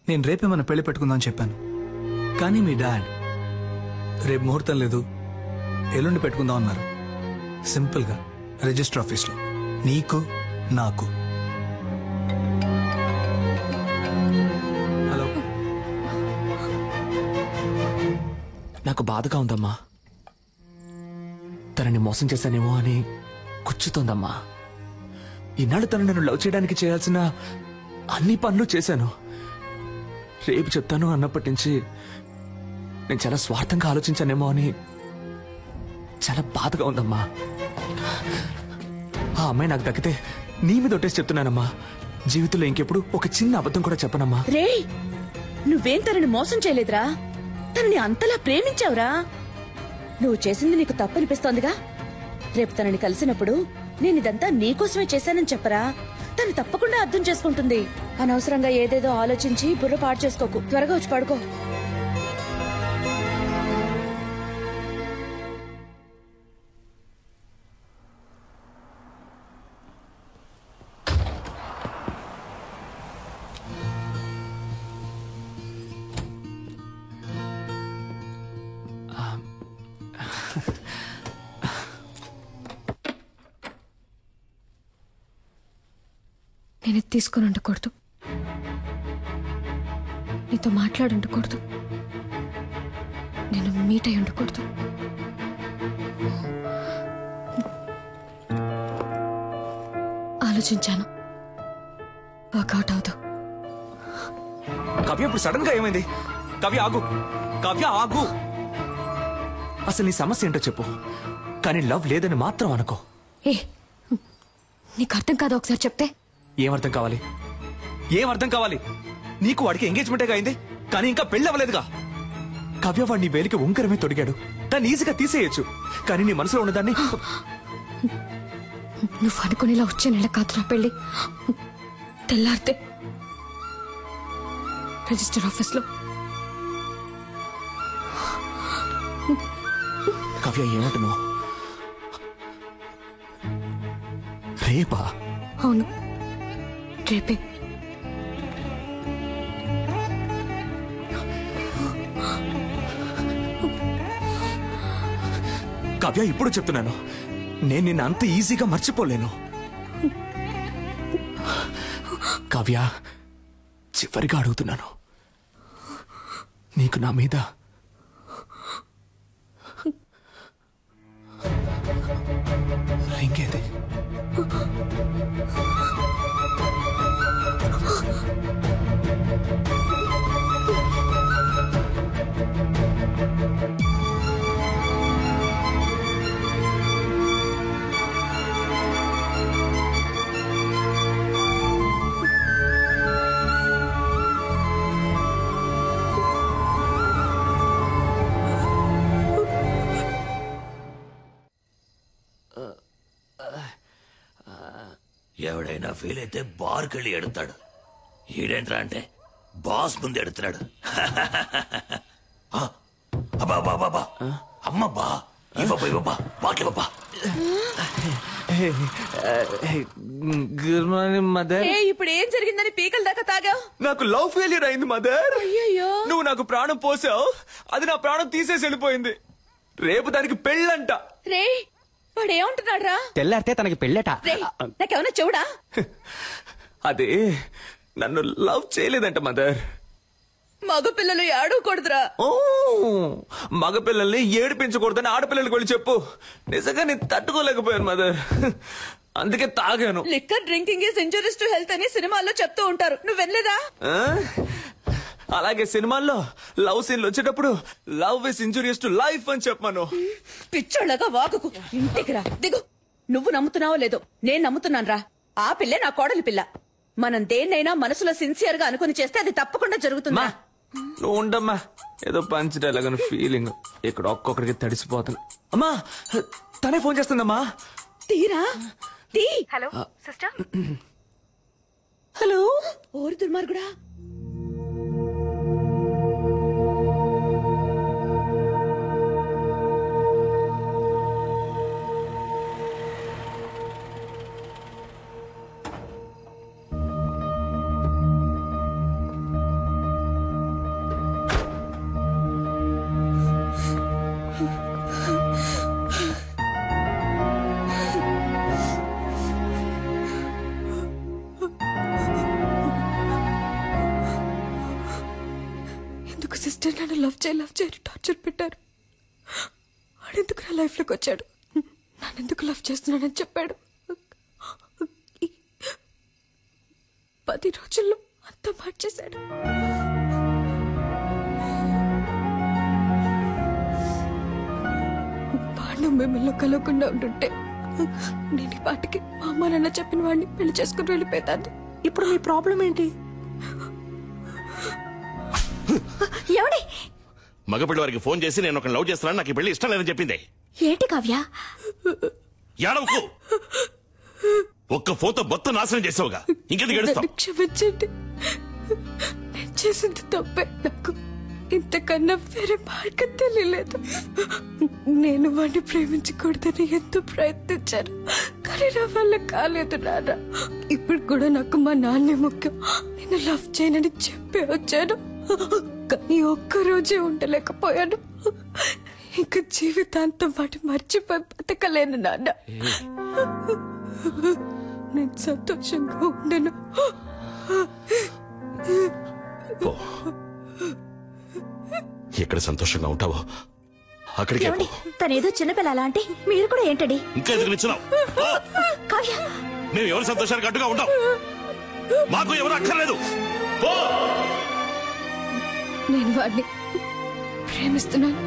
నేను రేపే మన పెళ్లి పెట్టుకుందామని చెప్పాను. కానీ మీ డాడ్ రేపు ముహూర్తం లేదు, ఎల్లుండి పెట్టుకుందాం అన్నారు. సింపుల్గా రిజిస్టర్ ఆఫీస్లో, నీకు నాకు. హలో, నాకు బాధగా ఉందమ్మా. తనని మోసం చేశానేమో అని కూర్చుతోందమ్మా. ఈనాడు తను నన్ను లవ్ చేయడానికి చేయాల్సిన అన్ని పనులు చేశాను. రేపు చెప్తాను అన్నప్పటి నుంచి నేను చాలా స్వార్థంగా ఆలోచించానేమో అని చాలా బాధగా ఉందమ్మా. ఆ అమ్మాయి నాకు దక్కితే నీ మీద ఒట్టేసి చెప్తున్నానమ్మా, జీవితంలో ఇంకెప్పుడు ఒక చిన్న అబద్ధం కూడా చెప్పనమ్మా. రే, నువ్వేం తనని మోసం చేయలేదురా, తనని అంతలా ప్రేమించావురా. నువ్వు చేసింది నీకు తప్పనిపిస్తోందిగా. రేపు తనని కలిసినప్పుడు నేనిదంతా నీకోసమే చేశానని చెప్పరా, తను తప్పకుండా అర్థం చేసుకుంటుంది. అనవసరంగా ఏదేదో ఆలోచించి బుర్ర పాడు చేసుకోకు. త్వరగా వచ్చి పడుకో. నేను తీసుకుని ఉండకూడదు, నీతో మాట్లాడి ఉండకూడదు, నేను మీట్ అయి ఉండకూడదు. ఆలోచించాను, వర్కౌట్ అవుతా. కావ్య ఇప్పుడు సడన్ గా ఏమైంది? కావ్య ఆగు, కావ్య ఆగు. అసలు నీ సమస్య ఏంటో చెప్పు, కానీ లవ్ లేదని మాత్రం అనుకో. ఏ నీకు అర్థం కాదా? ఒకసారి చెప్తే. ఏమర్థం కావాలి? ఏమర్థం కావాలి? నీకు వాడికి ఎంగేజ్మెంటే అయింది, కానీ ఇంకా పెళ్లి అవ్వలేదుగా. కావ్య వాడు నీ వేలికి ఉంకరమే తొడిగాడు, దాన్ని ఈజీగా తీసేయచ్చు, కానీ నీ మనసులో ఉన్నదాన్ని. నువ్వు అనుకునేలా వచ్చే నెల కాదురా పెళ్లి. తెల్లారితే రిజిస్టర్ ఆఫీస్ లో. కావ్య ఏమంటున్నావు? రేపా? అవును, రేపే. కావ్య ఇప్పుడు చెప్తున్నాను, నేను నిన్ను అంత ఈజీగా మర్చిపోలేను. కావ్య చివరిగా అడుగుతున్నాను, నీకు నా మీద రింగేది? ఎవడైనా ఫీల్ అయితే బార్కి వెళ్ళి ఎడతాడు. ఈడేంట్రా అంటే బాస్ ముందు ఎడుతున్నాడు. అబ్బా అమ్మబ్బా ఇవ్వబ్బా బాట్లివ్వబ్బా. Good morning mother. ఇప్పుడు ఏం జరిగిందని పీకల దాకా తాగావు? నాకు లవ్ ఫెయిల్యూర్ అయింది మదర్. అయ్యయ్యో. నువ్వు నాకు ప్రాణం పోసావు, అది నా ప్రాణం తీసేసి వెళ్ళిపోయింది. రేపు దానికి పెళ్ళంట. రే వాడు ఏమంటున్నాడు రా? తెల్లారితే తనకి పెళ్ళట. నాకేమన్నా చెవుడా? అదే నన్ను లవ్ చేయలేదంట మదర్. మగపిల్లలు ఏడవకూడదురా. మగపిల్లల్ని ఏడిపించకూడదని ఆడపిల్లలకి వెళ్ళి చెప్పు. నిజంగా నేను తట్టుకోలేకపోయాను మదర్, అందుకే తాగాను. Liquor drinking is injurious to health అని సినిమాల్లో చెప్తూ ఉంటారు, నువ్వు వెళ్ళలేదా? అలాగే సినిమాల్లో లవ్ సీన్లు వచ్చేటప్పుడు love is injurious to life అని చెప్పాను. పిచ్చోళ్ళగా వాగుకు, ఇంటికి రా, దిగు. నువ్వు నమ్ముతున్నావో లేదో, నేను నమ్ముతున్నాను రా. ఆ పిల్లే నా కోడలి పిల్ల. మనం దేన్నైనా మనసులో సిన్సియర్ గా అనుకుని చేస్తే అది తప్పకుండా జరుగుతుందా? నువ్వు ఉండమ్మా, ఏదో పంచడేలాగని ఫీలింగ్. ఇక్కడ ఒక్కొక్కడికి తడిసిపోతాను. అమ్మా తనే ఫోన్ చేస్తుందమ్మా. తీరా తీ. Hello sister. హలో. ఓరి దుర్మార్గుడా. సిస్టర్ నన్ను లవ్ చేయాలి టార్చర్ పెట్టారు. వాడెందుకు నా లైఫ్ లోకి వచ్చాడు? నన్నెందుకు లవ్ చేస్తున్నానని చెప్పాడు. 10 రోజుల్లో అంతా మార్చేశాడు. వాడు మిమ్మల్ని కలవకుండా ఉంటుంటే నేను ఈ పాటికి మా అమ్మ నాన్న చెప్పిన వాడిని పెళ్లి చేసుకుని వెళ్ళిపోతాను. ఇప్పుడు మీ ప్రాబ్లం ఏంటి? ఎవడి మగపిల్ల వారికి ఫోన్ చేసి నేను ఒక లవ్ చేస్తున్నాను, నాకు పెళ్లి ఇష్టం లేదని చెప్పింది. ఏంటి కావ్య? ఏడవకు. ఒక్క ఫోటో మొత్తం నాశనం చేసావుగా, ఇంకెందుకు గడుస్తావు? క్షమించండి, నేను చేసింది తప్పే. నాకు ఇంతకన్నా వేరే మార్గం తెలియలేదు. నేను వాడిని ప్రేమించకూడదని ఎంతో ప్రయత్నించాను, కానీ నా వల్ల కాలేదు నాన్న. ఇప్పుడు కూడా నాకు మా నాన్నే ముఖ్యం. నేను లవ్ చేయనని చెప్పి వచ్చాను, కానీ ఒక్కరోజే ఉండలేకపోయాను. ఇంకా జీవితాంతం వాటి మర్చిపోయి బతకలేను నాన్న. నేను సంతోషంగా ఉండను. పో. ఎక్కడ సంతోషంగా ఉంటావో అక్కడికే పో. తనేదో చిన్నపిల్ల అలా అంటే మీరు కూడా ఏంటండి ఇంకా ఎదురు నిల్చున్నావు? కావ్య మేము ఎవరి సంతోషానికి అడ్డుగా ఉంటాం? మాకు ఎవరు అక్కర్లేదు. పో. నేను వాడిని ప్రేమిస్తున్నాను.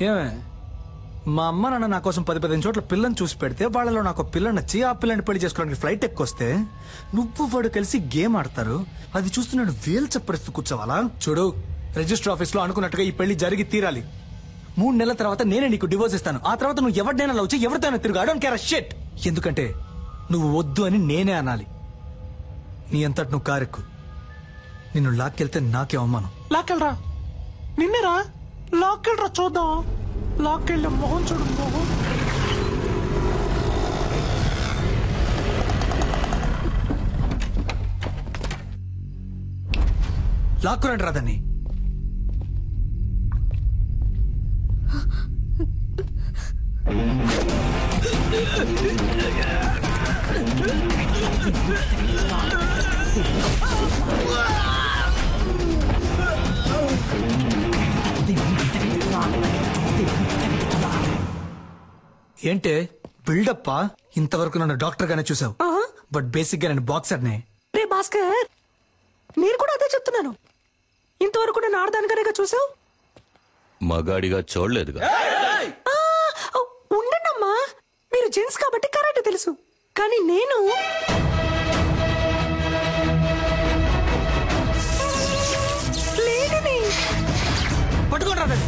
ఏమే మా అమ్మ నాన్న నా కోసం 10-15 చోట్ల పిల్లని చూసి పెడితే వాళ్ళలో నాకు పిల్ల నచ్చి ఆ పిల్లని పెళ్లి చేసుకోవడానికి ఫ్లైట్ ఎక్కొస్తే నువ్వు వాడు కలిసి గేమ్ ఆడతారు. అది చూస్తూ నేను వేలు చెప్పరిస్తూ కూర్చోవాలా? చూడు, రిజిస్టర్ ఆఫీస్ లో అనుకున్నట్టుగా ఈ పెళ్లి జరిగి తీరాలి. 3 నెలల తర్వాత నేనే నీకు డివోర్స్ ఇస్తాను. ఆ తర్వాత నువ్వు ఎవరినైనా లవ్ చేయి, ఎవరితోనైనా తిరుగు. I don't care a shit. ఎందుకంటే నువ్వు వద్దు అని నేనే అనాలి. నీ అంతటి నువ్వు కారెక్కు. నిన్ను లాక్కెళ్తే నాకే అవమానం. లాక్కెళ్ళరా, నిన్నేరా లాక్కెళ్ళరా, చూద్దాం. లాక్కెళ్ళే మొహం చూడు, మొహం. లాక్కురండి రాదని. ఏంటే బిల్డప్పా? ఇంతవరకు నన్ను డాక్టర్ గానే చూసావు, బట్ బేసిక్ గా నేను బాక్సర్ నే. రే భాస్కర్, నేను కూడా అదే చెప్తున్నాను. ఇంతవరకు నేను ఆడదానిగానే చూసావు, మగాడిగా చూడలేదుగా. ఉండండమ్మా, మీరు జెంట్స్ కాబట్టి కరెక్ట్ తెలుసు, కానీ నేను లేడీని. పట్టుకోండి రాదని.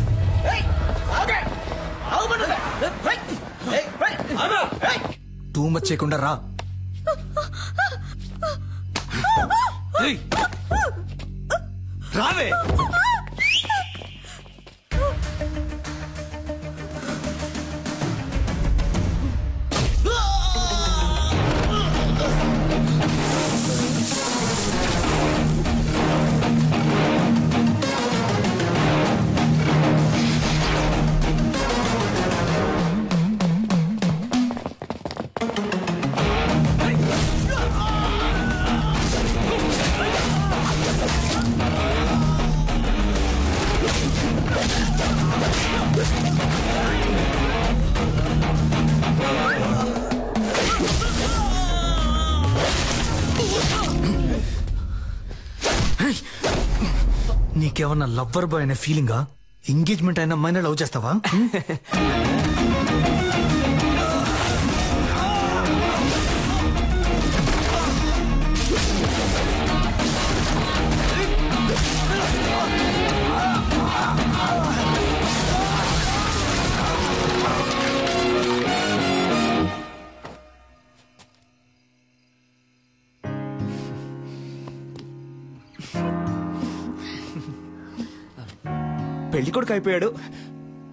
టూ మచ్ చేయకుండా రా. రావే. నీకేమన్నా లవ్వర్ బాయ్ అనే ఫీలింగా? ఎంగేజ్మెంట్ అయిన అమ్మాయిని లవ్ చేస్తావా? పెళ్లి కొడుకు అయిపోయాడు,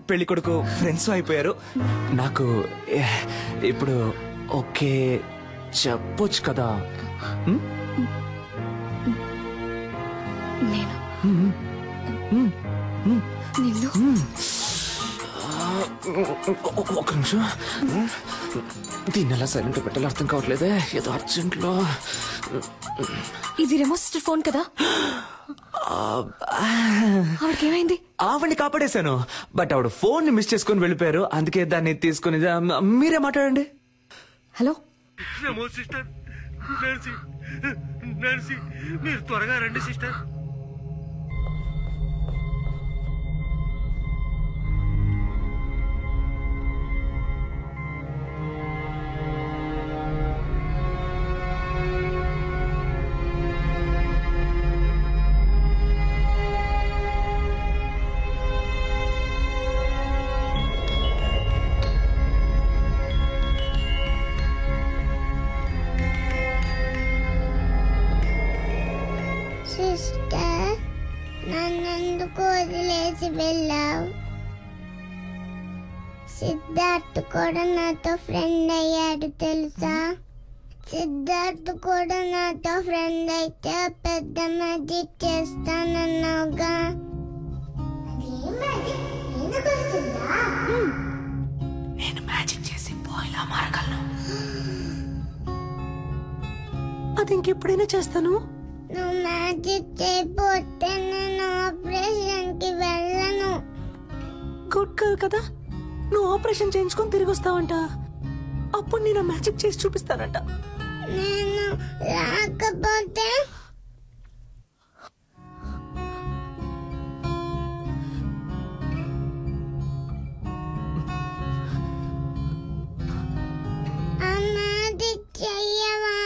పెళ్లి కొడుకు ఫ్రెండ్స్ అయిపోయారు. నాకు ఇప్పుడు ఓకే చెప్పొచ్చు కదా. ఒక నిమిషం, దీన్ని ఎలా సైలెంట్ పెట్టాలో అర్థం కావట్లేదే. ఏదో అర్జెంట్ లో. ఇది రెమో సిస్టర్ ఫోన్ కదా? ఆవిడకేమైంది? ఆవిడ్ని కాపాడేశాను, బట్ ఆవిడ ఫోన్ ని మిస్ చేసుకుని వెళ్ళిపోయారు. అందుకే దాన్ని తీసుకుని మీరే మాట్లాడండి. హలో సిస్టర్, నర్సి మీరు త్వరగా రండి సిస్టర్. సిస్టర్, నన్నెందుకు వదిలేసి వెళ్ళావు? సిద్ధార్థ్ కూడా నాతో ఫ్రెండ్ అయ్యాడు తెలుసా? సిద్ధార్థ్ కూడా నాతో ఫ్రెండ్ అయితే పెద్ద మ్యాజిక్ చేస్తానన్నావుగా. నేను మ్యాజిక్ చేసి బాయ్లా మారగలను. అది ఇంకెప్పుడైనా చేస్తాను. నువ్వు మ్యాజిక్ చేయకపోతే నేను ఆపరేషన్ కి వెళ్ళను. గుడ్ గర్ల్ కదా, నువ్వు ఆపరేషన్ చేయించుకొని తిరిగి వస్తావంట. అప్పుడు నేను మ్యాజిక్ చేసి చూపిస్తానంట. నేను రాకపోతే ఆ మ్యాజిక్ చెయ్యవా?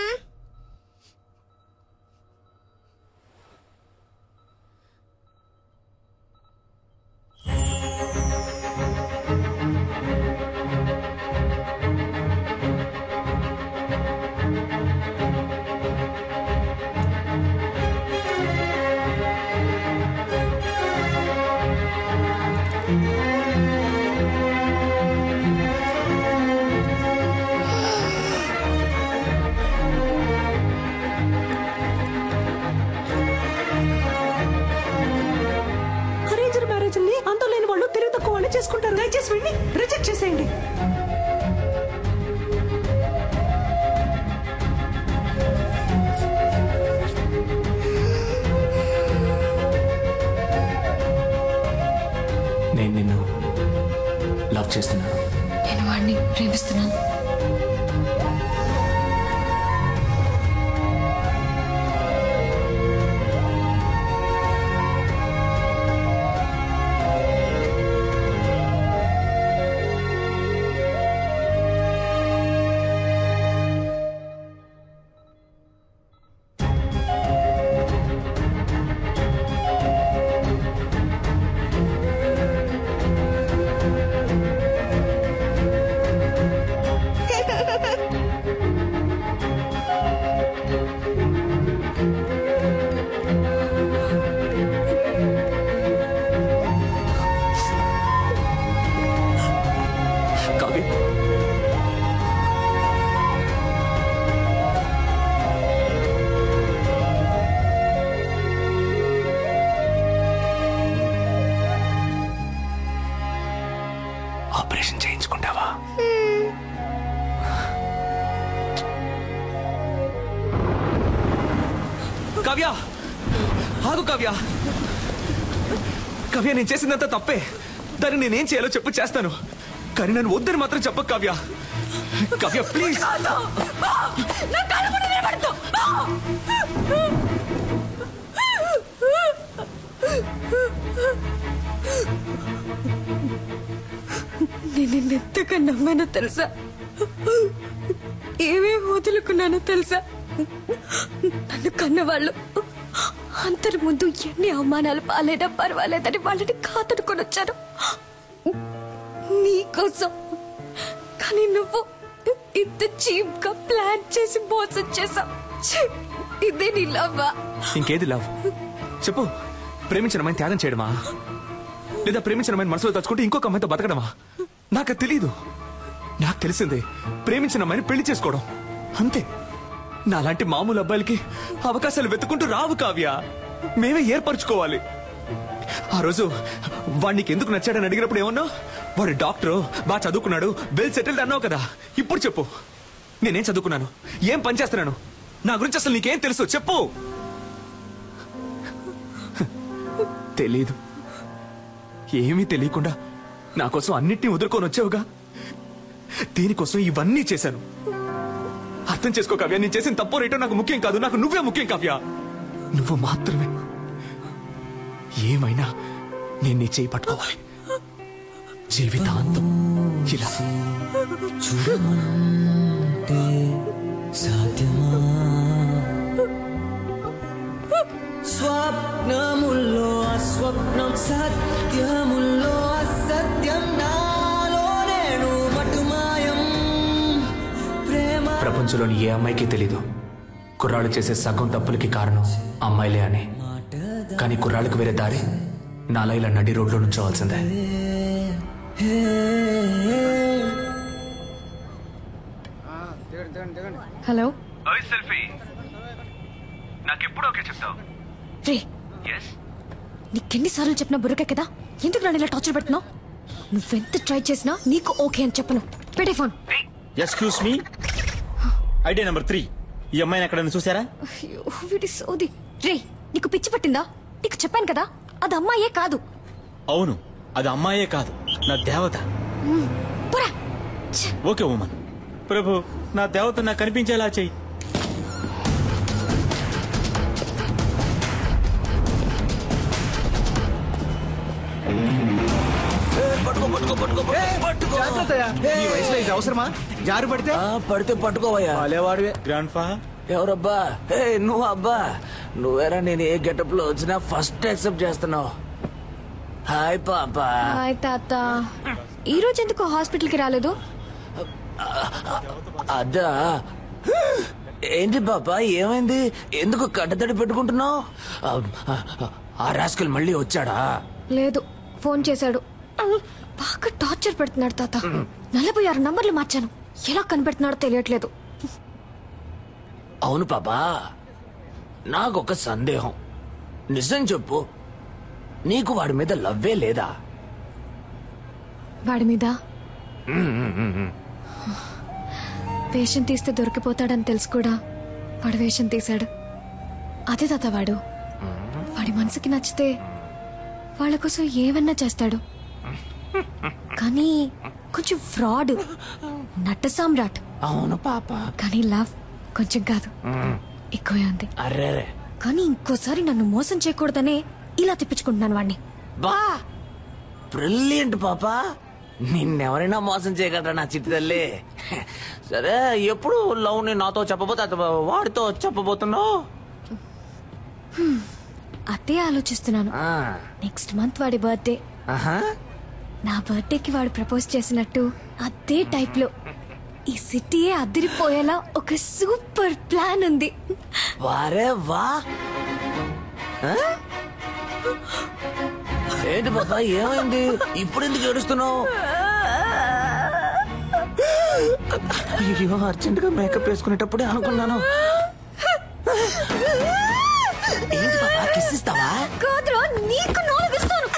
అరేంజ్డ్ మ్యారేజ్ ని అంత లేని వాళ్ళు తెలివి తక్కువ వాళ్ళు చేసుకుంటారు. దయచేసి వెళ్ళి రిజెక్ట్ చేసేయండి. నేను నిన్ను లవ్ చేస్తున్నాను. నేను వాడిని ప్రేమిస్తున్నాను. ఆపరేషన్ చేయించుకుంటావా? కావ్య, ఆగు కావ్య. కావ్య, నేను చేసిందంతా తప్పే. దాన్ని నేనేం చేయాలో చెప్పు, చేస్తాను. కానీ నన్ను వద్దని మాత్రం చెప్పకు కావ్య. కావ్య ప్లీజ్. నేను నిన్నెంతగా నమ్మానో తెలుసా? ఏమేమి వదులుకున్నానో తెలుసా? నన్ను కన్నవాళ్ళు అంతరి ముందు ఎన్ని అవమానాలు పాలైనా పర్వాలేదని వాళ్ళని కాతడుకొని వచ్చాను నీకోసం. కానీ నువ్వు ఇంత చీప్ గా ప్లాన్ చేసి మోసం చేసావు. ఇదే నీ లవ్వా? ఇంకేది లవ్ చెప్పు. ప్రేమించిన అమ్మాయిని త్యాగం చేయడమా, లేదా ప్రేమించిన అమ్మాయిని మనసులో తలుచుకుంటే ఇంకొక అమ్మాయితో బతకడమా? నాకు తెలీదు. నాకు తెలిసిందే ప్రేమించిన అమ్మాయిని పెళ్లి చేసుకోవడం, అంతే. నాలాంటి మామూలు అబ్బాయిలకి అవకాశాలు వెతుకుంటూ రావు కావ్య. మేమే ఏర్పరచుకోవాలి. ఆ రోజు వాడికి ఎందుకు నచ్చాడని అడిగినప్పుడు ఏమన్నా, వాడు డాక్టరు, బాగా చదువుకున్నాడు, వెల్ సెటిల్డ్ అన్నావు కదా. ఇప్పుడు చెప్పు, నేనేం చదువుకున్నాను, ఏం పని చేస్తున్నాను, నా గురించి అసలు నీకేం తెలుసు చెప్పు. తెలీదు. ఏమీ తెలియకుండా నా కోసం అన్నిటినీ వదులుకొని వచ్చావుగా. దీనికోసం ఇవన్నీ చేశాను. అర్థం చేసుకో కావ్య, నేను చేసిన తప్పో రేటో నాకు ముఖ్యం కాదు. నాకు నువ్వే ముఖ్యం కావ్య. నువ్వు మాత్రమే. ఏమైనా నేను నీ చేయి పట్టుకోవాలి జీవితాంతం. ఇలా చూడమంటే సాధ్యమా? స్వప్నముల్లో అస్వప్నం, సత్యముల్లో అసత్యం, నాలో నేను మటుమాయం. ప్రేమ ప్రపంచంలోని ఏ అమ్మాయికి తెలీదు కుర్రాళ్ళు చేసే సగం తప్పులకి కారణం అమ్మాయిలే అని. కానీ కుర్రాళ్ళకి వేరే దారి నాలా ఇలా నడి రోడ్లో నుంచోవాల్సిందే. హలో, సెల్ఫీ నాకెప్పుడు ఓకే చెప్తావు? రే నీకెన్నిసార్లు చెప్పినా బుర్రకే కదా, ఎందుకు నన్ను ఇలా టార్చర్ పెట్టినావు? నువ్వెంత ట్రై చేసినా నీకు ఓకే అని చెప్పను. పెట్టే phone. Excuse me, idea number 3. ఈ అమ్మాయిని ఎక్కడైనా చూసారా? అయ్యో వీడి సోది. రే నీకు పిచ్చి పట్టిందా? నీకు చెప్పాను కదా అది అమ్మాయే కాదు. అవును, అది అమ్మాయే కాదు, నా దేవత. Okay woman. ప్రభు, నా దేవత నాకు కనిపించేలా చెయ్యి. ఈ వయసులో ఇది అవసరమా? జారు పడితే పట్టుకోవయ్యా. వాడేవాడివే. గ్రాండ్ ఫా ఎవరబ్బా? నువ్వు అబ్బా, నువ్వేరా? నేను ఏ గెటప్ లో వచ్చినా ఫస్ట్ యాక్సెప్ట్ చేస్తున్నావు. హాయ్ పాపా. హాయ్ తాత. ఈ రోజు ఎందుకు హాస్పిటల్ కి రాలేదు? అదా, ఏంటి పాపా ఏమైంది? ఎందుకు కట్టతడి పెట్టుకుంటున్నావు? ఆ రాస్కల్ మళ్ళీ వచ్చాడా? లేదు, ఫోన్ చేశాడు. బాగా టార్చర్ పెడుతున్నాడు తాత. 46 నంబర్లు మార్చాను, ఎలా కనిపెడుతున్నాడో తెలియట్లేదు. అవును పాపా, నాకొక సందేహం. నిజం చెప్పు, నీకు వాడి మీద లవ్వే లేదా? వాడి మీద వేషం తీస్తే దొరికిపోతాడని తెలుసు కూడా వాడు వేషం తీశాడు. అదే తాత వాడు. వాడి మనసుకి నచ్చితే వాళ్ళ కోసం ఏమన్నా చేస్తాడు. కానీ కొంచెం ఫ్రాడ్, నట్ట సామ్రాట్. అవును పాప. కానీ లవ్ కొంచెం కాదు, ఎక్కువే ఉంది. అరే, కానీ ఇంకోసారి నన్ను మోసం చేయకూడదనే ఇలా తిప్పించుకుంటున్నాను వాడిని. బా బ్రిలియంట్ పాపా. నిన్నెవరైనా మోసం చేయగలరా నా చిట్టి తల్లి? సరే, ఎప్పుడు లవ్ ని నాతో చెప్పబోతే వాడితో చెప్పబోతున్నావు? అదే ఆలోచిస్తున్నాను. నెక్స్ట్ మంత్ వాడి బర్త్డే. నా బర్త్డేకి వాడు ప్రపోజ్ చేసినట్టు అదే టైప్ లో ఈ సిటీయే అదిరిపోయేలా ఒక సూపర్ ప్లాన్ ఉంది. వారే వా. ఏంటి బాబా ఏమైంది? ఇప్పుడు ఎందుకు ఏడుస్తున్నావు? అయ్యో, అర్జెంట్ గా మేకప్ వేసుకునేటప్పుడే అనుకున్నాను. ఏంటి బాబా, కిస్ ఇస్తావా? కాదురా, నీకు నాలుగిస్తాను.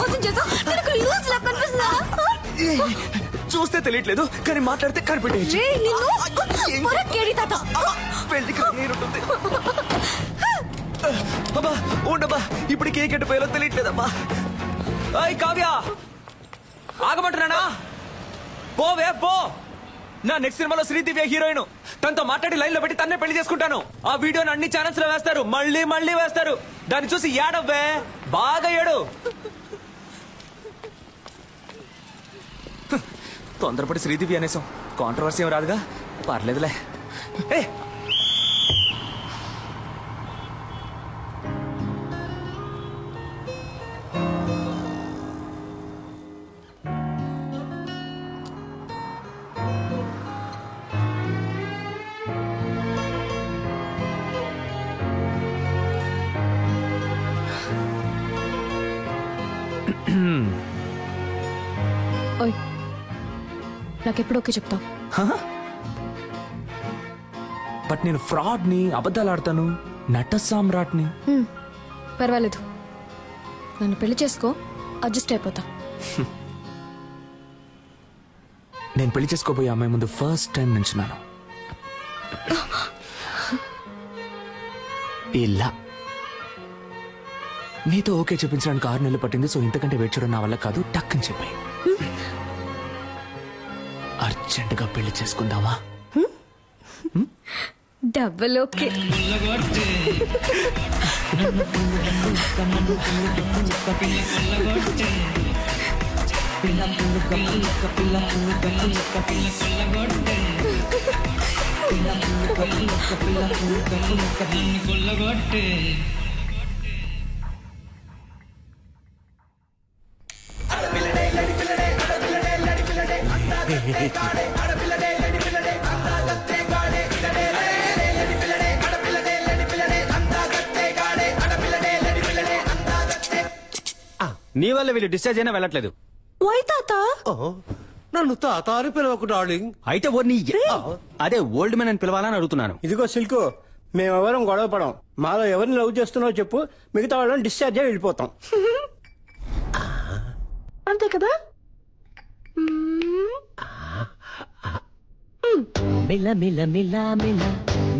మోసం చేసావు, నీకు లూజ్ లా కనిపిస్తుందా? చూస్తే తెలియట్లేదు, కానీ మాట్లాడితే కనిపెట్టేయచ్చు. పెళ్లికి నేరుంటుంది. అబ్బా ఉండబ్బా, ఇప్పుడు కేక్ ఎట్టు పోయాలో తెలియట్లేదమ్మా. అయ్ కావ్య, ఆగమంటున్నానా? పోవే పో. నా నెక్స్ట్ సినిమాలో శ్రీదివ్య హీరోయిన్. తనతో మాట్లాడి లైన్ లో పెట్టి తన్నే పెళ్లి చేసుకుంటాను. ఆ వీడియోని అన్ని ఛానల్స్ లో వేస్తారు, మళ్ళీ మళ్ళీ వేస్తారు. దాన్ని చూసి ఏడవ్వే, బాగా ఏడు. తొందరపడి శ్రీదివ్య అనేసాం, కాంట్రవర్సీ ఏం రాదుగా, పర్లేదులే. ఏ నాకెప్పుడు ఓకే చెప్తావు? బట్ నేను ఫ్రాడ్ ని, అబద్ధాలు ఆడతాను, నట సామ్రాట్ని. పర్వాలేదు, నన్ను పెళ్లి చేసుకో, అడ్జస్ట్ అయిపోతా. నేను పెళ్లి చేసుకోబోయే అమ్మాయి ముందు ఫస్ట్ టైం నించున్నాను. ఇలా నీతో ఓకే చెప్పించడానికి 6 నెలలు పట్టింది. సో ఇంతకంటే వెయిట్ చేయడం నా వల్ల కాదు, టక్ అని చెప్పి అర్జెంటుగా పెళ్లి చేసుకుందావా? Double okay. నీ వల్ల వీళ్ళు డిశ్చార్జ్ అయినా వెళ్ళట్లేదు. వై తాత, నన్ను తాత అని పిలవకు డార్లింగ్. అయితే అదే ఓల్డ్ మ్యాన్ అని పిలవాలని అడుగుతున్నాను. ఇదిగో సిల్కు, మేమెవరం గొడవ పడం. మాలో ఎవరిని లవ్ చేస్తున్నావో చెప్పు, మిగతా వాళ్ళని డిశ్చార్జ్ అయ్యి వెళ్ళిపోతాం. అంతే కదా? మిల మిల మిల మిల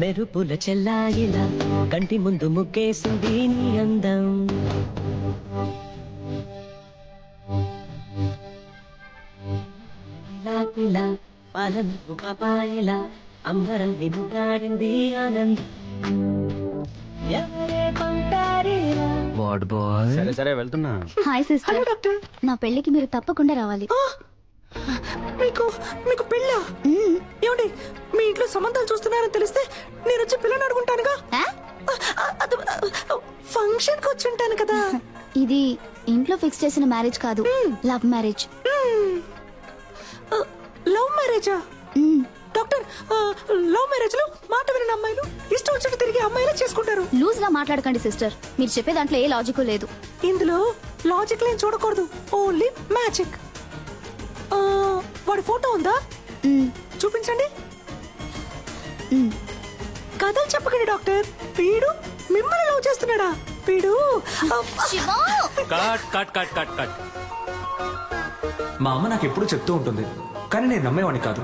మెరుపుల చెల్లాయిలా కంటి ముందు ముగ్గేసింది నీ అందం. ఇలా పాలనకు పాపాయిలా అంబరం నిముగాడింది ఆనందం. What bye. సరే సరే వెళ్తున్నా. Hi sister. నా పెళ్లికి మీరు తప్పకుండా రావాలి. మీకు పెళ్ళా? ఏమండి, మీ ఇంట్లో సంబంధాలు చూస్తున్నారని తెలిస్తే నేను వచ్చి పిల్లని అడుగుంటానుగా. ఫంక్షన్ కి వచ్చి ఉంటాను కదా. ఇది ఇంట్లో ఫిక్స్ చేసిన మ్యారేజ్ కాదు, లవ్ మ్యారేజ్. లవ్ మ్యారేజా? డాక్టర్, లవ్ మ్యారేజ్ లో మాట వినని అమ్మాయిలు ఇష్టం వచ్చినట్టు తిరిగి అమ్మాయిలు చేసుకుంటారు. లూజ్ గా మాట్లాడకండి సిస్టర్. మీరు చెప్పే దాంట్లో ఏ లాజిక్ లేదు. ఇందులో లాజిక్ లేని చూడకూడదు, ఓన్లీ మ్యాజిక్. వాడి ఫోటో ఉందా? చూపించండి. కథలు చెప్పకండి డాక్టర్. వీడు మిమ్మల్ని లవ్ చేస్తున్నాడా? వీడు cut cut cut cut cut. మా అమ్మ నాకు ఎప్పుడు చెప్తూ ఉంటుంది, కానీ నేను నమ్మేవాడిని కాదు.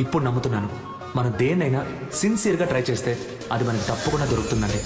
ఇప్పుడు నమ్ముతున్నాను. మనం దేన్నైనా సిన్సియర్ గా ట్రై చేస్తే అది మనకి తప్పకుండా దొరుకుతుందండి.